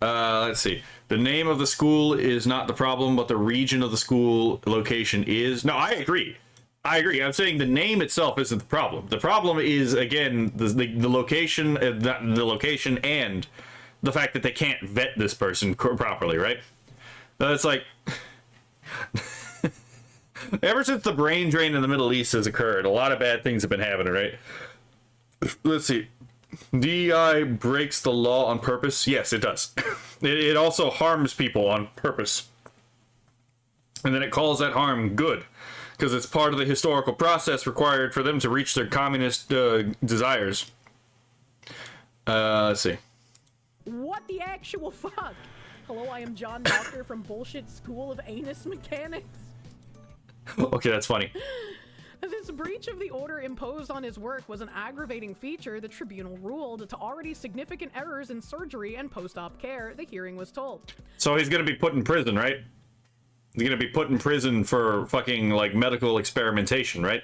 Let's see. The name of the school is not the problem, but the region of the school location is. No, I agree. I'm saying the name itself isn't the problem. The problem is, again, the location, the location, and the fact that they can't vet this person properly, right? It's like, ever since the brain drain in the Middle East has occurred, a lot of bad things have been happening, right? Let's see. DEI breaks the law on purpose. Yes, it does. It also harms people on purpose. And then it calls that harm good, because it's part of the historical process required for them to reach their communist desires. Let's see. What the actual fuck? Hello, I am John Doctor from Bullshit School of Anus Mechanics. Okay, that's funny. This breach of the order imposed on his work was an aggravating feature, the tribunal ruled, to already significant errors in surgery and post-op care, the hearing was told. So he's going to be put in prison, right? He's going to be put in prison for fucking, like, medical experimentation, right?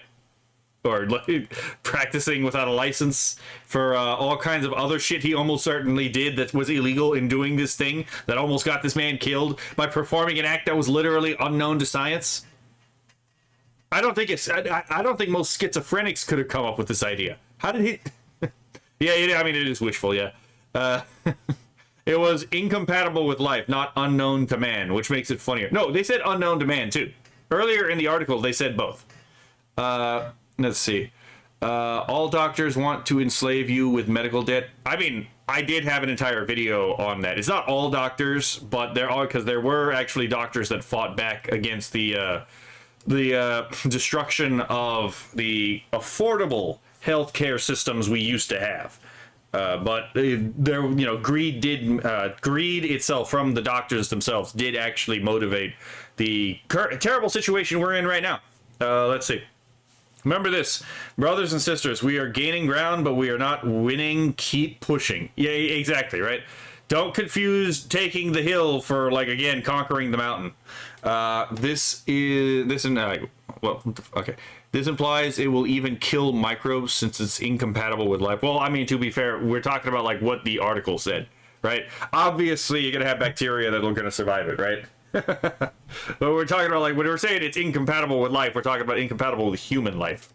Or, like, practicing without a license for all kinds of other shit he almost certainly did that was illegal in doing this thing that almost got this man killed by performing an act that was literally unknown to science. I don't think most schizophrenics could have come up with this idea. How did he... Yeah, I mean, it is wishful, yeah. It was incompatible with life, not unknown to man, which makes it funnier. No, they said unknown to man, too. Earlier in the article, they said both. Let's see. All doctors want to enslave you with medical debt. I mean, I did have an entire video on that. It's not all doctors, but there are, because there were actually doctors that fought back against the destruction of the affordable healthcare systems we used to have. But there, you know, greed itself from the doctors themselves did actually motivate the terrible situation we're in right now. Let's see. Remember this, brothers and sisters, we are gaining ground, but we are not winning. Keep pushing. Yeah, exactly, right? Don't confuse taking the hill for, like, again, conquering the mountain. This implies it will even kill microbes since it's incompatible with life. Well, I mean, to be fair, we're talking about, like, what the article said, right? Obviously, you're gonna have bacteria that are gonna survive it, right? But we're talking about, like, when we're saying it's incompatible with life, we're talking about incompatible with human life.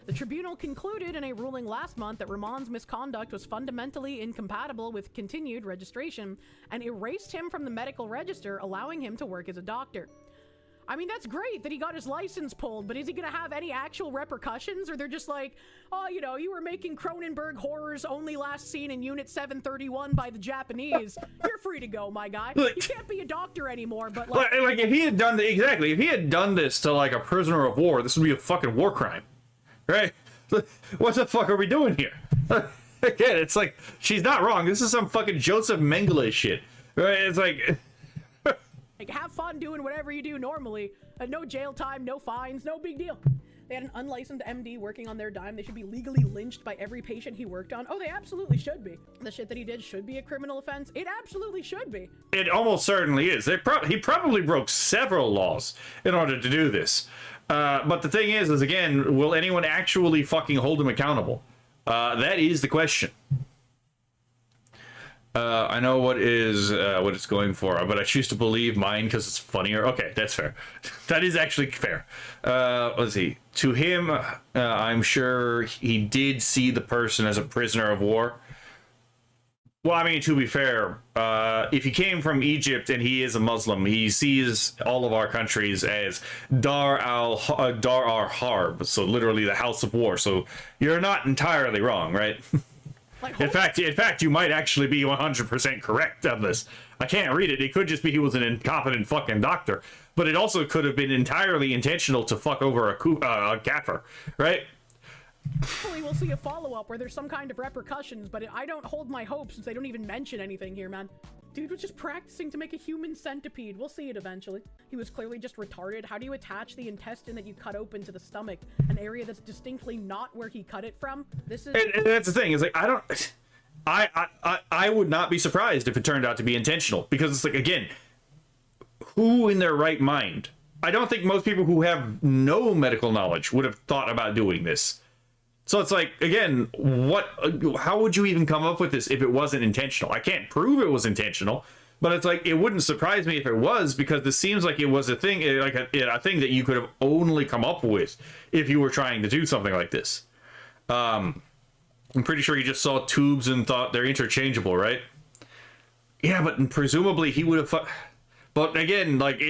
The tribunal concluded in a ruling last month that Ramon's misconduct was fundamentally incompatible with continued registration and erased him from the medical register, allowing him to work as a doctor. I mean, that's great that he got his license pulled, but is he gonna have any actual repercussions? Or they're just like, oh, you know, you were making Cronenberg horrors only last seen in Unit 731 by the Japanese. You're free to go, my guy. You can't be a doctor anymore, but like if he had done exactly, if he had done this to like a prisoner of war, this would be a fucking war crime, right? What the fuck are we doing here? Again, it's like, she's not wrong. This is some fucking Joseph Mengele shit, right? It's like have fun doing whatever you do normally. No jail time, no fines, no big deal. They had an unlicensed MD working on their dime. They should be legally lynched by every patient he worked on. Oh, they absolutely should be. The shit that he did should be a criminal offense. It absolutely should be. It almost certainly is. He probably broke several laws in order to do this. But the thing is again, will anyone actually fucking hold him accountable? That is the question. I know what it's going for, but I choose to believe mine because it's funnier. Okay, that's fair. That is actually fair. Let's see. To him, I'm sure he did see the person as a prisoner of war. Well, I mean, to be fair, if he came from Egypt and he is a Muslim, he sees all of our countries as Dar al-Harb, so literally the house of war. So you're not entirely wrong, right? Like, In fact, you might actually be 100% correct on this. I can't read it. It could just be he was an incompetent fucking doctor, but it also could have been entirely intentional to fuck over a gaffer, right? hopefully we'll see a follow-up where there's some kind of repercussions, but I don't hold my hope since they don't even mention anything here, man. Dude was just practicing to make a human centipede. We'll see it eventually. He was clearly just retarded. How do you attach the intestine that you cut open to the stomach? An area that's distinctly not where he cut it from? This is... And that's the thing, is like, I would not be surprised if it turned out to be intentional, because it's like, again, who in their right mind? I don't think most people who have no medical knowledge would have thought about doing this. So it's like, again, how would you even come up with this if it wasn't intentional? I can't prove it was intentional, but it's like, it wouldn't surprise me if it was, because this seems like it was a thing, like a thing that you could have only come up with if you were trying to do something like this. I'm pretty sure he just saw tubes and thought they're interchangeable, right? Yeah, but presumably he would have. But again, like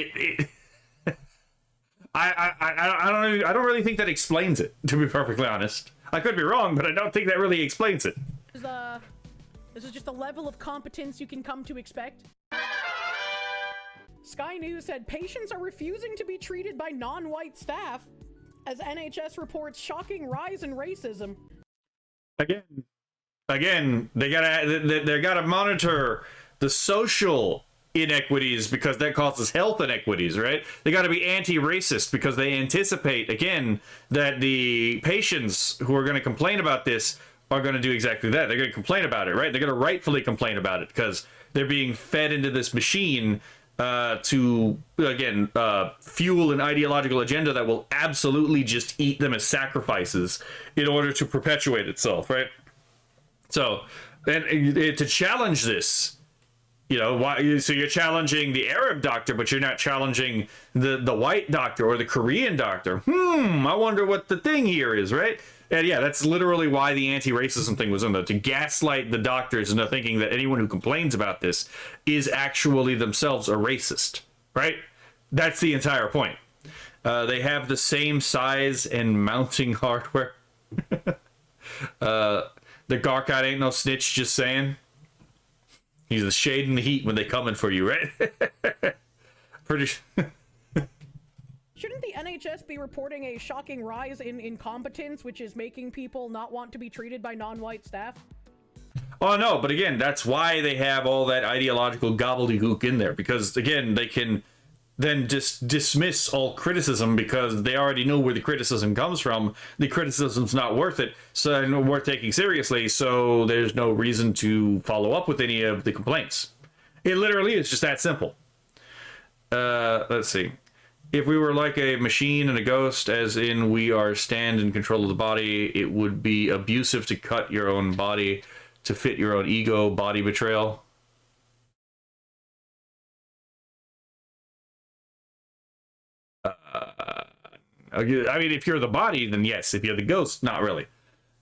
I don't really think that explains it, to be perfectly honest. I could be wrong, but I don't think that really explains it. This is just a level of competence you can come to expect. Sky News said patients are refusing to be treated by non-white staff as NHS reports shocking rise in racism. Again, they gotta monitor the social inequities, because that causes health inequities, right? They got to be anti-racist because they anticipate, again, that the patients who are going to complain about this are going to do exactly that. They're going to complain about it, right? They're going to rightfully complain about it because they're being fed into this machine to, again, fuel an ideological agenda that will absolutely just eat them as sacrifices in order to perpetuate itself, right? So, and to challenge this, you know, why? So you're challenging the Arab doctor, but you're not challenging the white doctor or the Korean doctor. I wonder what the thing here is, right? And yeah, that's literally why the anti-racism thing was in there, to gaslight the doctors into thinking that anyone who complains about this is actually themselves a racist, right? That's the entire point. They have the same size and mounting hardware. The Garkot ain't no snitch, just saying. He's the shade and the heat when they coming for you, right? Pretty Shouldn't the NHS be reporting a shocking rise in incompetence, which is making people not want to be treated by non-white staff? Oh, no, but again, that's why they have all that ideological gobbledygook in there, because, again, they can then just dismiss all criticism because they already know where the criticism comes from. The criticism's not worth it, so worth taking seriously, so there's no reason to follow up with any of the complaints. It literally is just that simple. Let's see. If we were like a machine and a ghost, as in we are stand in control of the body, it would be abusive to cut your own body to fit your own ego, body betrayal. I mean, if you're the body, then yes. If you're the ghost, not really.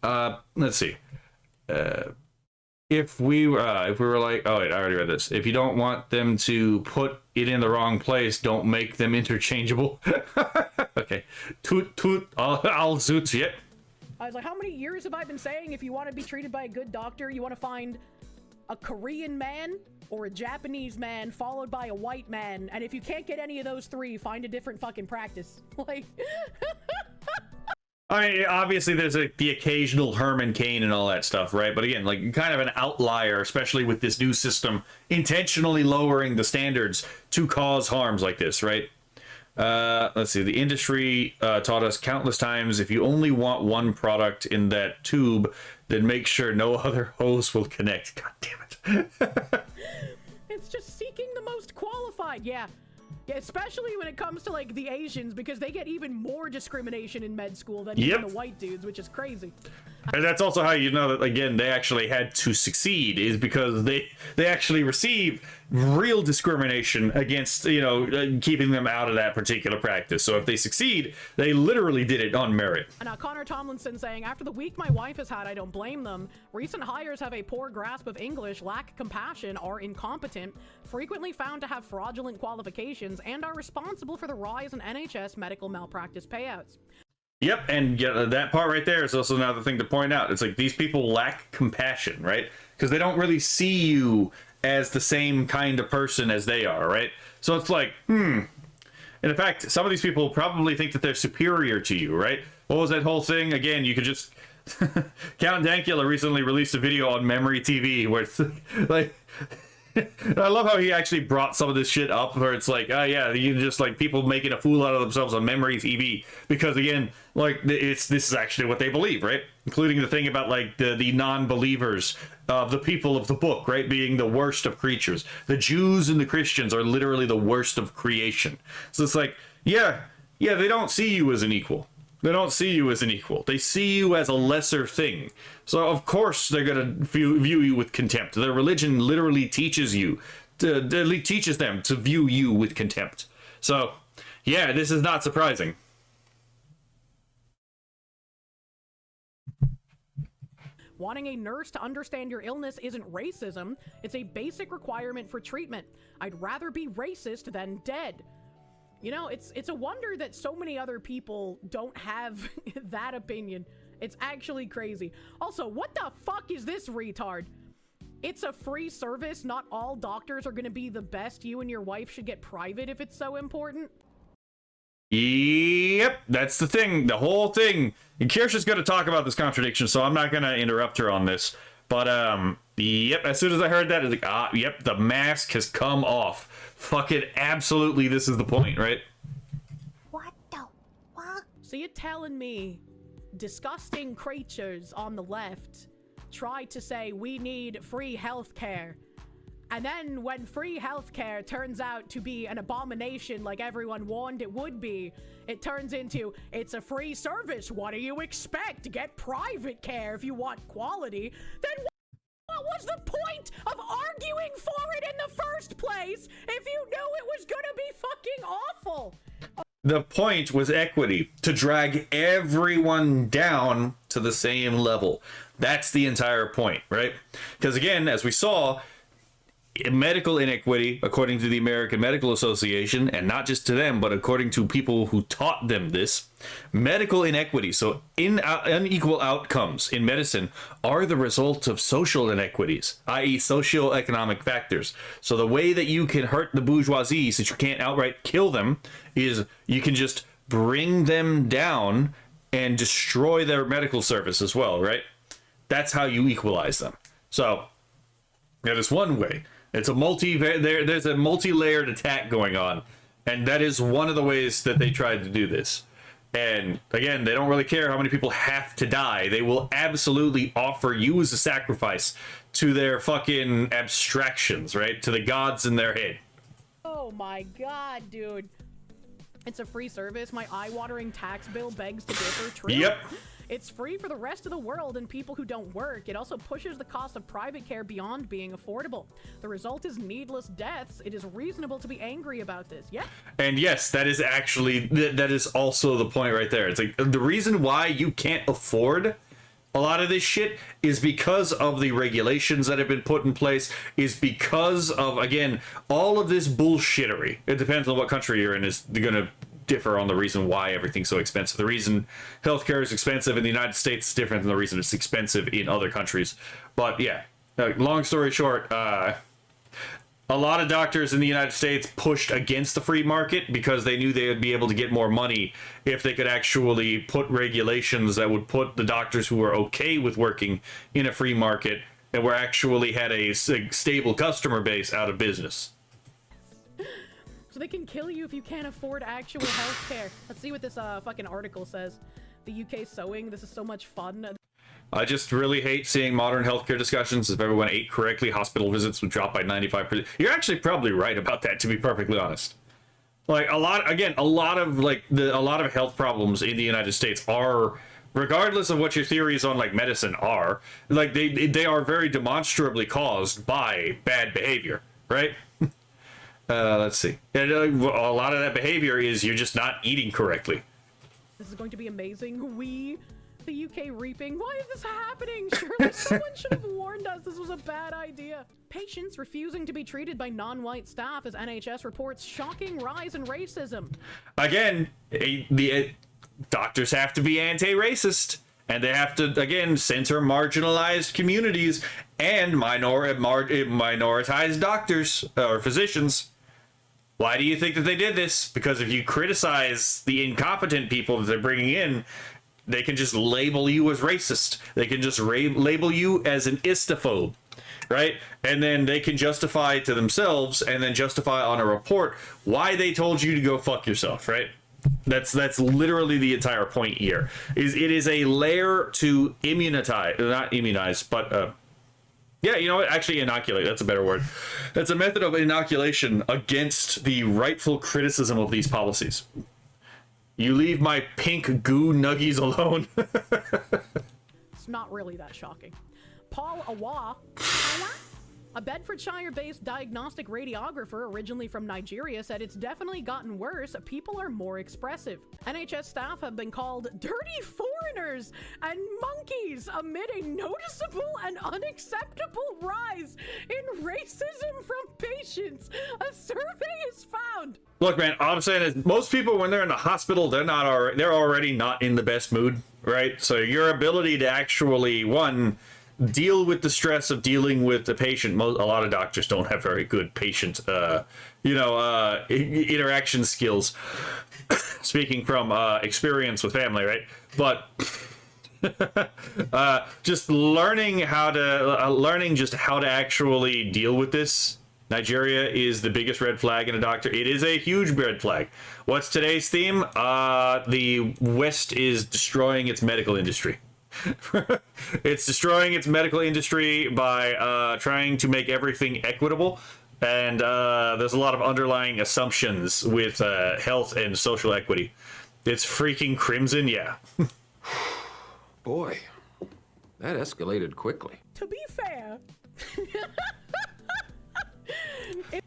Let's see. If we were like, oh wait, I already read this. If you don't want them to put it in the wrong place, don't make them interchangeable. Okay. Toot toot. I'll zoot it. I was like, how many years have I been saying if you want to be treated by a good doctor, you want to find a Korean man or a Japanese man followed by a white man, and if you can't get any of those three, find a different fucking practice. Like, I mean, obviously there's the occasional Herman Cain and all that stuff, right? But again, like kind of an outlier, especially with this new system intentionally lowering the standards to cause harms like this, right? Let's see. The industry taught us countless times, if you only want one product in that tube, then make sure no other hose will connect. God damn it. it's just seeking the most qualified. Yeah, especially when it comes to like the Asians, because they get even more discrimination in med school than even the white dudes, which is crazy. And that's also how you know that, again, they actually had to succeed, is because they actually receive real discrimination against, you know, keeping them out of that particular practice. So if they succeed, they literally did it on merit. And Connor Tomlinson saying, after the week my wife has had, I don't blame them. Recent hires have a poor grasp of English, lack compassion, are incompetent, frequently found to have fraudulent qualifications, and are responsible for the rise in NHS medical malpractice payouts. Yep, and that part right there is also another thing to point out. It's like these people lack compassion, right? Because they don't really see you as the same kind of person as they are, right? So it's like, And in fact, some of these people probably think that they're superior to you, right? What was that whole thing? Again, you could just... Count Dankula recently released a video on Memory TV where it's like... I love how he actually brought some of this shit up, where it's like, oh yeah, you just like people making a fool out of themselves on Memory TV, because again, like this is actually what they believe, right? Including the thing about like the non-believers of the people of the book, right, being the worst of creatures. The Jews and the Christians are literally the worst of creation. So it's like, yeah, they don't see you as an equal. They don't see you as an equal. They see you as a lesser thing. So of course they're going to view you with contempt. Their religion literally teaches them to view you with contempt. So yeah, this is not surprising. Wanting a nurse to understand your illness isn't racism. It's a basic requirement for treatment. I'd rather be racist than dead. You know, it's a wonder that so many other people don't have that opinion. It's actually crazy. Also, what the fuck is this retard? It's a free service. Not all doctors are going to be the best. You and your wife should get private if it's so important. Yep, that's the thing. The whole thing. And Kirsche's going to talk about this contradiction, so I'm not going to interrupt her on this. But, yep, as soon as I heard that, it's like, yep, the mask has come off. Fucking absolutely, this is the point, right? What the fuck? So you're telling me disgusting creatures on the left try to say we need free healthcare, and then when free healthcare turns out to be an abomination like everyone warned it would be, it turns into, it's a free service, what do you expect? Get private care if you want quality. Then what was the point of arguing for it in the first place if you knew it was gonna be fucking awful? The point was equity, to drag everyone down to the same level. That's the entire point, right? Because again, as we saw, medical inequity, according to the American Medical Association, and not just to them, but according to people who taught them this, medical inequity, so unequal outcomes in medicine, are the result of social inequities, i.e. socioeconomic factors. So the way that you can hurt the bourgeoisie, since you can't outright kill them, is you can just bring them down and destroy their medical service as well, right? That's how you equalize them. So that is one way. It's a there's a multi-layered attack going on, and that is one of the ways that they tried to do this. And again, they don't really care how many people have to die. They will absolutely offer you as a sacrifice to their fucking abstractions, right? To the gods in their head. Oh my god, dude. It's a free service. My eye-watering tax bill begs to differ. True. Yep. It's free for the rest of the world and people who don't work. It also pushes the cost of private care beyond being affordable. The result is needless deaths. It is reasonable to be angry about this. Yeah. And yes, that is actually, that is also the point right there. It's like, the reason why you can't afford a lot of this shit is because of the regulations that have been put in place, is because of, again, all of this bullshittery. It depends on what country you're in, is gonna differ on the reason why everything's so expensive. The reason healthcare is expensive in the United States is different than the reason it's expensive in other countries. But yeah, long story short, a lot of doctors in the United States pushed against the free market because they knew they would be able to get more money if they could actually put regulations that would put the doctors who were okay with working in a free market and were actually had a stable customer base out of business. So they can kill you if you can't afford actual health care. Let's see what this fucking article says. The UK sewing, this is so much fun. I just really hate seeing modern healthcare discussions. If everyone ate correctly, hospital visits would drop by 95%. You're actually probably right about that, to be perfectly honest. Like, a lot of health problems in the United States are, regardless of what your theories on like medicine are, like they are very demonstrably caused by bad behavior, right? Let's see. And a lot of that behavior is you're just not eating correctly. This is going to be amazing. The UK reaping. Why is this happening? Surely someone should have warned us this was a bad idea. Patients refusing to be treated by non-white staff as NHS reports shocking rise in racism. Again, the doctors have to be anti-racist, and they have to, again, center marginalized communities and minoritized doctors or physicians. Why do you think that they did this? Because if you criticize the incompetent people that they're bringing in, they can just label you as racist. They can just label you as an istaphobe, right? And then they can justify it to themselves and then justify on a report why they told you to go fuck yourself, right? That's literally the entire point here. It is a layer to not immunize, but yeah, you know what? Actually, inoculate. That's a better word. That's a method of inoculation against the rightful criticism of these policies. You leave my pink goo nuggies alone. It's not really that shocking. Paul Awa, a Bedfordshire-based diagnostic radiographer originally from Nigeria, said it's definitely gotten worse. People are more expressive. NHS staff have been called dirty foreigners and monkeys amid a noticeable and unacceptable rise in racism from patients. A survey is found. Look, man, all I'm saying is most people, when they're in the hospital, they're already not in the best mood, right? So your ability to actually, one, deal with the stress of dealing with the patient. A lot of doctors don't have very good patient, interaction skills. Speaking from experience with family, right? But just learning how to actually deal with this. Nigeria is the biggest red flag in a doctor. It is a huge red flag. What's today's theme? The West is destroying its medical industry. It's destroying its medical industry by trying to make everything equitable, and there's a lot of underlying assumptions with health and social equity. It's freaking crimson, yeah. Boy, that escalated quickly. To be fair,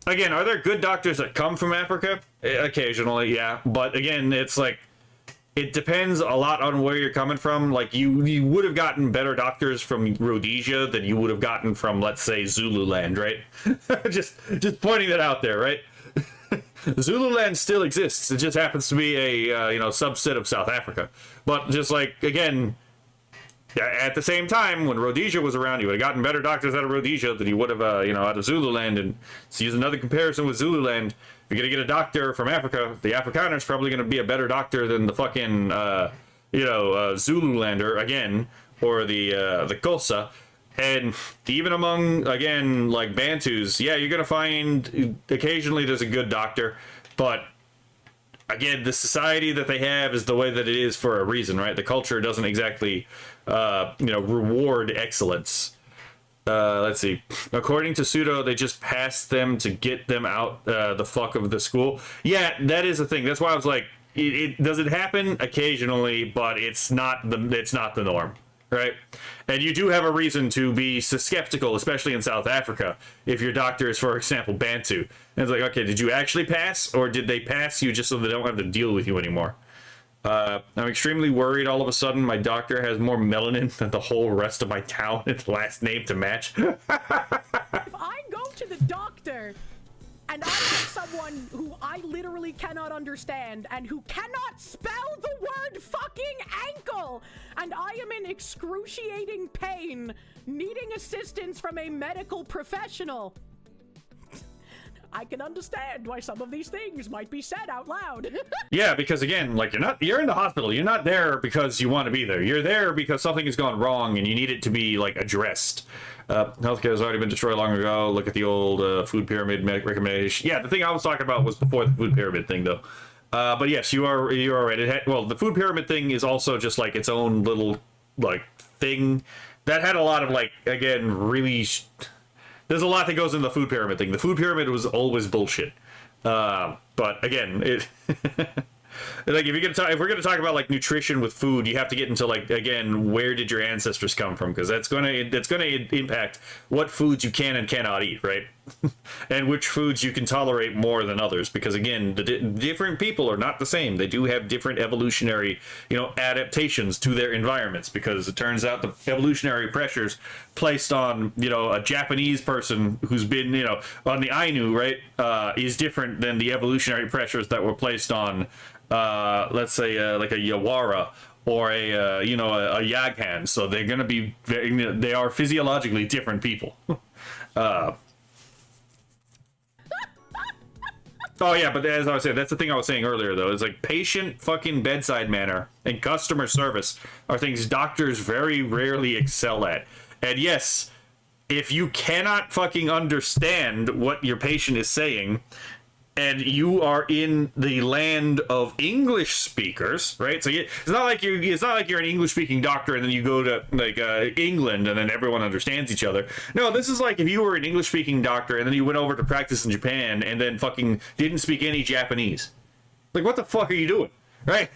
Again, are there good doctors that come from Africa? Occasionally, yeah, but again, it's like, it depends a lot on where you're coming from. Like, you would have gotten better doctors from Rhodesia than you would have gotten from, let's say, Zululand, right? just pointing that out there, right? Zululand still exists. It just happens to be a subset of South Africa. But just like, again, at the same time, when Rhodesia was around, you would have gotten better doctors out of Rhodesia than you would have, out of Zululand. And to use another comparison with Zululand, if you're going to get a doctor from Africa, the Afrikaner's probably going to be a better doctor than the fucking, Zululander, again, or the Xhosa. And even among, again, like Bantus, yeah, you're going to find occasionally there's a good doctor, but again, the society that they have is the way that it is for a reason, right? The culture doesn't exactly, reward excellence. Let's see. According to Pseudo, they just passed them to get them out the fuck of the school. Yeah, that is the thing. That's why I was like, it does it happen occasionally, but it's not the norm, right? And you do have a reason to be skeptical, especially in South Africa, if your doctor is, for example, Bantu. And it's like, okay, did you actually pass, or did they pass you just so they don't have to deal with you anymore? I'm extremely worried all of a sudden my doctor has more melanin than the whole rest of my town and last name to match. If I go to the doctor and I have someone who I literally cannot understand and who cannot spell the word fucking ankle, and I am in excruciating pain, needing assistance from a medical professional, I can understand why some of these things might be said out loud. Yeah, because again, like you're in the hospital. You're not there because you want to be there. You're there because something has gone wrong and you need it to be like addressed. Healthcare has already been destroyed long ago. Look at the old food pyramid recommendation. Yeah, the thing I was talking about was before the food pyramid thing, though. But yes, you are right. Well, the food pyramid thing is also just like its own little like thing that had a lot of like, again, really. There's a lot that goes in the food pyramid thing. The food pyramid was always bullshit. But again, it like if we're gonna talk about like nutrition with food, you have to get into like, again, where did your ancestors come from? Because that's gonna impact what foods you can and cannot eat, right? And which foods you can tolerate more than others. Because again, the different people are not the same. They do have different evolutionary, adaptations to their environments. Because it turns out the evolutionary pressures placed on, a Japanese person who's been, on the Ainu, right, is different than the evolutionary pressures that were placed on, let's say, like a Yawara or a Yaghan. So they're going to be they are physiologically different people. Oh yeah, but as I was saying, that's the thing I was saying earlier, though. Is like patient fucking bedside manner and customer service are things doctors very rarely excel at. And yes, if you cannot fucking understand what your patient is saying, and you are in the land of English speakers, right? So it's not like you're an English speaking doctor and then you go to like England and then everyone understands each other. No, this is like if you were an English speaking doctor and then you went over to practice in Japan and then fucking didn't speak any Japanese. Like, what the fuck are you doing, right?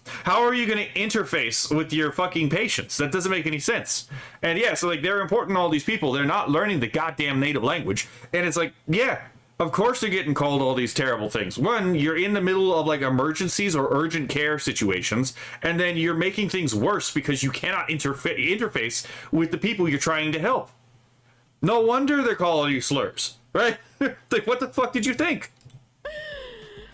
How are you going to interface with your fucking patients? That doesn't make any sense. And yeah, so like they're important to all these people. They're not learning the goddamn native language. And it's like, yeah, of course they're getting called all these terrible things. One, you're in the middle of like emergencies or urgent care situations, and then you're making things worse because you cannot interface with the people you're trying to help. No wonder they're calling you slurs, right? Like, what the fuck did you think?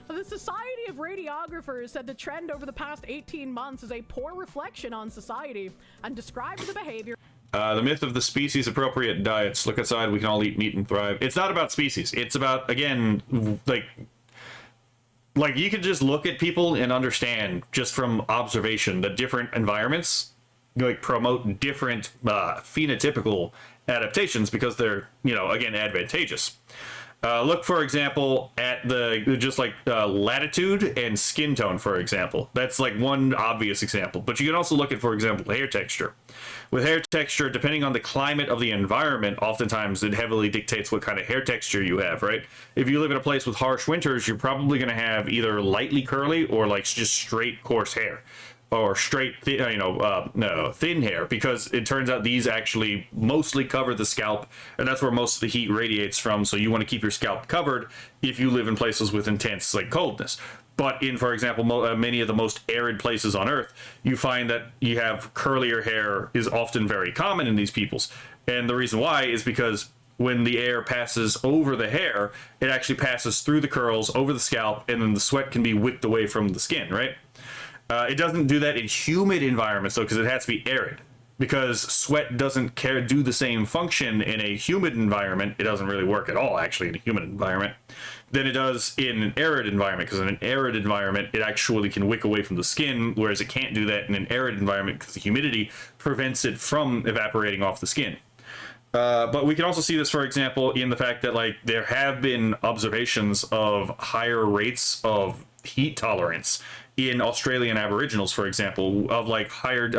The Society of Radiographers said the trend over the past 18 months is a poor reflection on society and described the behavior. The myth of the species-appropriate diets. Look outside, we can all eat meat and thrive. It's not about species. It's about, again, like you can just look at people and understand just from observation that different environments like promote different phenotypical adaptations because they're, again, advantageous. Look, for example, at latitude and skin tone, for example. That's like one obvious example. But you can also look at, for example, hair texture. With hair texture, depending on the climate of the environment, oftentimes it heavily dictates what kind of hair texture you have, right? If you live in a place with harsh winters, you're probably going to have either lightly curly or like just straight coarse hair. Or straight, thin hair, because it turns out these actually mostly cover the scalp, and that's where most of the heat radiates from. So you want to keep your scalp covered if you live in places with intense like coldness. But in, for example, many of the most arid places on Earth, you find that you have curlier hair is often very common in these peoples, and the reason why is because when the air passes over the hair, it actually passes through the curls, over the scalp, and then the sweat can be wicked away from the skin, right? It doesn't do that in humid environments, though, because it has to be arid. Because sweat doesn't do the same function in a humid environment. It doesn't really work at all, actually, in a humid environment, than it does in an arid environment. Because in an arid environment, it actually can wick away from the skin, whereas it can't do that in an arid environment because the humidity prevents it from evaporating off the skin. But we can also see this, for example, in the fact that like there have been observations of higher rates of heat tolerance in Australian Aboriginals, for example, of like higher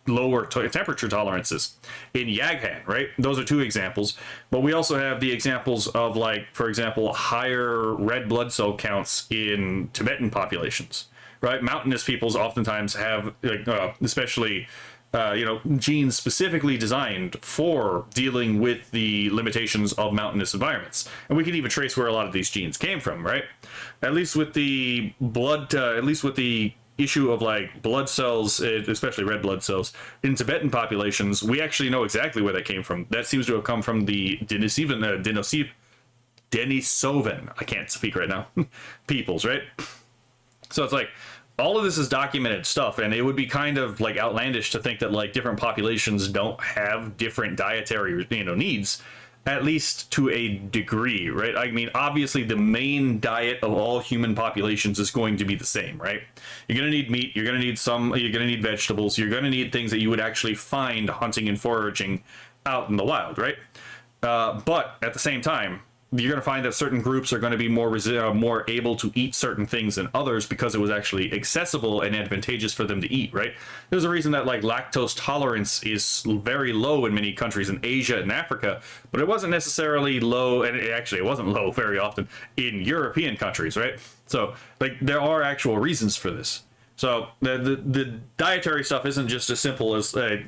lower temperature tolerances in Yaghan, right? Those are two examples. But we also have the examples of, like, for example, higher red blood cell counts in Tibetan populations, right? Mountainous peoples oftentimes have, like, especially, genes specifically designed for dealing with the limitations of mountainous environments. And we can even trace where a lot of these genes came from, right? At least with the issue of, like, blood cells, especially red blood cells in Tibetan populations, we actually know exactly where that came from. That seems to have come from the Denisovan, I can't speak right now, peoples, right? So it's like, all of this is documented stuff, and it would be kind of, like, outlandish to think that, like, different populations don't have different dietary, needs, at least to a degree, right? I mean, obviously the main diet of all human populations is going to be the same, right? You're going to need meat, you're going to need vegetables, you're going to need things that you would actually find hunting and foraging out in the wild, right? But at the same time, you're going to find that certain groups are going to be more able to eat certain things than others because it was actually accessible and advantageous for them to eat, right? There's a reason that, like, lactose tolerance is very low in many countries in Asia and Africa, but it wasn't necessarily low, and it wasn't low very often in European countries, right? So, like, there are actual reasons for this. So the dietary stuff isn't just as simple as like,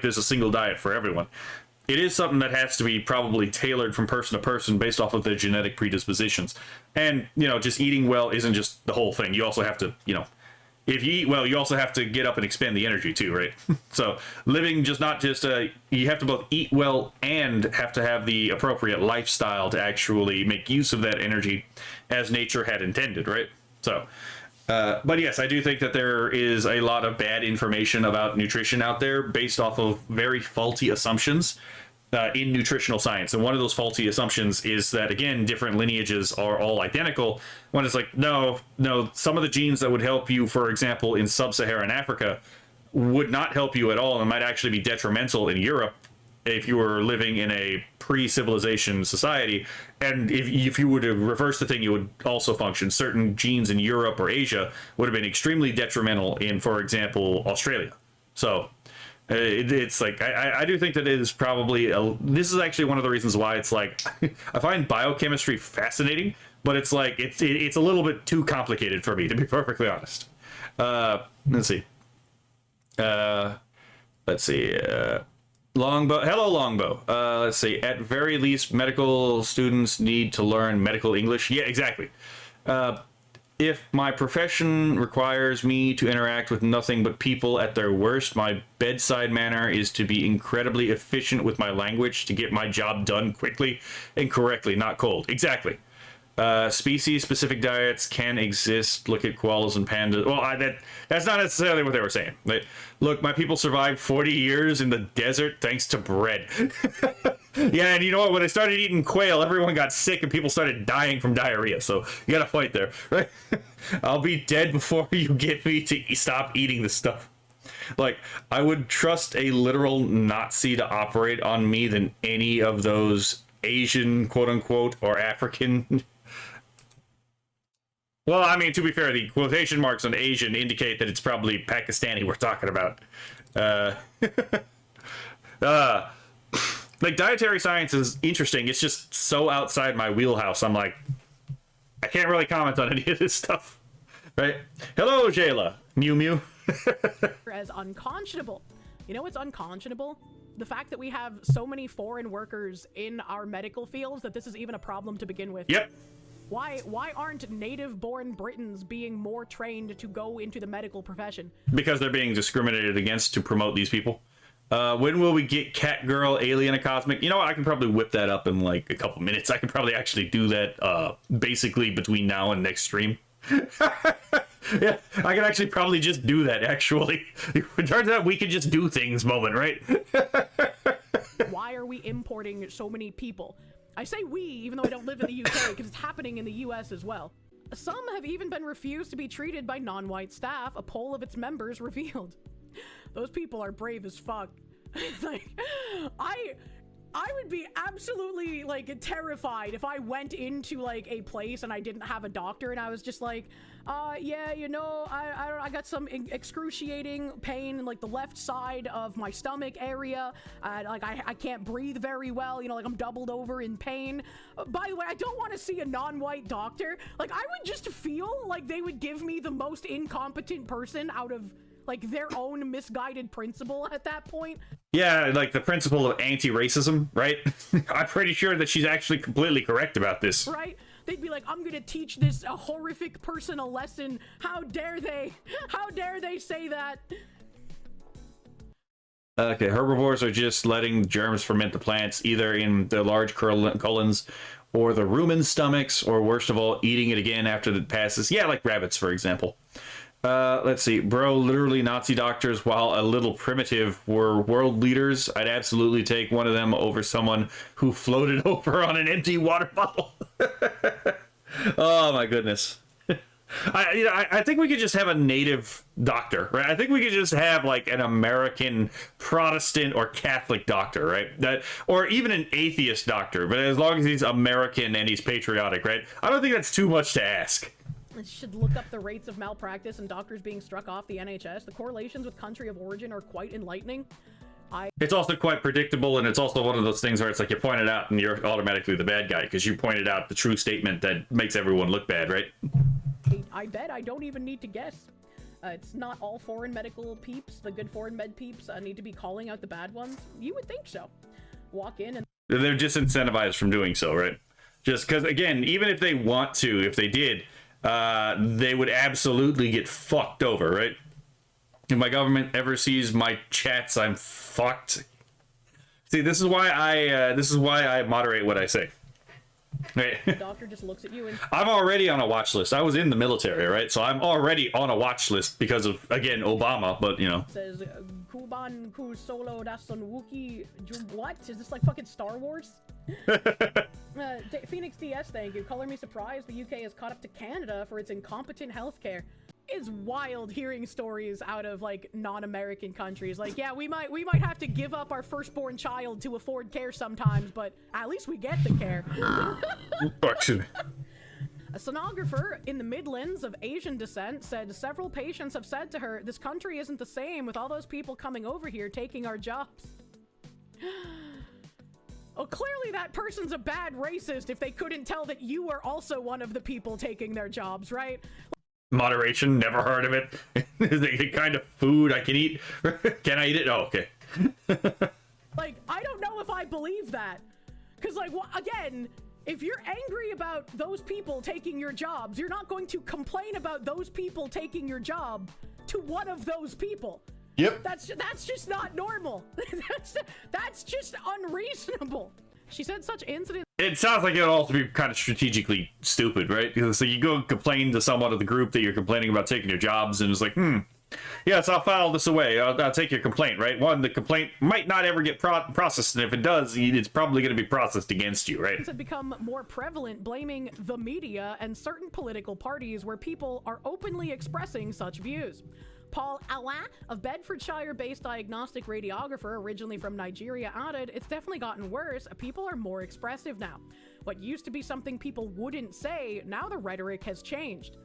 there's a single diet for everyone. It is something that has to be probably tailored from person to person based off of their genetic predispositions. And, just eating well isn't just the whole thing. You also have to, if you eat well, you also have to get up and expend the energy too, right? So living you have to both eat well and have to have the appropriate lifestyle to actually make use of that energy as nature had intended, right? So, but yes, I do think that there is a lot of bad information about nutrition out there based off of very faulty assumptions in nutritional science. And one of those faulty assumptions is that, again, different lineages are all identical, when it's like, no, some of the genes that would help you, for example, in sub-Saharan Africa would not help you at all and might actually be detrimental in Europe if you were living in a pre-civilization society. And if you were to reverse the thing, you would also function. Certain genes in Europe or Asia would have been extremely detrimental in, for example, Australia. So it's like, I do think that it is probably this is actually one of the reasons why it's like I find biochemistry fascinating, but it's like it's a little bit too complicated for me, to be perfectly honest. Let's see. Longbow, hello Longbow. Let's see. At very least, medical students need to learn medical English. Yeah, exactly. If my profession requires me to interact with nothing but people at their worst, my bedside manner is to be incredibly efficient with my language to get my job done quickly and correctly, not cold. Exactly. Species-specific diets can exist. Look at koalas and pandas. Well, that's not necessarily what they were saying. Look, my people survived 40 years in the desert thanks to bread. Yeah, and you know what? When I started eating quail, everyone got sick and people started dying from diarrhea. So you got a point there, right? I'll be dead before you get me to stop eating this stuff. Like, I would trust a literal Nazi to operate on me than any of those Asian, quote-unquote, or African. Well, I mean, to be fair, the quotation marks on Asian indicate that it's probably Pakistani we're talking about. Like, dietary science is interesting. It's just so outside my wheelhouse. I'm like, I can't really comment on any of this stuff. Right? Hello, Jayla. Mew Mew. As unconscionable. You know what's unconscionable? The fact that we have so many foreign workers in our medical fields that this is even a problem to begin with. Yep. Why aren't native-born Britons being more trained to go into the medical profession? Because they're being discriminated against to promote these people. When will we get Cat Girl, Alien, and Cosmic? You know what? I can probably whip that up in like a couple minutes. I can probably actually do that basically between now and next stream. Yeah, I can actually probably just do that, actually. It turns out we can just do things moment, right? Why are we importing so many people? I say we, even though I don't live in the UK, because it's happening in the US as well. Some have even been refused to be treated by non-white staff, a poll of its members revealed. Those people are brave as fuck. Like, I would be absolutely, like, terrified if I went into, like, a place and I didn't have a doctor and I was just like, yeah, you know, I got some excruciating pain in, like, the left side of my stomach area. Like, I can't breathe very well, you know, like, I'm doubled over in pain. By the way, I don't want to see a non-white doctor. Like, I would just feel like they would give me the most incompetent person out of, like, their own misguided principle at that point. Yeah, like the principle of anti-racism, right? I'm pretty sure that she's actually completely correct about this. Right? They'd be like, I'm gonna teach this horrific person a lesson. How dare they? How dare they say that? Okay, herbivores are just letting germs ferment the plants, either in the large colons or the rumen stomachs, or worst of all, eating it again after it passes. Yeah, like rabbits, for example. Let's see. Bro, literally Nazi doctors, while a little primitive, were world leaders. I'd absolutely take one of them over someone who floated over on an empty water bottle. Oh my goodness. I think we could just have a native doctor, right? I think we could just have like an American Protestant or Catholic doctor, right? That, or even an atheist doctor, but as long as he's American and he's patriotic, right? I don't think that's too much to ask. Should look up the rates of malpractice and doctors being struck off the NHS. The correlations with country of origin are quite enlightening. It's also quite predictable, and it's also one of those things where it's like you point it out and you're automatically the bad guy because you pointed out the true statement that makes everyone look bad, right? I bet I don't even need to guess. It's not all foreign medical peeps. The good foreign med peeps need to be calling out the bad ones. You would think so. Walk in and... They're disincentivized from doing so, right? Just because, again, even if they want to, if they did... they would absolutely get fucked over, right? If my government ever sees my chats, I'm fucked. See, this is why I moderate what I say. Right. The doctor just looks at you and... I'm already on a watch list. I was in the military, right? So I'm already on a watch list because of, again, Obama, but, you know. Says, Kuban Ku Solo Dasun Wookie... What? Is this like fucking Star Wars? Phoenix DS, thank you. Color me surprised the UK has caught up to Canada for its incompetent healthcare. It's wild hearing stories out of like non-American countries. Like, yeah, we might have to give up our firstborn child to afford care sometimes, but at least we get the care. A sonographer in the Midlands of Asian descent said several patients have said to her, this country isn't the same with all those people coming over here taking our jobs. Oh, clearly that person's a bad racist if they couldn't tell that you were also one of the people taking their jobs, right? Moderation, never heard of it. Is it the kind of food I can eat? Can I eat it? Oh, okay. Like, I don't know if I believe that. Because, like, again, if you're angry about those people taking your jobs, you're not going to complain about those people taking your job to one of those people. Yep. That's just not normal. That's just unreasonable. She said such incidents. It sounds like it would also be kind of strategically stupid, right? Because so you go complain to someone of the group that you're complaining about taking your jobs, and it's like, yes, I'll file this away. I'll take your complaint, right? One, the complaint might not ever get processed, and if it does, it's probably going to be processed against you, right? Have become more prevalent, blaming the media and certain political parties where people are openly expressing such views. Paul Awa, a Bedfordshire-based diagnostic radiographer originally from Nigeria, added, it's definitely gotten worse. People are more expressive now. What used to be something people wouldn't say, now the rhetoric has changed.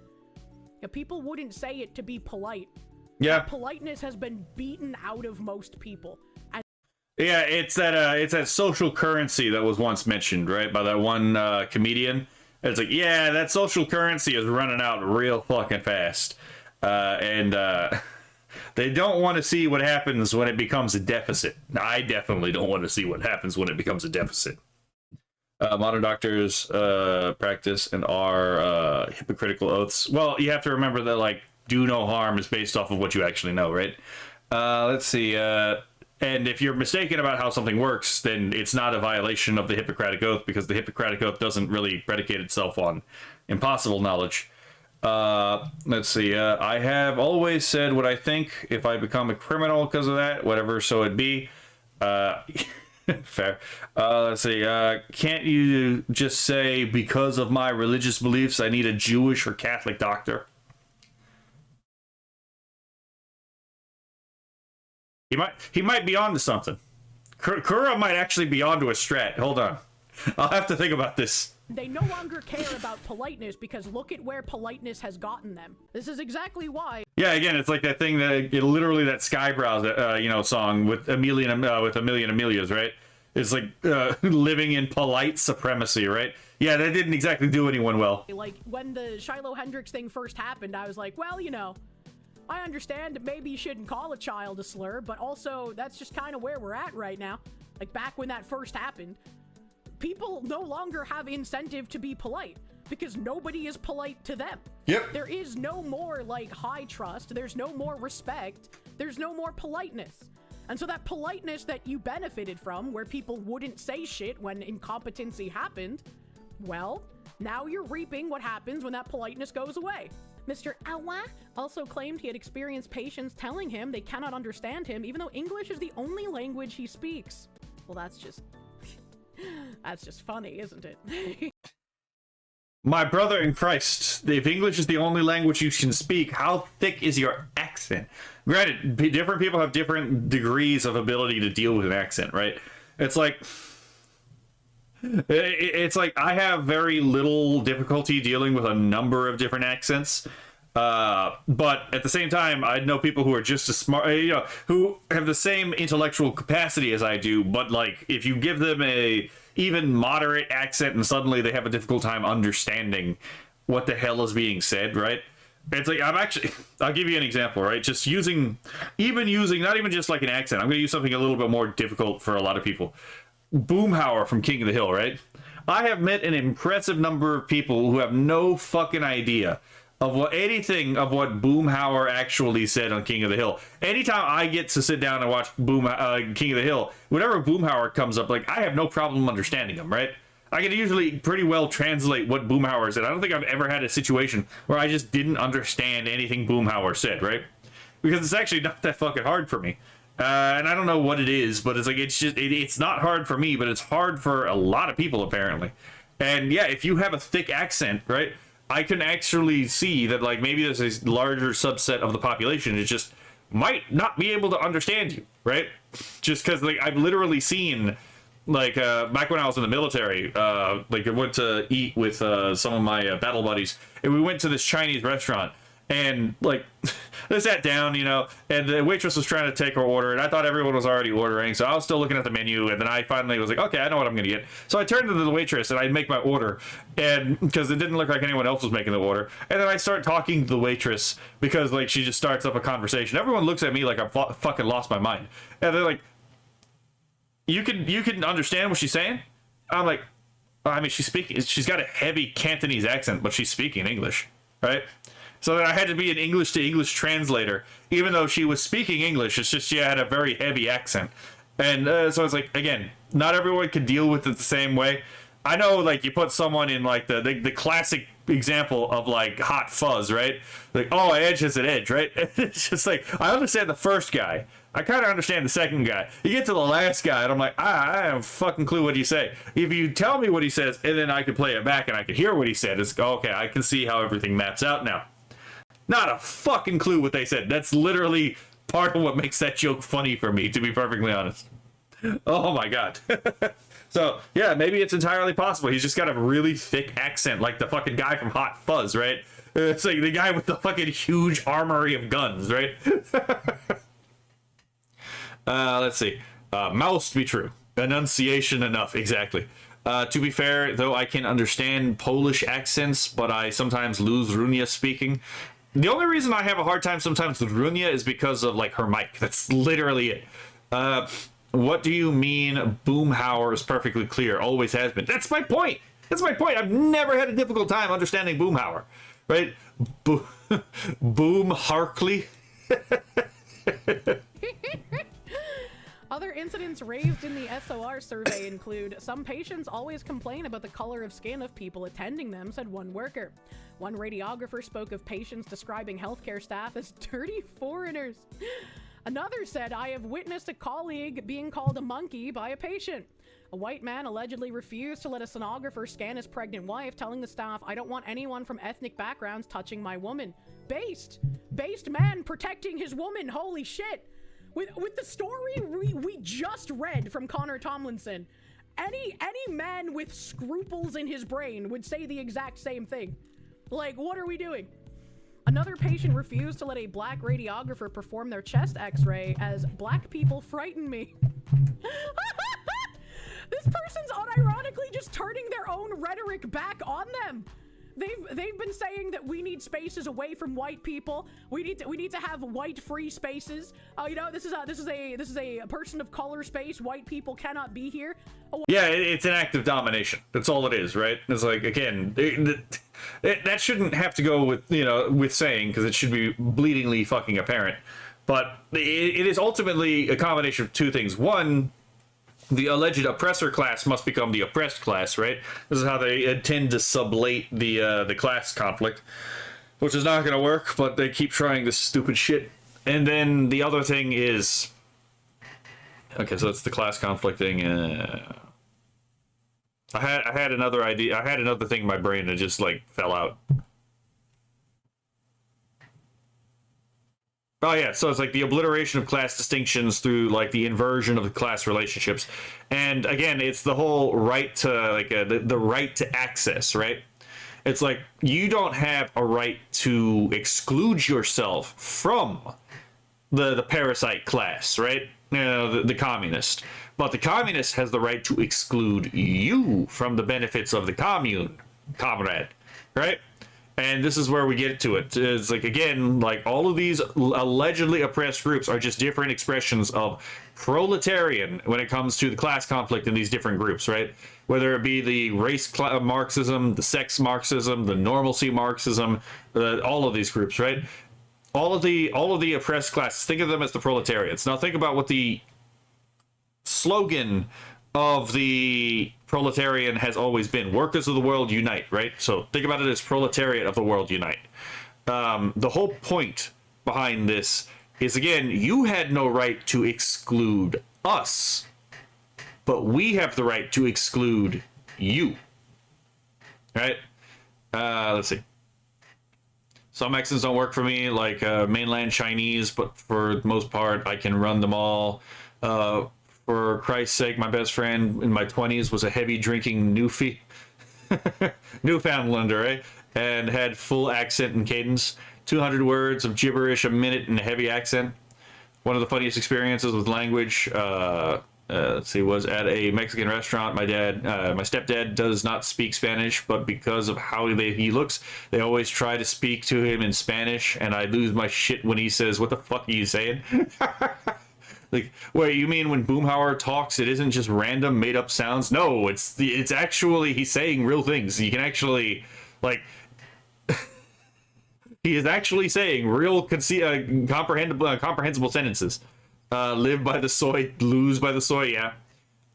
People wouldn't say it to be polite. Yeah. Politeness has been beaten out of most people. And yeah, it's that social currency that was once mentioned, right, by that one comedian. It's like, yeah, that social currency is running out real fucking fast. And they don't want to see what happens when it becomes a deficit. I definitely don't want to see what happens when it becomes a deficit. Modern doctors practice and are hypocritical oaths. Well, you have to remember that, like, do no harm is based off of what you actually know, right? Let's see. And if you're mistaken about how something works, then it's not a violation of the Hippocratic Oath, because the Hippocratic Oath doesn't really predicate itself on impossible knowledge. Let's see. I have always said what I think. If I become a criminal because of that, whatever, so it be. Fair. Let's see. Can't you just say, because of my religious beliefs, I need a Jewish or Catholic doctor? He might be onto something. Kura might actually be onto a strat. Hold on. I'll have to think about this. They no longer care about politeness because look at where politeness has gotten them. This is exactly why. Yeah, again, it's like that thing that literally that Skybrows, song with a million Amelias, right? It's like living in polite supremacy, right? Yeah, that didn't exactly do anyone well. Like when the Shiloh Hendrix thing first happened, I was like, well, I understand that maybe you shouldn't call a child a slur, but also that's just kind of where we're at right now. Like back when that first happened. People no longer have incentive to be polite because nobody is polite to them. Yep. There is no more like high trust. There's no more respect. There's no more politeness. And so that politeness that you benefited from, where people wouldn't say shit when incompetency happened, well, now you're reaping what happens when that politeness goes away. Mr. Awa also claimed he had experienced patients telling him they cannot understand him, even though English is the only language he speaks. Well, that's just funny, isn't it? My brother in Christ, if English is the only language you can speak, how thick is your accent? Granted, different people have different degrees of ability to deal with an accent, right? It's like I have very little difficulty dealing with a number of different accents. But at the same time, I know people who are just as smart, who have the same intellectual capacity as I do, but like if you give them a even moderate accent and suddenly they have a difficult time understanding what the hell is being said, right? It's like I'll give you an example, right? Just using not even just like an accent. I'm going to use something a little bit more difficult for a lot of people. Boomhauer from King of the Hill, right? I have met an impressive number of people who have no fucking idea of anything of what Boomhauer actually said on King of the Hill. Anytime I get to sit down and watch King of the Hill, whenever Boomhauer comes up, like I have no problem understanding him, right? I can usually pretty well translate what Boomhauer said. I don't think I've ever had a situation where I just didn't understand anything Boomhauer said, right? Because it's actually not that fucking hard for me. And I don't know what it is, but it's like it's not hard for me, but it's hard for a lot of people apparently. And yeah, if you have a thick accent, right? I can actually see that like maybe there's a larger subset of the population that just might not be able to understand you, right? Just because like I've literally seen like back when I was in the military, like I went to eat with some of my battle buddies, and we went to this Chinese restaurant, and like I sat down, and the waitress was trying to take her order, and I thought everyone was already ordering, so I was still looking at the menu, and then I finally was like, okay, I know what I'm gonna get. So I turned to the waitress and I make my order, and because it didn't look like anyone else was making the order, and then I start talking to the waitress because like she just starts up a conversation. Everyone looks at me like I'm fucking lost my mind, and they're like, you can understand what she's saying? I'm like, I mean, she's got a heavy Cantonese accent, but she's speaking English, right? So then I had to be an English to English translator, even though she was speaking English. It's just she had a very heavy accent. And so it's like, again, not everyone can deal with it the same way. I know, like, you put someone in, like, the classic example of, like, Hot Fuzz, right? Like, oh, Edge has an edge, right? It's just like, I understand the first guy. I kind of understand the second guy. You get to the last guy, and I'm like, I have a fucking clue what you say. If you tell me what he says, and then I can play it back, and I can hear what he said, it's, okay, I can see how everything maps out now. Not a fucking clue what they said. That's literally part of what makes that joke funny for me, to be perfectly honest. Oh my god. So, yeah, maybe it's entirely possible. He's just got a really thick accent, like the fucking guy from Hot Fuzz, right? It's like the guy with the fucking huge armory of guns, right? Let's see. Mouse to be true. Enunciation enough, exactly. To be fair, though, I can understand Polish accents, but I sometimes lose Runia speaking. The only reason I have a hard time sometimes with Runia is because of, like, her mic. That's literally it. What do you mean Boomhauer is perfectly clear? Always has been. That's my point. That's my point. I've never had a difficult time understanding Boomhauer. Right? Boom Harkley. Other incidents raised in the SOR survey include, some patients always complain about the color of skin of people attending them, said one worker. One radiographer spoke of patients describing healthcare staff as dirty foreigners. Another said, I have witnessed a colleague being called a monkey by a patient. A white man allegedly refused to let a sonographer scan his pregnant wife, telling the staff, I don't want anyone from ethnic backgrounds touching my woman. Based man protecting his woman, holy shit. With the story we just read from Connor Tomlinson, any man with scruples in his brain would say the exact same thing. Like, what are we doing? Another patient refused to let a black radiographer perform their chest x-ray as black people frighten me. This person's unironically just turning their own rhetoric back on them. They've been saying that we need spaces away from white people. We need to have white free spaces. You know, this is a person of color space. White people cannot be here. Yeah, it's an act of domination. That's all it is, right? It's like, again, that shouldn't have to go with, you know, with saying, because it should be bleedingly fucking apparent. But it is ultimately a combination of two things. One, the alleged oppressor class must become the oppressed class, right? This is how they tend to sublate the class conflict, which is not going to work, but they keep trying this stupid shit. And then the other thing is, okay, so it's the class conflict thing. I had another idea. I had another thing in my brain that just like fell out. Oh yeah, so it's like the obliteration of class distinctions through like the inversion of the class relationships, and again, it's the whole right to like the right to access, right? It's like you don't have a right to exclude yourself from the parasite class, right? You know, the communist, but the communist has the right to exclude you from the benefits of the commune, comrade, right? And this is where we get to it. It's like, again, like all of these allegedly oppressed groups are just different expressions of proletarian when it comes to the class conflict in these different groups, right? Whether it be the race Marxism, the sex Marxism, the normalcy Marxism, all of these groups, right? All of the oppressed classes, think of them as the proletariats. Now think about what the slogan of the proletarian has always been: workers of the world unite, right? So think about it as proletariat of the world unite. The whole point behind this is, again, you had no right to exclude us, but we have the right to exclude you, right? Let's see. Some accents don't work for me, like mainland Chinese, but for the most part I can run them all. For Christ's sake, my best friend in my 20s was a heavy drinking Newfoundlander, right? And had full accent and cadence. 200 words of gibberish a minute in a heavy accent. One of the funniest experiences with language, let's see, was at a Mexican restaurant. My stepdad does not speak Spanish, but because of how he looks, they always try to speak to him in Spanish, and I lose my shit when he says, "What the fuck are you saying?" Like, wait, you mean when Boomhauer talks, it isn't just random made up sounds? No, it's actually, he's saying real things. You can actually, like, he is actually saying real comprehensible sentences. Live by the soy, lose by the soy, yeah.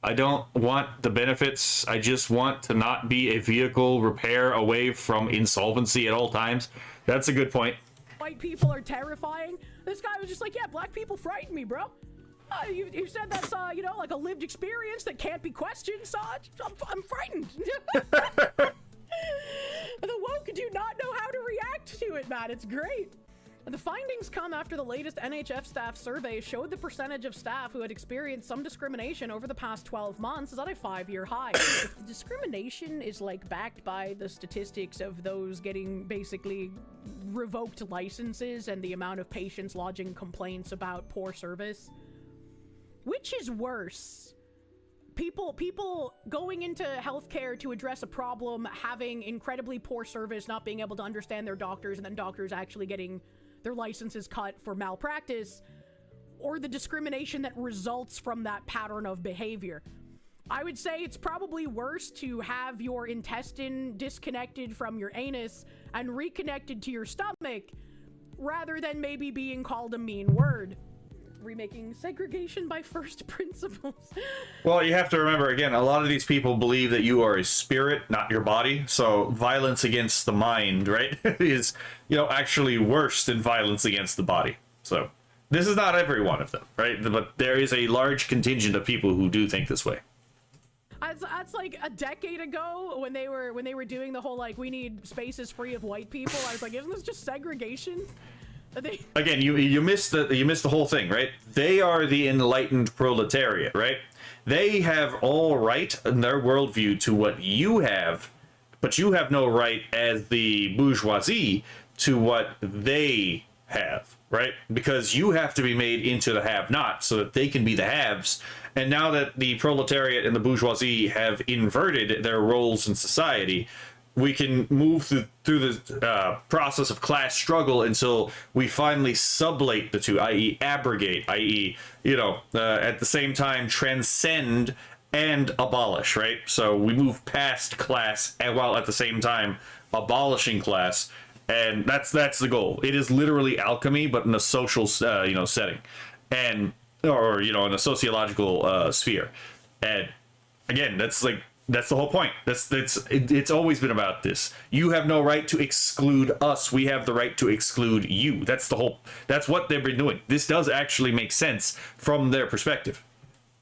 I don't want the benefits. I just want to not be a vehicle repair away from insolvency at all times. That's a good point. White people are terrifying. This guy was just like, yeah, black people frighten me, bro. You said that's, you know, like a lived experience that can't be questioned, so I'm frightened. The woke do not know how to react to it, man. It's great. The findings come after the latest NHS staff survey showed the percentage of staff who had experienced some discrimination over the past 12 months is at a 5-year high. If the discrimination is like backed by the statistics of those getting basically revoked licenses and the amount of patients lodging complaints about poor service, which is worse? People going into healthcare to address a problem, having incredibly poor service, not being able to understand their doctors, and then doctors actually getting their licenses cut for malpractice, or the discrimination that results from that pattern of behavior. I would say it's probably worse to have your intestine disconnected from your anus and reconnected to your stomach, rather than maybe being called a mean word. Remaking segregation by first principles. Well, you have to remember, again, a lot of these people believe that you are a spirit, not your body. So violence against the mind, right, is, you know, actually worse than violence against the body. So this is not every one of them, right? But there is a large contingent of people who do think this way. That's like a decade ago when they were doing the whole like we need spaces free of white people. I was like, isn't this just segregation? Again, you missed the whole thing, right? They are the enlightened proletariat, right? They have all right in their worldview to what you have, but you have no right as the bourgeoisie to what they have, right? Because you have to be made into the have-not so that they can be the haves. And now that the proletariat and the bourgeoisie have inverted their roles in society, we can move through the process of class struggle until we finally sublate the two, i.e. abrogate, i.e., at the same time transcend and abolish, right? So we move past class and while at the same time abolishing class, and that's the goal. It is literally alchemy, but in a social setting, and or in a sociological sphere. And again, that's the whole point. It's always been about this. You have no right to exclude us. We have the right to exclude you. That's what they've been doing. This does actually make sense from their perspective.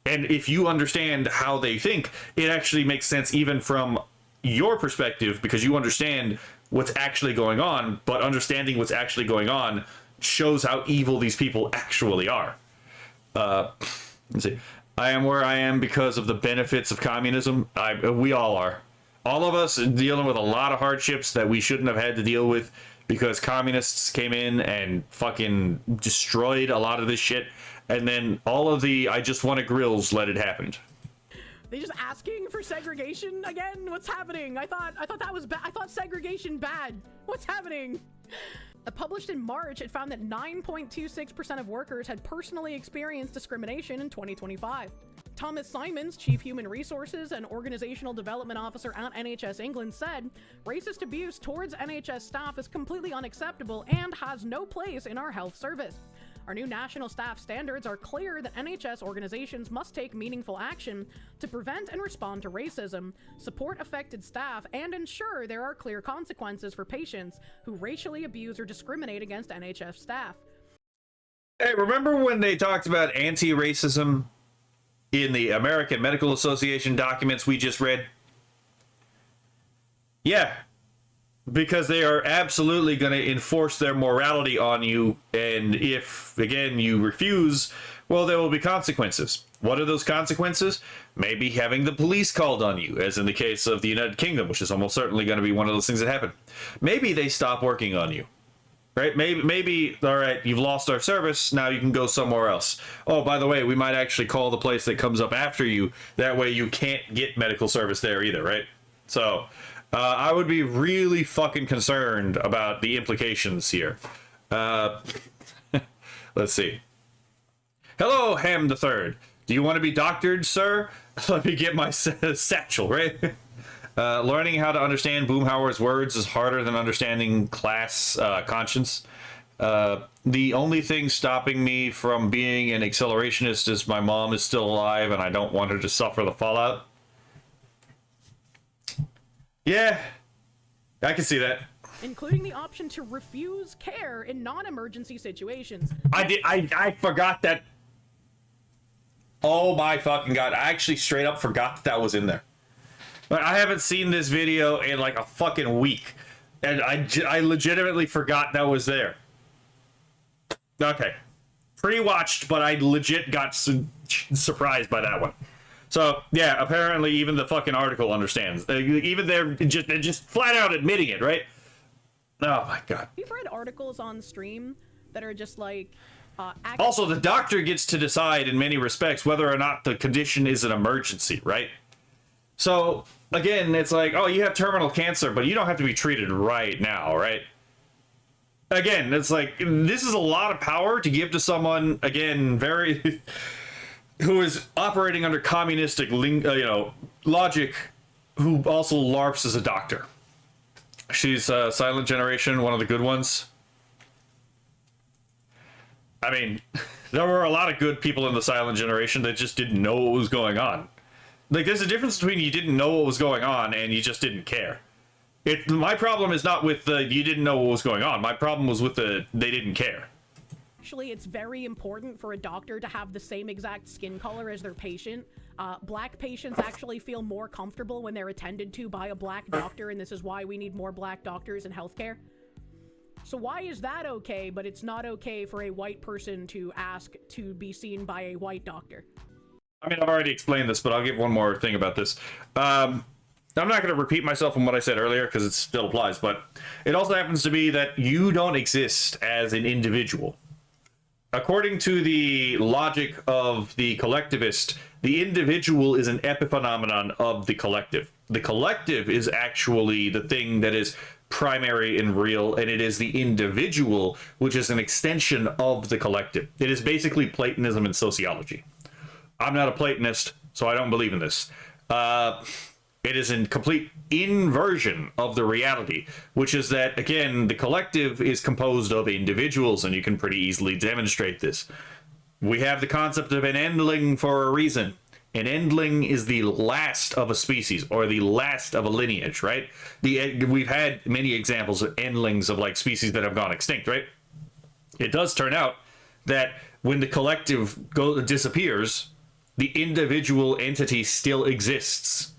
And if you understand how they think, it actually makes sense even from your perspective, because you understand what's actually going on, but understanding what's actually going on shows how evil these people actually are. Let's see. I am where I am because of the benefits of communism. We all are. All of us dealing with a lot of hardships that we shouldn't have had to deal with because communists came in and fucking destroyed a lot of this shit. And then all of the I just want a grills let it happen. They just asking for segregation again? What's happening? I thought that was bad. I thought segregation bad. What's happening? Published in March, it found that 9.26% of workers had personally experienced discrimination in 2025. Thomas Simons, Chief Human Resources and Organizational Development Officer at NHS England, said, "Racist abuse towards NHS staff is completely unacceptable and has no place in our health service. Our new national staff standards are clear that NHS organizations must take meaningful action to prevent and respond to racism, support affected staff, and ensure there are clear consequences for patients who racially abuse or discriminate against NHS staff." Hey, remember when they talked about anti-racism in the American Medical Association documents we just read? Yeah. Because they are absolutely going to enforce their morality on you, and if, again, you refuse, well, there will be consequences. What are those consequences? Maybe having the police called on you, as in the case of the United Kingdom, which is almost certainly going to be one of those things that happen. Maybe they stop working on you, right? Maybe, all right, you've lost our service, now you can go somewhere else. Oh, by the way, we might actually call the place that comes up after you. That way you can't get medical service there either, right? So I would be really fucking concerned about the implications here. Let's see. Hello, Ham the Third. Do you want to be doctored, sir? Let me get my satchel, right? Learning how to understand Boomhauer's words is harder than understanding class conscience. The only thing stopping me from being an accelerationist is my mom is still alive and I don't want her to suffer the fallout. Yeah, I can see that. Including the option to refuse care in non-emergency situations. I forgot that. Oh my fucking god, I actually straight up forgot that was in there. But I haven't seen this video in like a fucking week. And I legitimately forgot that was there. Okay. Pre-watched, but I legit got surprised by that one. So, yeah, apparently even the fucking article understands. Even they're just flat out admitting it, right? Oh, my God. We've read articles on stream that are just like... also, the doctor gets to decide in many respects whether or not the condition is an emergency, right? So, again, it's like, oh, you have terminal cancer, but you don't have to be treated right now, right? Again, it's like, this is a lot of power to give to someone, again, very... who is operating under communistic, logic, who also LARPs as a doctor. She's Silent Generation, one of the good ones. I mean, there were a lot of good people in the Silent Generation that just didn't know what was going on. Like, there's a difference between you didn't know what was going on and you just didn't care. My problem is not with the you didn't know what was going on. My problem was with the they didn't care. Actually, it's very important for a doctor to have the same exact skin color as their patient. Black patients actually feel more comfortable when they're attended to by a black doctor, and this is why we need more black doctors in healthcare. So why is that okay, but it's not okay for a white person to ask to be seen by a white doctor? I mean, I've already explained this, but I'll give one more thing about this. I'm not going to repeat myself from what I said earlier because it still applies, but it also happens to be that you don't exist as an individual. According to the logic of the collectivist, the individual is an epiphenomenon of the collective. The collective is actually the thing that is primary and real, and it is the individual, which is an extension of the collective. It is basically Platonism in sociology. I'm not a Platonist, so I don't believe in this. It is a complete inversion of the reality, which is that, again, the collective is composed of individuals, and you can pretty easily demonstrate this. We have the concept of an endling for a reason. An endling is the last of a species, or the last of a lineage, right? We've had many examples of endlings of like species that have gone extinct, right? It does turn out that when the collective disappears, the individual entity still exists.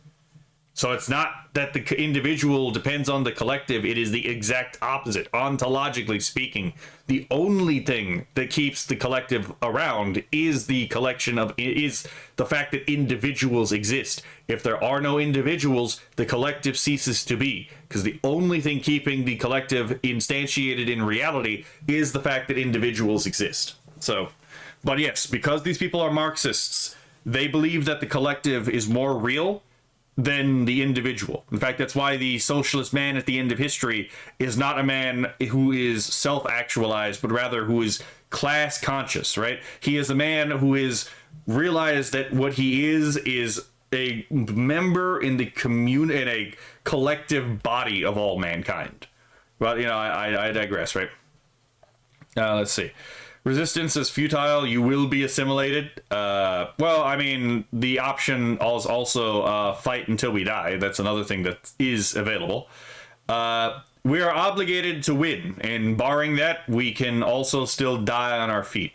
So it's not that the individual depends on the collective, it is the exact opposite. Ontologically speaking, the only thing that keeps the collective around is the fact that individuals exist. If there are no individuals, the collective ceases to be, because the only thing keeping the collective instantiated in reality is the fact that individuals exist. So, but yes, because these people are Marxists, they believe that the collective is more real than the individual. In fact, that's why the socialist man at the end of history is not a man who is self-actualized, but rather who is class conscious, right? He is a man who is realized that what he is a member in the in a collective body of all mankind. But, you know, I digress, right? Let's see. Resistance is futile. You will be assimilated. Well, I mean, the option is also fight until we die. That's another thing that is available. We are obligated to win, and barring that, we can also still die on our feet.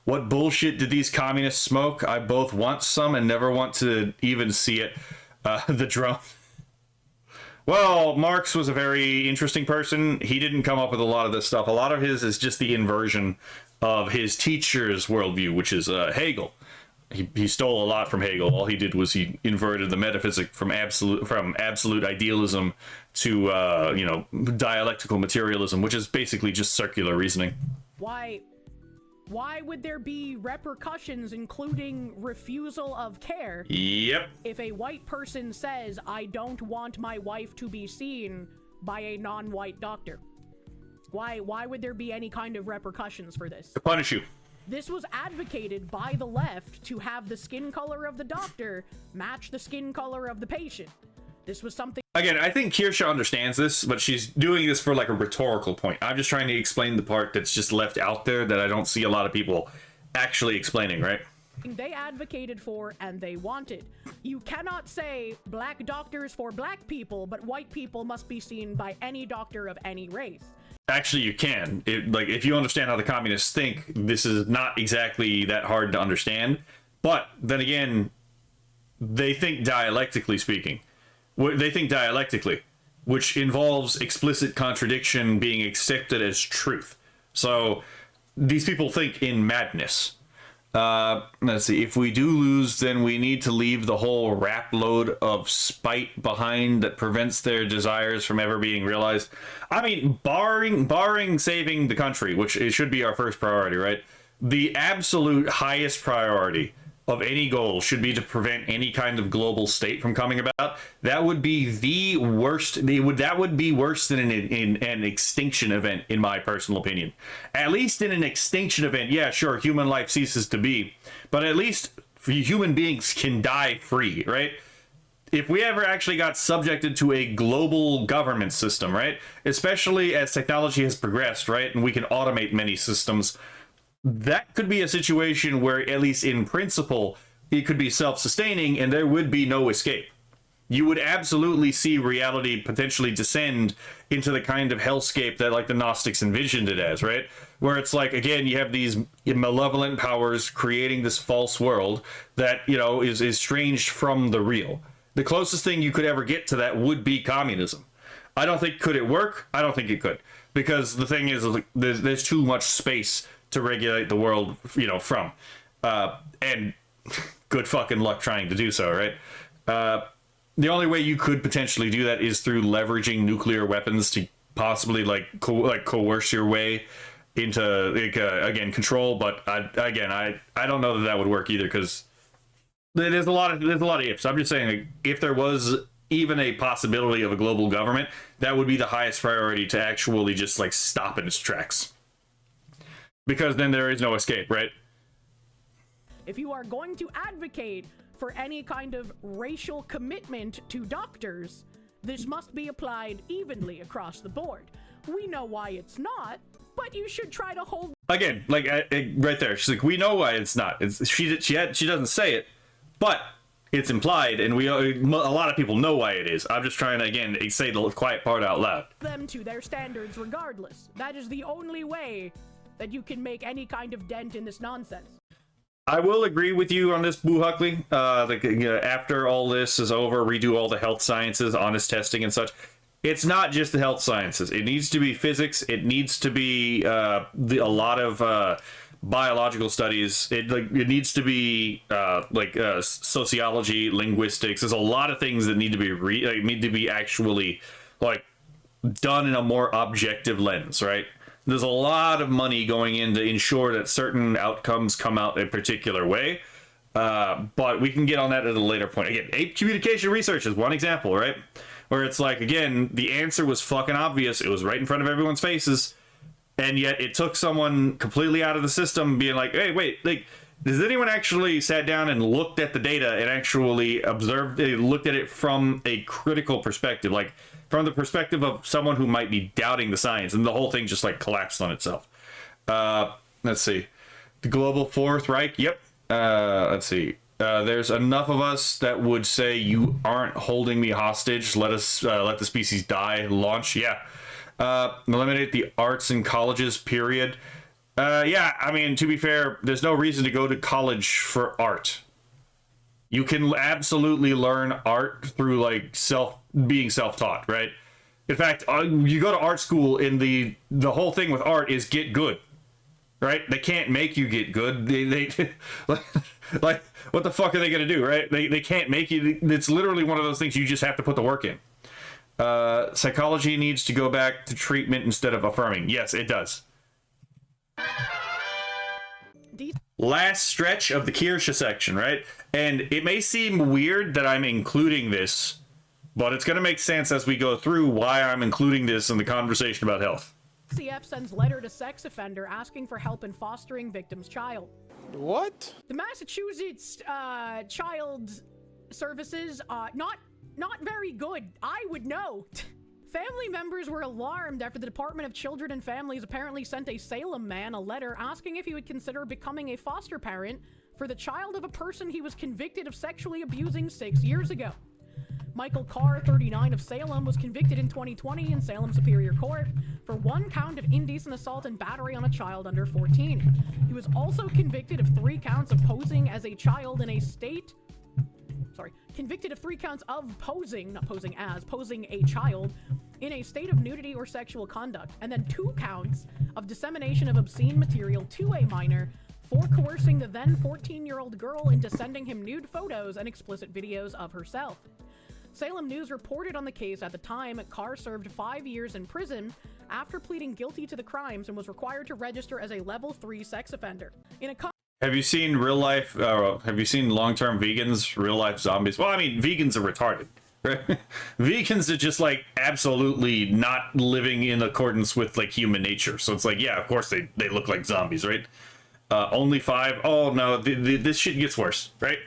What bullshit did these communists smoke? I both want some and never want to even see it. The drone. Well, Marx was a very interesting person. He didn't come up with a lot of this stuff. A lot of his is just the inversion of his teacher's worldview, which is Hegel. He stole a lot from Hegel. All he did was he inverted the metaphysic from absolute idealism to dialectical materialism, which is basically just circular reasoning. Why would there be repercussions, including refusal of care? Yep. If a white person says, I don't want my wife to be seen by a non-white doctor? Why would there be any kind of repercussions for this? To punish you. This was advocated by the left to have the skin color of the doctor match the skin color of the patient. This was something... Again, I think Kirsche understands this, but she's doing this for like a rhetorical point. I'm just trying to explain the part that's just left out there that I don't see a lot of people actually explaining, right? They advocated for and they wanted. You cannot say black doctors for black people, but white people must be seen by any doctor of any race. Actually, you can. If you understand how the communists think, this is not exactly that hard to understand. But then again, they think dialectically speaking. They think dialectically, which involves explicit contradiction being accepted as truth. So these people think in madness. Let's see. If we do lose, then we need to leave the whole rap load of spite behind that prevents their desires from ever being realized. I mean, barring saving the country, which it should be our first priority, right? The absolute highest priority of any goal should be to prevent any kind of global state from coming about. That would be the worst. That would be worse than an extinction event, in my personal opinion. At least in an extinction event, yeah, sure, human life ceases to be, but at least human beings can die free, right? If we ever actually got subjected to a global government system, right, especially as technology has progressed, right, and we can automate many systems, that could be a situation where, at least in principle, it could be self-sustaining and there would be no escape. You would absolutely see reality potentially descend into the kind of hellscape that like the Gnostics envisioned it as, right? Where it's like, again, you have these malevolent powers creating this false world that, you know, is estranged from the real. The closest thing you could ever get to that would be communism. I don't think, could it work? I don't think it could. because the thing is, like, there's too much space to regulate the world, you know, from. And good fucking luck trying to do so, right? The only way you could potentially do that is through leveraging nuclear weapons to possibly like coerce your way into like again control. But I don't know that would work either, because there's a lot of ifs. I'm just saying, like, if there was even a possibility of a global government, that would be the highest priority to actually just like stop in its tracks, because then there is no escape, right? If you are going to advocate for any kind of racial commitment to doctors, this must be applied evenly across the board. We know why it's not, but you should try to hold... Again, like, right there, she's like, we know why it's not. She doesn't say it, but it's implied, and a lot of people know why it is. I'm just trying to, again, say the quiet part out loud. ...them to their standards regardless. That is the only way that you can make any kind of dent in this nonsense. I will agree with you on this, Boo Huckley. After all this is over, redo all the health sciences, honest testing and such. It's not just the health sciences. It needs to be physics. It needs to be a lot of biological studies. It needs to be sociology, linguistics. There's a lot of things that need to be actually like done in a more objective lens, right? There's a lot of money going in to ensure that certain outcomes come out a particular way. But we can get on that at a later point. Again, ape communication research is one example, right? Where it's like, again, the answer was fucking obvious. It was right in front of everyone's faces. And yet it took someone completely out of the system being like, hey, wait, like, does anyone actually sat down and looked at the data and actually looked at it from a critical perspective? Like, from the perspective of someone who might be doubting the science, and the whole thing just like collapsed on itself. Let's see. The global Fourth Reich. Yep. Let's see. There's enough of us that would say you aren't holding me hostage. Let the species die. Launch. Yeah. Eliminate the arts in colleges. Period. Yeah. I mean, to be fair, there's no reason to go to college for art. You can absolutely learn art through like being self-taught, right? In fact, you go to art school, and the whole thing with art is get good, right? They can't make you get good. They like what the fuck are they gonna do, right? They can't make you. It's literally one of those things you just have to put the work in. Psychology needs to go back to treatment instead of affirming. Yes, it does. Last stretch of the Kirsche section, right? And it may seem weird that I'm including this, but it's going to make sense as we go through why I'm including this in the conversation about health. CF sends letter to sex offender asking for help in fostering victim's child. What? The Massachusetts Child Services, not very good. I would know. Family members were alarmed after the Department of Children and Families apparently sent a Salem man a letter asking if he would consider becoming a foster parent for the child of a person he was convicted of sexually abusing 6 years ago. Michael Carr, 39, of Salem, was convicted in 2020 in Salem Superior Court for 1 count of indecent assault and battery on a child under 14. He was also convicted of 3 counts of posing as a child in a state... convicted of 3 counts of posing a child in a state of nudity or sexual conduct, and then 2 counts of dissemination of obscene material to a minor for coercing the then 14-year-old girl into sending him nude photos and explicit videos of herself. Salem News reported on the case at the time. Carr served 5 years in prison after pleading guilty to the crimes and was required to register as a level 3 sex offender. Have you seen real life, have you seen long-term vegans, real life zombies? Well, I mean, vegans are retarded, right? Vegans are just like absolutely not living in accordance with like human nature. So it's like, yeah, of course they look like zombies, right? Only 5. Oh no, this shit gets worse, right?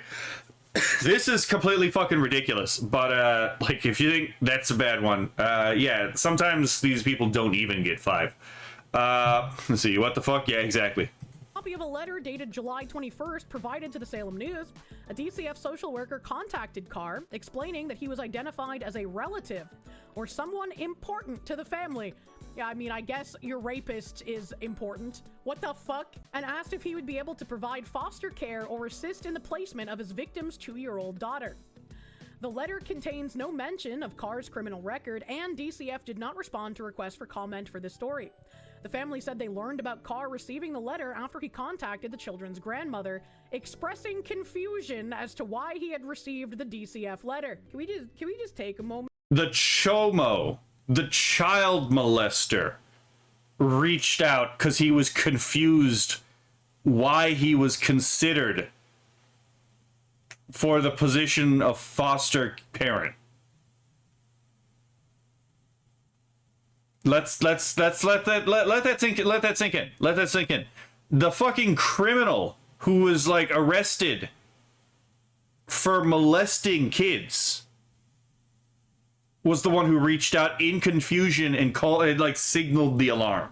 This is completely fucking ridiculous. But like, if you think that's a bad one, yeah, sometimes these people don't even get 5. Let's see, what the fuck? Yeah, exactly. Copy of a letter dated July 21st provided to the Salem News. A DCF social worker contacted Carr, explaining that he was identified as a relative or someone important to the family. Yeah, I mean, I guess your rapist is important. What the fuck? And asked if he would be able to provide foster care or assist in the placement of his victim's 2-year-old daughter. The letter contains no mention of Carr's criminal record, and DCF did not respond to requests for comment for this story. The family said they learned about Carr receiving the letter after he contacted the children's grandmother, expressing confusion as to why he had received the DCF letter. Can we just take a moment? The chomo, the child molester, reached out because he was confused why he was considered for the position of foster parent. Let's let that sink in. Let that sink in. Let that sink in. The fucking criminal who was like arrested for molesting kids was the one who reached out in confusion and signaled the alarm.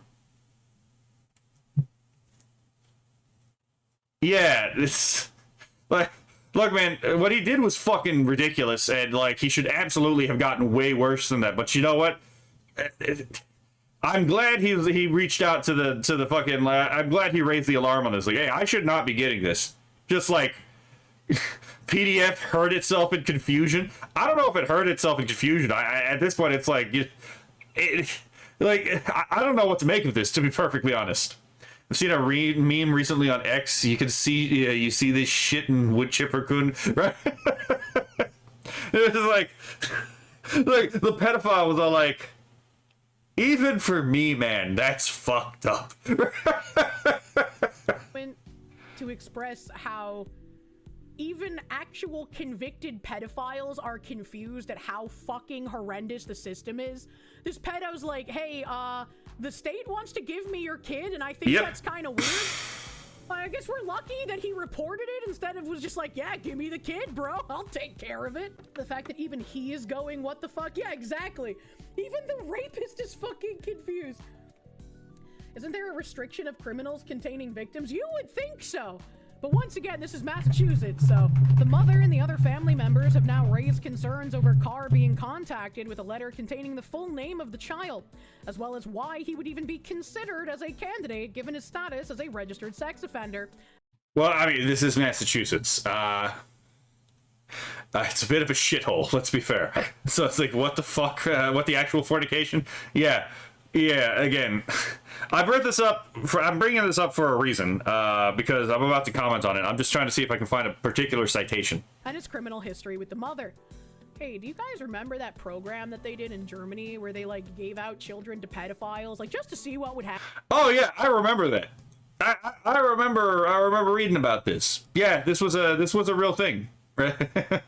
Yeah, it's like, look, man, what he did was fucking ridiculous, and like he should absolutely have gotten way worse than that. But you know what? I'm glad he reached out to the fucking. I'm glad he raised the alarm on this. Like, hey, I should not be getting this. Just like PDF heard itself in confusion. I don't know if it heard itself in confusion. At this point, it's like, I don't know what to make of this. To be perfectly honest, I've seen a meme recently on X. You can see you see this shit in wood chipper kun, right? It's like the pedophile was all like, even for me, man, that's fucked up. To express how even actual convicted pedophiles are confused at how fucking horrendous the system is. This pedo's like, hey, the state wants to give me your kid, and I think that's kind of weird. I guess we're lucky that he reported it instead of was just like, yeah, give me the kid, bro. I'll take care of it. The fact that even he is going, what the fuck? Yeah, exactly. Even the rapist is fucking confused. Isn't there a restriction of criminals containing victims? You would think so. But once again, this is Massachusetts, so the mother and the other family members have now raised concerns over Carr being contacted with a letter containing the full name of the child, as well as why he would even be considered as a candidate given his status as a registered sex offender. Well, I mean, this is Massachusetts. It's a bit of a shithole, let's be fair. So it's like, what the fuck? What, the actual fornication? Yeah, again, I'm bringing this up for a reason, because I'm about to comment on it. I'm just trying to see if I can find a particular citation. And his criminal history with the mother. Hey, do you guys remember that program that they did in Germany where they, like, gave out children to pedophiles, like, just to see what would happen? Oh, yeah, I remember that. I remember reading about this. Yeah, this was a real thing, right?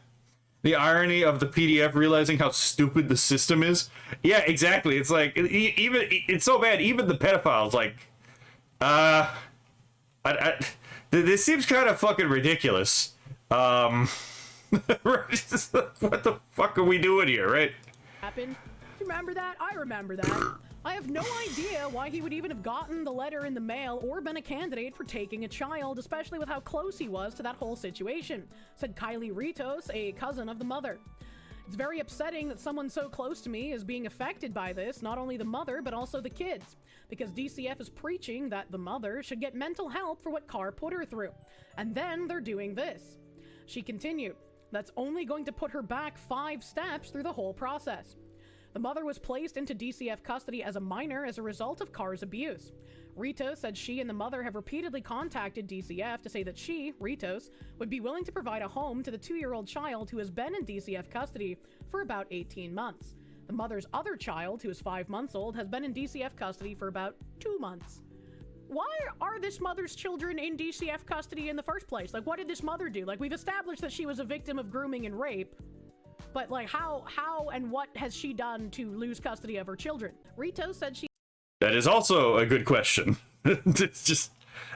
The irony of the PDF realizing how stupid the system is. Yeah, exactly. It's like, it's so bad, even the pedophiles, like, this seems kind of fucking ridiculous. What the fuck are we doing here, right? Happened. Do you remember that? I remember that. I have no idea why he would even have gotten the letter in the mail or been a candidate for taking a child, especially with how close he was to that whole situation, said Kylie Ritos, a cousin of the mother. It's very upsetting that someone so close to me is being affected by this, not only the mother, but also the kids, because DCF is preaching that the mother should get mental help for what Carr put her through, and then they're doing this. She continued, that's only going to put her back 5 steps through the whole process. The mother was placed into DCF custody as a minor as a result of Carr's abuse. Ritos said she and the mother have repeatedly contacted DCF to say that she, Ritos, would be willing to provide a home to the 2-year-old child who has been in DCF custody for about 18 months. The mother's other child, who is 5 months old, has been in DCF custody for about 2 months. Why are this mother's children in DCF custody in the first place? Like, what did this mother do? Like, we've established that she was a victim of grooming and rape. But, like, how and what has she done to lose custody of her children? Rito said she... That is also a good question. It's just,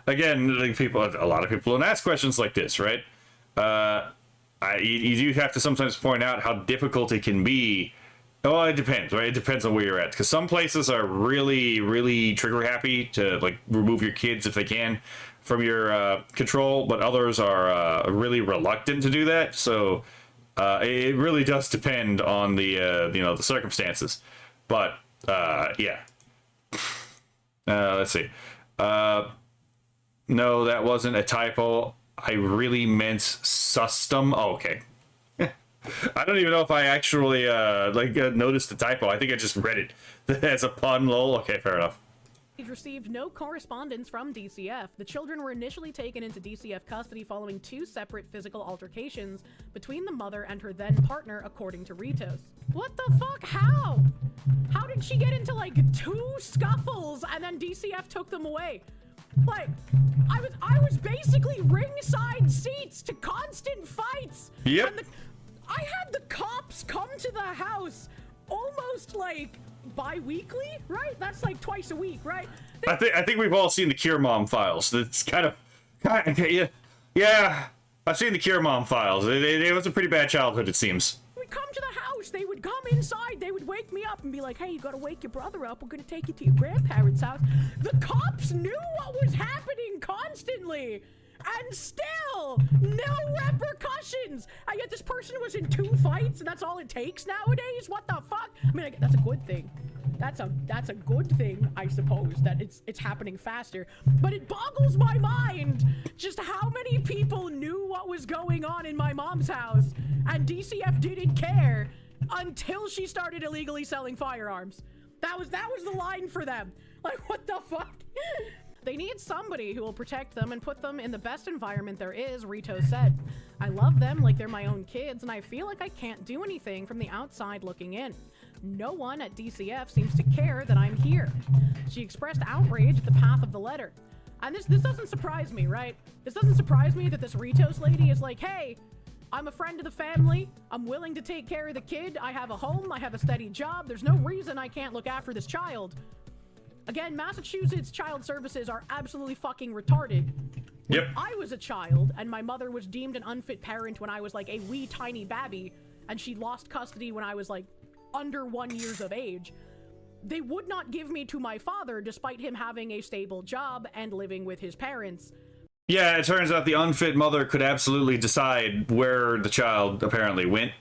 again, like, a lot of people don't ask questions like this, right? You do have to sometimes point out how difficult it can be. Oh, it depends, right? It depends on where you're at. Because some places are really, really trigger happy to, like, remove your kids if they can from your control, but others are really reluctant to do that. So... it really does depend on the the circumstances, but yeah. Let's see. No, that wasn't a typo. I really meant sustum. Oh, okay. I don't even know if I actually noticed the typo. I think I just read it as a pun. Lol. Okay, fair enough. Received no correspondence from DCF. The children were initially taken into DCF custody following 2 separate physical altercations between the mother and her then partner, according to Ritos. What the fuck? How? How did she get into like 2 scuffles and then DCF took them away? Like, I was basically ringside seats to constant fights. Yep. And I had the cops come to the house almost like bi-weekly, right? That's like twice a week, right? I think we've all seen the Cure Mom files. That's kind of yeah. I've seen the Cure Mom files. It was a pretty bad childhood, it seems. We'd come to the house, they would come inside, they would wake me up and be like, hey, you gotta wake your brother up, we're gonna take you to your grandparents' house. The cops knew what was happening constantly, and still, no repercussions. And yet this person was in 2 fights, and that's all it takes nowadays? What the fuck? I mean, that's a good thing. That's a good thing, I suppose, that it's happening faster. But it boggles my mind just how many people knew what was going on in my mom's house, and DCF didn't care until she started illegally selling firearms. That was the line for them. Like, what the fuck? They need somebody who will protect them and put them in the best environment there is, Rito said. I love them like they're my own kids, and I feel like I can't do anything from the outside looking in. No one at DCF seems to care that I'm here. She expressed outrage at the path of the letter. And this doesn't surprise me, right? This doesn't surprise me that this Ritos lady is like, hey, I'm a friend of the family. I'm willing to take care of the kid. I have a home. I have a steady job. There's no reason I can't look after this child. Again, Massachusetts child services are absolutely fucking retarded. Yep. I was a child, and my mother was deemed an unfit parent when I was like a wee tiny babby, and she lost custody when I was like under 1 year of age. They would not give me to my father despite him having a stable job and living with his parents. Yeah, it turns out the unfit mother could absolutely decide where the child apparently went.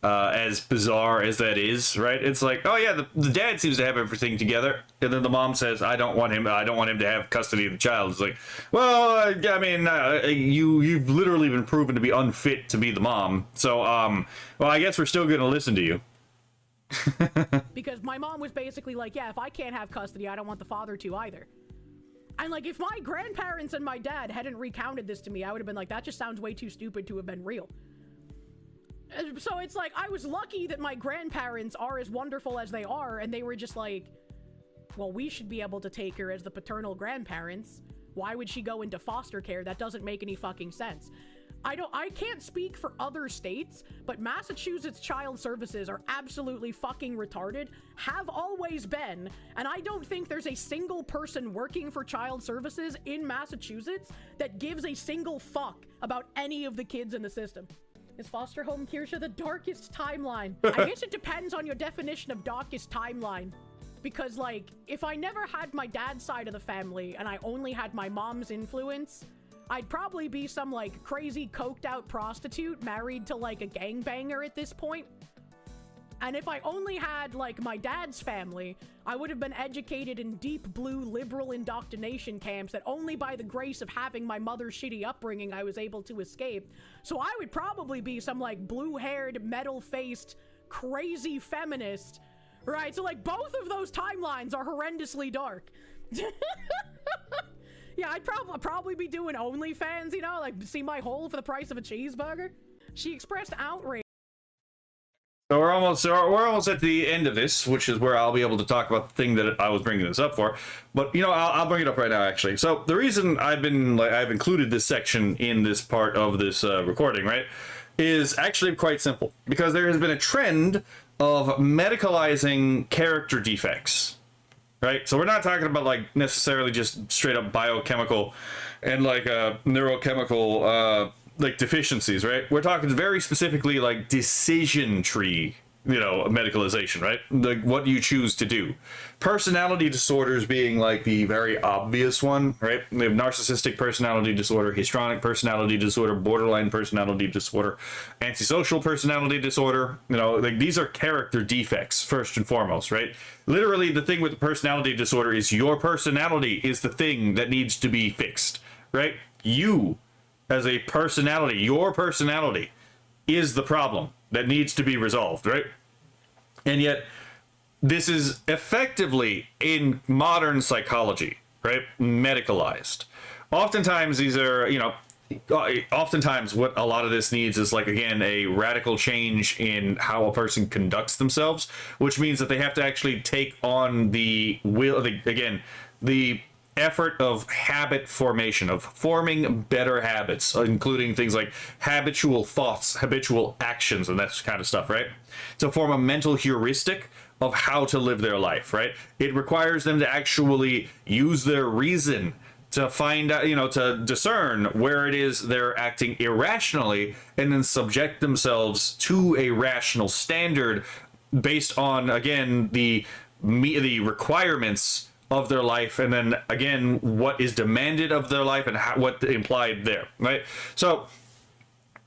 As bizarre as that is, right? It's like, oh yeah, the dad seems to have everything together, and then the mom says, I don't want him to have custody of the child. It's like, well, I mean, you've literally been proven to be unfit to be the mom, so well, I guess we're still gonna listen to you. Because my mom was basically like, yeah, if I can't have custody, I don't want the father to either. And like, if my grandparents and my dad hadn't recounted this to me, I would have been like, that just sounds way too stupid to have been real. So it's like, I was lucky that my grandparents are as wonderful as they are, and they were just like, well, we should be able to take her as the paternal grandparents. Why would she go into foster care? That doesn't make any fucking sense. I can't speak for other states, but Massachusetts child services are absolutely fucking retarded, have always been, and I don't think there's a single person working for child services in Massachusetts that gives a single fuck about any of the kids in the system. Is foster home Kirsche the darkest timeline? I guess it depends on your definition of darkest timeline. Because, like, if I never had my dad's side of the family and I only had my mom's influence, I'd probably be some, like, crazy coked out prostitute married to, like, a gangbanger at this point. And if I only had, like, my dad's family, I would have been educated in deep blue liberal indoctrination camps that only by the grace of having my mother's shitty upbringing I was able to escape. So I would probably be some, like, blue-haired, metal-faced, crazy feminist, right? So, like, both of those timelines are horrendously dark. Yeah, I'd probably be doing OnlyFans, you know, like, see my hole for the price of a cheeseburger. She expressed outrage. So we're almost at the end of this, which is where I'll be able to talk about the thing that I was bringing this up for. But, you know, I'll bring it up right now, actually. So the reason I've included this section in this part of this recording, right, is actually quite simple. Because there has been a trend of medicalizing character defects, right? So we're not talking about, like, necessarily just straight up biochemical and, like, neurochemical like deficiencies, right? We're talking very specifically like decision tree, you know, medicalization, right? Like what you choose to do. Personality disorders being like the very obvious one, right? We have narcissistic personality disorder, histrionic personality disorder, borderline personality disorder, antisocial personality disorder. You know, like these are character defects first and foremost, right? Literally the thing with the personality disorder is your personality is the thing that needs to be fixed, right? You as a personality, your personality is the problem that needs to be resolved, right? And yet, this is effectively in modern psychology, right? Medicalized. Oftentimes, these are, oftentimes what a lot of this needs is, like, again, a radical change in how a person conducts themselves, which means that they have to actually take on the effort of habit formation, of forming better habits, including things like habitual thoughts, habitual actions, and that kind of stuff, right? To form a mental heuristic of how to live their life, right? It requires them to actually use their reason to find out, to discern where it is they're acting irrationally, and then subject themselves to a rational standard based on, again, the requirements of their life, and then again what is demanded of their life and what implied there, right? So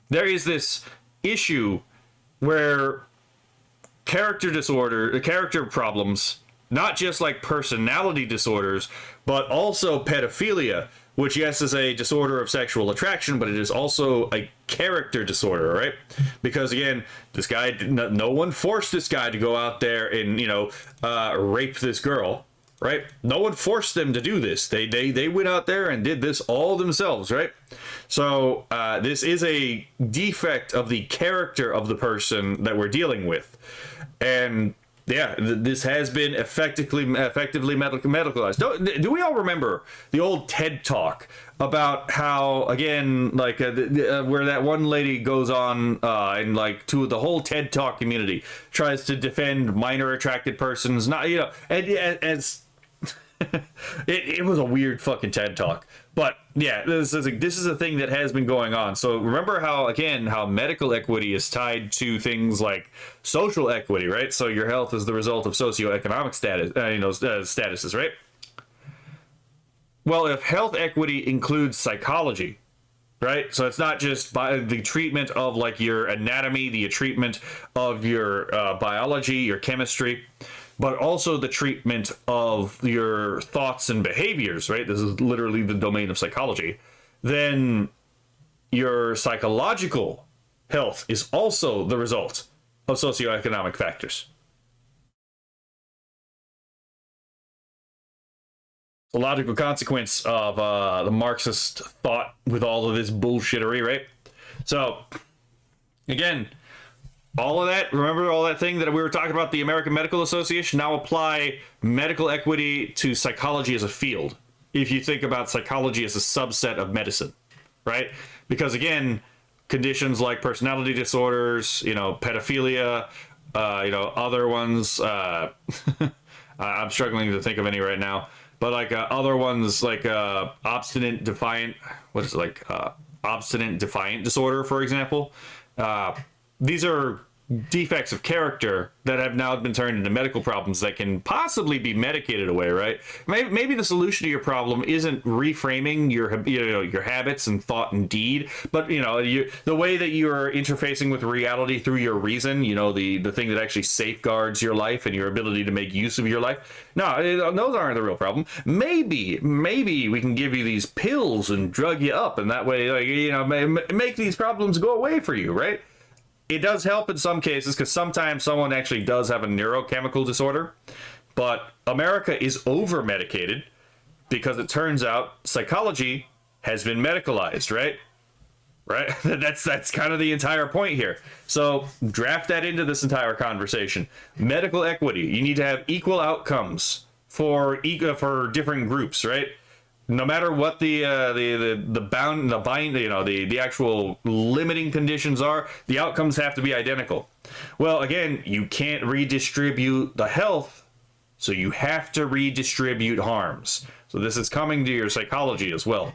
there is this issue where character problems, not just like personality disorders, but also pedophilia, which, yes, is a disorder of sexual attraction, but it is also a character disorder, right? Because, again, this guy, no one forced this guy to go out there and, rape this girl, right? No one forced them to do this. They went out there and did this all themselves, right? So this is a defect of the character of the person that we're dealing with. And yeah, this has been effectively medicalized. Do we all remember the old TED Talk about how, again, like where that one lady goes on and like to the whole TED Talk community tries to defend minor attracted persons, not and as it was a weird fucking TED Talk. But yeah, this is a thing that has been going on. So remember how medical equity is tied to things like social equity, right? So your health is the result of socioeconomic statuses, right? Well, if health equity includes psychology, right? So it's not just by the treatment of like your anatomy, the treatment of your biology, your chemistry, but also the treatment of your thoughts and behaviors, right? This is literally the domain of psychology. Then your psychological health is also the result of socioeconomic factors. The logical consequence of the Marxist thought with all of this bullshittery, right? So, again, all of that, remember all that thing that we were talking about, the American Medical Association? Now apply medical equity to psychology as a field. If you think about psychology as a subset of medicine, right? Because again, conditions like personality disorders, pedophilia, other ones, I'm struggling to think of any right now, but like other ones like obstinate defiant disorder, for example. These are defects of character that have now been turned into medical problems that can possibly be medicated away, right? Maybe the solution to your problem isn't reframing your habits and thought and deed, but the way that you're interfacing with reality through your reason, the thing that actually safeguards your life and your ability to make use of your life. No, those aren't the real problem. Maybe we can give you these pills and drug you up, and that way, make these problems go away for you, right? It does help in some cases, because sometimes someone actually does have a neurochemical disorder, but America is over-medicated because it turns out psychology has been medicalized, right? Right? That's kind of the entire point here. So draft that into this entire conversation. Medical equity. You need to have equal outcomes for different groups, right? No matter what the actual limiting conditions are, the outcomes have to be identical. Well, again, you can't redistribute the health, so you have to redistribute harms. So this is coming to your psychology as well.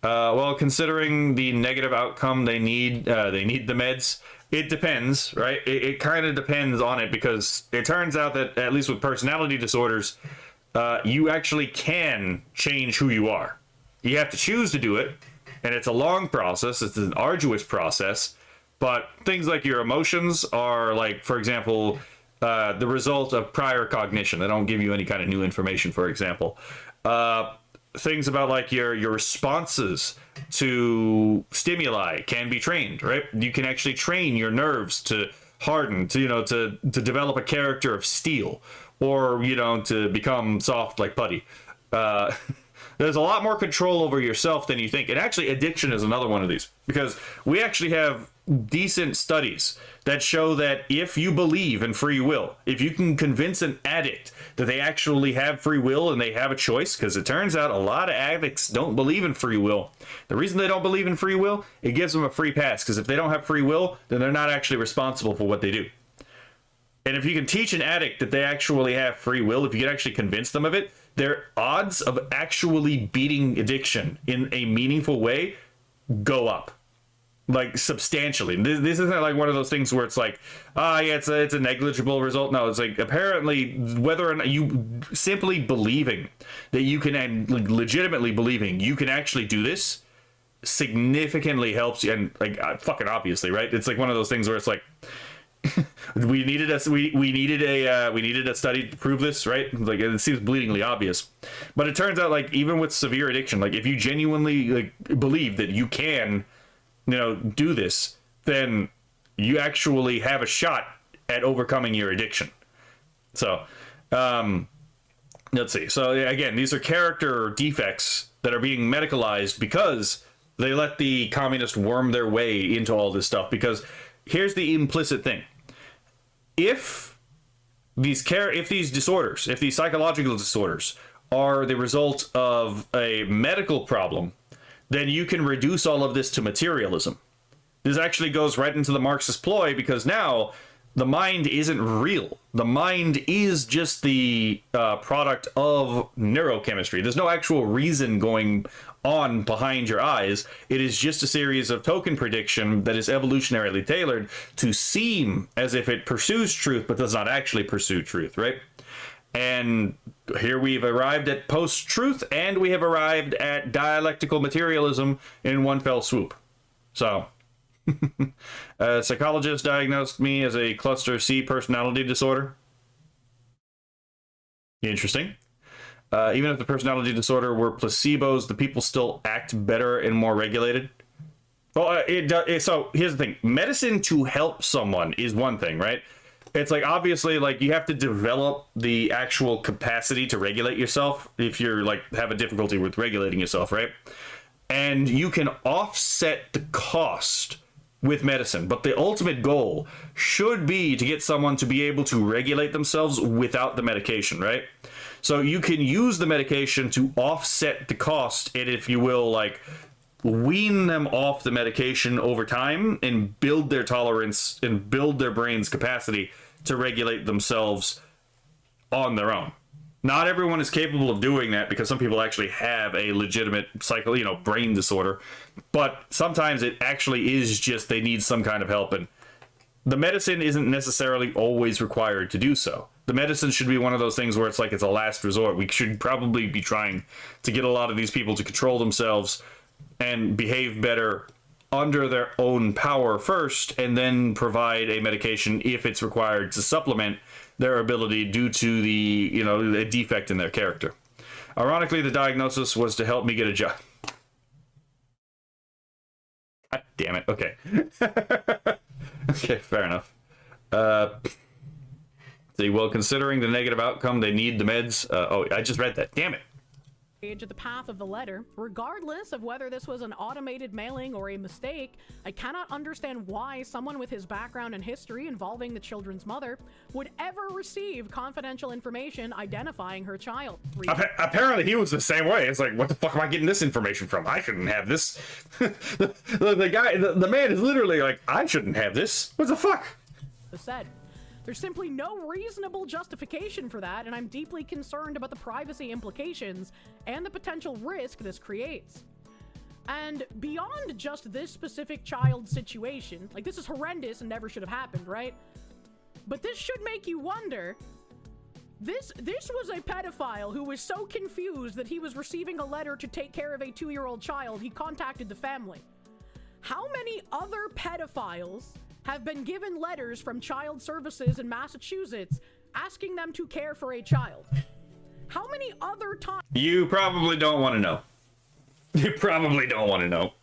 Well, considering the negative outcome they need the meds. It depends, right? It kind of depends on it, because it turns out that, at least with personality disorders, you actually can change who you are. You have to choose to do it, and it's a long process. It's an arduous process, but things like your emotions are, like, for example, the result of prior cognition. They don't give you any kind of new information, for example. things about like your responses to stimuli can be trained, right? You can actually train your nerves to harden, to develop a character of steel, or to become soft like putty. There's a lot more control over yourself than you think. And actually, addiction is another one of these, because we actually have decent studies that show that if you believe in free will, if you can convince an addict that they actually have free will and they have a choice, because it turns out a lot of addicts don't believe in free will. The reason they don't believe in free will, it gives them a free pass, because if they don't have free will, then they're not actually responsible for what they do. And if you can teach an addict that they actually have free will, if you can actually convince them of it, their odds of actually beating addiction in a meaningful way go up, like substantially. This isn't like one of those things where it's like, yeah, it's a negligible result. No, it's like apparently whether or not you simply believing that you can, and legitimately believing you can actually do this, significantly helps you. And like fucking obviously, right? It's like one of those things where it's like, we needed a study to prove this, right? Like it seems bleedingly obvious, but it turns out like even with severe addiction, like if you genuinely like believe that you can, do this, then you actually have a shot at overcoming your addiction. So, let's see. So again, these are character defects that are being medicalized because they let the communists worm their way into all this stuff. Because here's the implicit thing. If these disorders, if these psychological disorders are the result of a medical problem, then you can reduce all of this to materialism. This actually goes right into the Marxist ploy, because now the mind isn't real. The mind is just the product of neurochemistry. There's no actual reason going on behind your eyes. It is just a series of token prediction that is evolutionarily tailored to seem as if it pursues truth, but does not actually pursue truth, right? And here we've arrived at post-truth, and we have arrived at dialectical materialism in one fell swoop. So, a psychologist diagnosed me as a cluster C personality disorder. Interesting. Even if the personality disorder were placebos, the people still act better and more regulated. Well, so here's the thing. Medicine to help someone is one thing, right? It's like, obviously, like, you have to develop the actual capacity to regulate yourself if you're, like, have a difficulty with regulating yourself, right? And you can offset the cost with medicine, but the ultimate goal should be to get someone to be able to regulate themselves without the medication, right? So you can use the medication to offset the cost and, if you will, like, wean them off the medication over time and build their tolerance and build their brain's capacity to regulate themselves on their own. Not everyone is capable of doing that, because some people actually have a legitimate brain disorder, but sometimes it actually is just they need some kind of help, and the medicine isn't necessarily always required to do so. The medicine should be one of those things where it's like it's a last resort. We should probably be trying to get a lot of these people to control themselves and behave better under their own power first, and then provide a medication if it's required to supplement their ability due to the, a defect in their character. Ironically, the diagnosis was to help me get a job. God damn it. Okay. Okay, fair enough. See, well, considering the negative outcome, they need the meds. I just read that. Damn it. Of the path of the letter, regardless of whether this was an automated mailing or a mistake. I cannot understand why someone with his background and history involving the children's mother would ever receive confidential information identifying her child. Apparently he was the same way. It's like, what the fuck am I getting this information from? I shouldn't have this. the man is literally like, I shouldn't have this. What the fuck? Said. There's simply no reasonable justification for that, and I'm deeply concerned about the privacy implications and the potential risk this creates. And beyond just this specific child situation, like, this is horrendous and never should have happened, right? But this should make you wonder, this was a pedophile who was so confused that he was receiving a letter to take care of a 2-year-old child, he contacted the family. How many other pedophiles have been given letters from child services in Massachusetts asking them to care for a child? How many other times? You probably don't want to know. You probably don't want to know.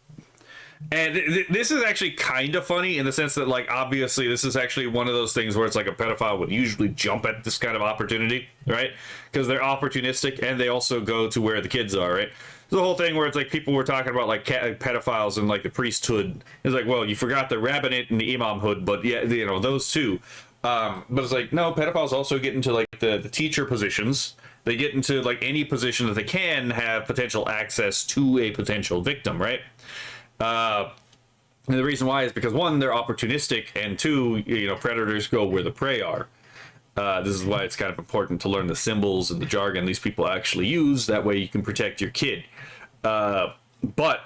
And this is actually kind of funny in the sense that, like, obviously this is actually one of those things where it's like a pedophile would usually jump at this kind of opportunity, right? Because they're opportunistic and they also go to where the kids are, right? The whole thing where it's like people were talking about like pedophiles and like the priesthood. It's like, well, you forgot the rabbinate and the imamhood, but yeah, you know, those two. But it's like, no, pedophiles also get into like the teacher positions. They get into like any position that they can have potential access to a potential victim, right? And the reason why is because one, they're opportunistic, and two, you know, predators go where the prey are. This is why it's kind of important to learn the symbols and the jargon these people actually use. That way you can protect your kid. But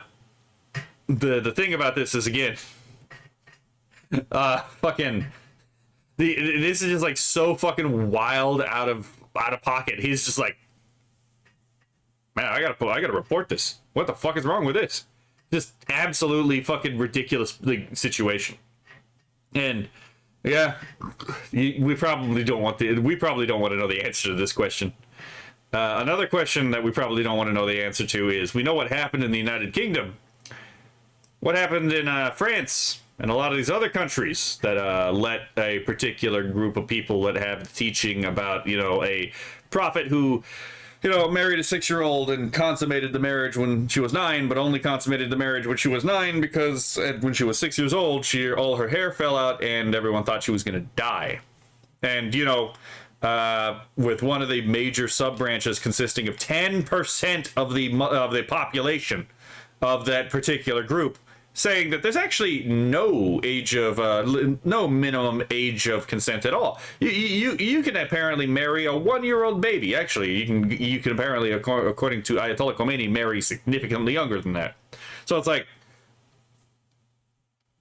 the thing about this is, again, fucking, this is just like so fucking wild out of pocket. He's just like, man, I gotta report this. What the fuck is wrong with this? Just absolutely fucking ridiculous situation. And yeah, we probably don't want to know the answer to this question. Another question that we probably don't want to know the answer to is, we know what happened in the United Kingdom. What happened in France and a lot of these other countries that let a particular group of people that have teaching about, you know, a prophet who, you know, married a 6-year-old and consummated the marriage when she was 9, but only consummated the marriage when she was 9 because when she was 6 years old, all her hair fell out and everyone thought she was going to die. And, you know, with one of the major sub-branches consisting of 10% of the population of that particular group, saying that there's actually no minimum age of consent at all. You can apparently marry a 1-year-old baby. Actually, you can apparently, according to Ayatollah Khomeini, marry significantly younger than that. So it's like,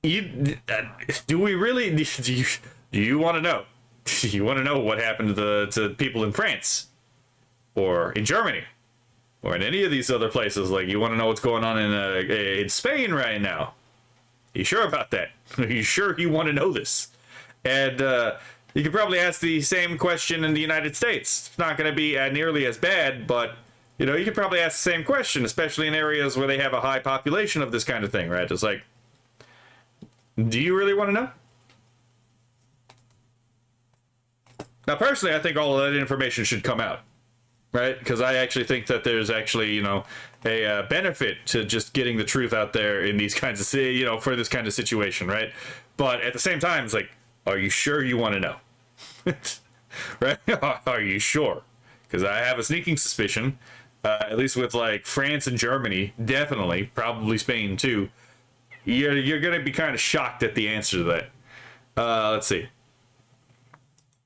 do we really? Do you want to know? Do you want to know what happened to people in France, or in Germany, or in any of these other places? Like, you want to know what's going on in Spain right now? Are you sure about that? Are you sure you want to know this? And you could probably ask the same question in the United States. It's not going to be nearly as bad, but, you know, you could probably ask the same question, especially in areas where they have a high population of this kind of thing, right? It's like, do you really want to know? Now, personally, I think all of that information should come out, right? Because I actually think that there's actually, you know, a benefit to just getting the truth out there in these kinds of, you know, for this kind of situation, right? But at the same time, it's like, are you sure you want to know? Right? Are you sure? Because I have a sneaking suspicion, at least with like France and Germany, definitely, probably Spain too, you're going to be kind of shocked at the answer to that. Let's see.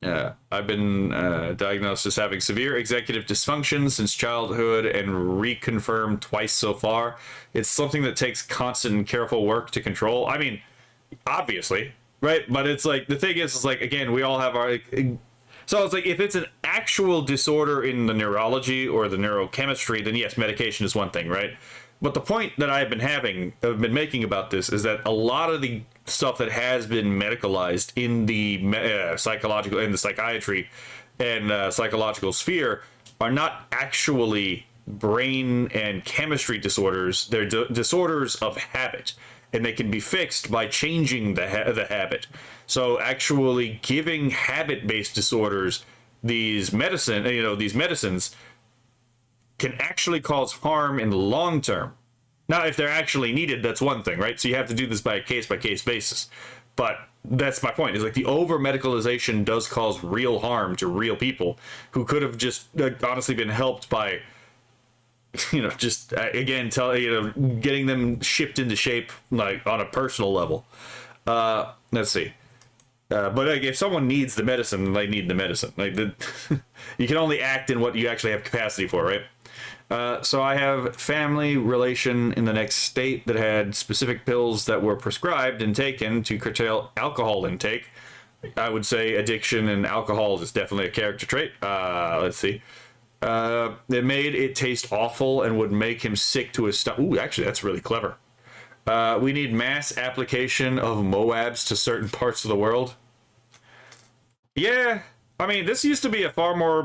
I've been diagnosed as having severe executive dysfunction since childhood and reconfirmed twice so far. It's something that takes constant and careful work to control. I mean, obviously, right? But it's like, the thing is like, again, we all have our... So it's like, if it's an actual disorder in the neurology or the neurochemistry, then yes, medication is one thing, right? But the point that I've been making about this is that a lot of the stuff that has been medicalized in the psychological, in the psychiatry and psychological sphere are not actually brain and chemistry disorders. They're disorders of habit, and they can be fixed by changing the habit. So actually giving habit-based disorders these medicines can actually cause harm in the long term. Now, if they're actually needed, that's one thing, right? So you have to do this by a case-by-case basis. But that's my point, is like the over-medicalization does cause real harm to real people who could have just honestly been helped by, you know, just, again, getting them shipped into shape, like, on a personal level. Let's see. But like, if someone needs the medicine, they need the medicine. Like, you can only act in what you actually have capacity for, right? So I have family relation in the next state that had specific pills that were prescribed and taken to curtail alcohol intake. I would say addiction and alcohol is definitely a character trait. Let's see. It made it taste awful and would make him sick to his stomach. Ooh, actually, that's really clever. We need mass application of MOABs to certain parts of the world. Yeah, I mean, this used to be a far more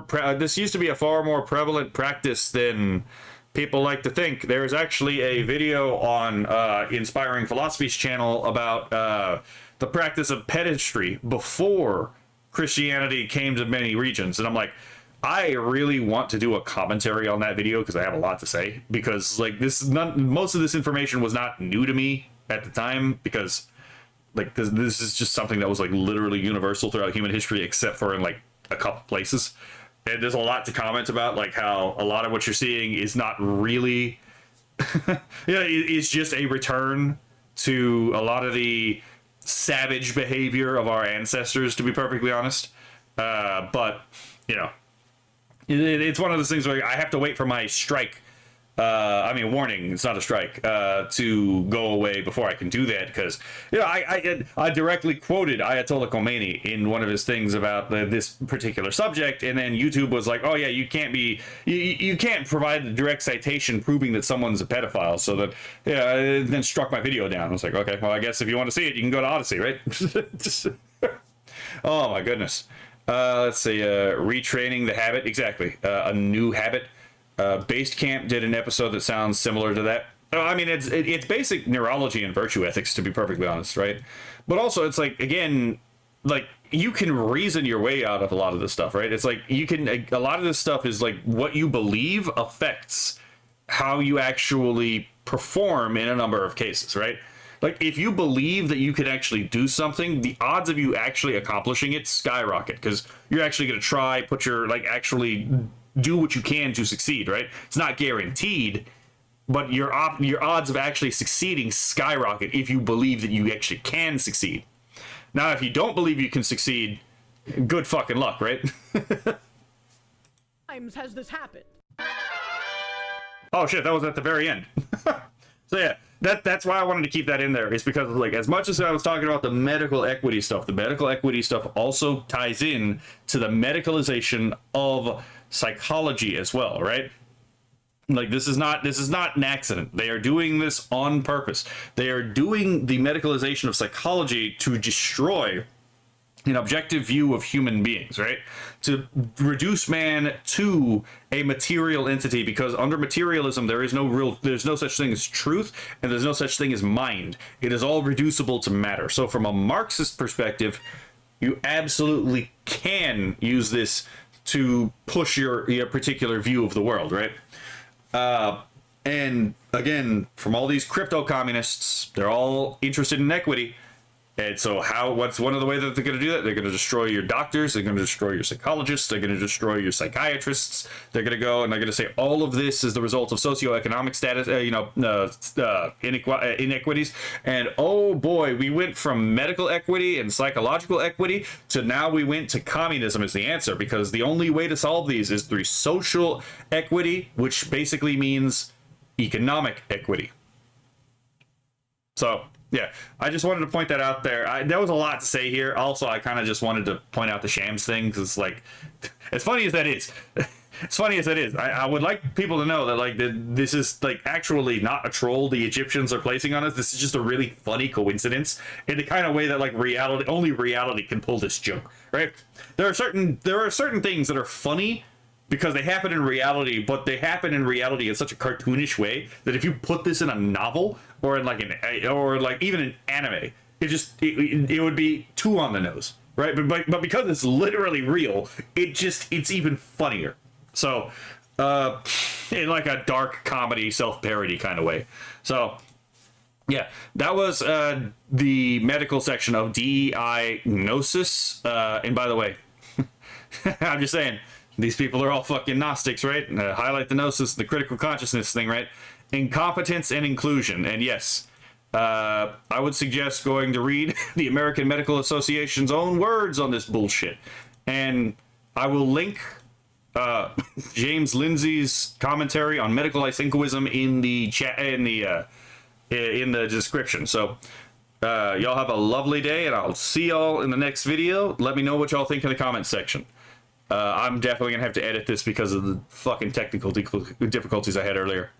prevalent practice than people like to think. There is actually a video on Inspiring Philosophy's channel about the practice of pedestry before Christianity came to many regions, and I'm like, I really want to do a commentary on that video because I have a lot to say, because like most of this information was not new to me at the time, because like this is just something that was like literally universal throughout human history, except for in like a couple places. And there's a lot to comment about, like how a lot of what you're seeing is not really it's just a return to a lot of the savage behavior of our ancestors, to be perfectly honest. But you know, it's one of those things where I have to wait for my strike. Warning, it's not a strike, to go away before I can do that, because, you know, I directly quoted Ayatollah Khomeini in one of his things about this particular subject, and then YouTube was like, oh yeah, you can't provide a direct citation proving that someone's a pedophile, so that, yeah, it then struck my video down. I was like, okay, well, I guess if you want to see it, you can go to Odyssey, right? Oh my goodness. Let's see, retraining the habit, exactly, a new habit. Based Camp did an episode that sounds similar to that. I mean, it's basic neurology and virtue ethics, to be perfectly honest, right? But also, it's like, again, like, you can reason your way out of a lot of this stuff, right? It's like, a lot of this stuff is like what you believe affects how you actually perform in a number of cases, right? Like, if you believe that you could actually do something, the odds of you actually accomplishing it skyrocket, because you're actually going to try, actually do what you can to succeed, right? It's not guaranteed, but your odds of actually succeeding skyrocket if you believe that you actually can succeed. Now, if you don't believe you can succeed, good fucking luck, right? Times has this happened? Oh shit, that was at the very end. So yeah, that's why I wanted to keep that in there, is because, like, as much as I was talking about the medical equity stuff, the medical equity stuff also ties in to the medicalization of psychology as well, right? Like, this is not an accident. They are doing this on purpose. They are doing the medicalization of psychology to destroy an objective view of human beings, right? To reduce man to a material entity, because under materialism there's no such thing as truth, and there's no such thing as mind. It is all reducible to matter. So from a Marxist perspective, you absolutely can use this to push your particular view of the world, right? And again, from all these crypto communists, they're all interested in equity. And so what's one of the ways that they're going to do that? They're going to destroy your doctors. They're going to destroy your psychologists. They're going to destroy your psychiatrists. They're going to go and they're going to say all of this is the result of socioeconomic status, inequities. And oh boy, we went from medical equity and psychological equity to now we went to communism as the answer, because the only way to solve these is through social equity, which basically means economic equity. So yeah, I just wanted to point that out there. There was a lot to say here. Also, I kind of just wanted to point out the shams thing, because, like, as funny as that is, I would like people to know that, like, this is, like, actually not a troll the Egyptians are placing on us. This is just a really funny coincidence in the kind of way that, like, only reality can pull this joke, right? There are certain things that are funny because they happen in reality, but they happen in reality in such a cartoonish way that if you put this in a novel or in even an anime, it would be too on the nose, right? But because it's literally real, it's even funnier. So, in like a dark comedy self-parody kind of way. So, yeah, that was the medical section of DEI Gnosis. And by the way, I'm just saying, these people are all fucking Gnostics, right? Highlight the Gnosis, the critical consciousness thing, right? Incompetence and inclusion. And yes, I would suggest going to read the American Medical Association's own words on this bullshit. And I will link James Lindsay's commentary on medical lysenkoism in the chat, in the description. So y'all have a lovely day, and I'll see y'all in the next video. Let me know what y'all think in the comments section. I'm definitely gonna have to edit this because of the fucking technical difficulties I had earlier.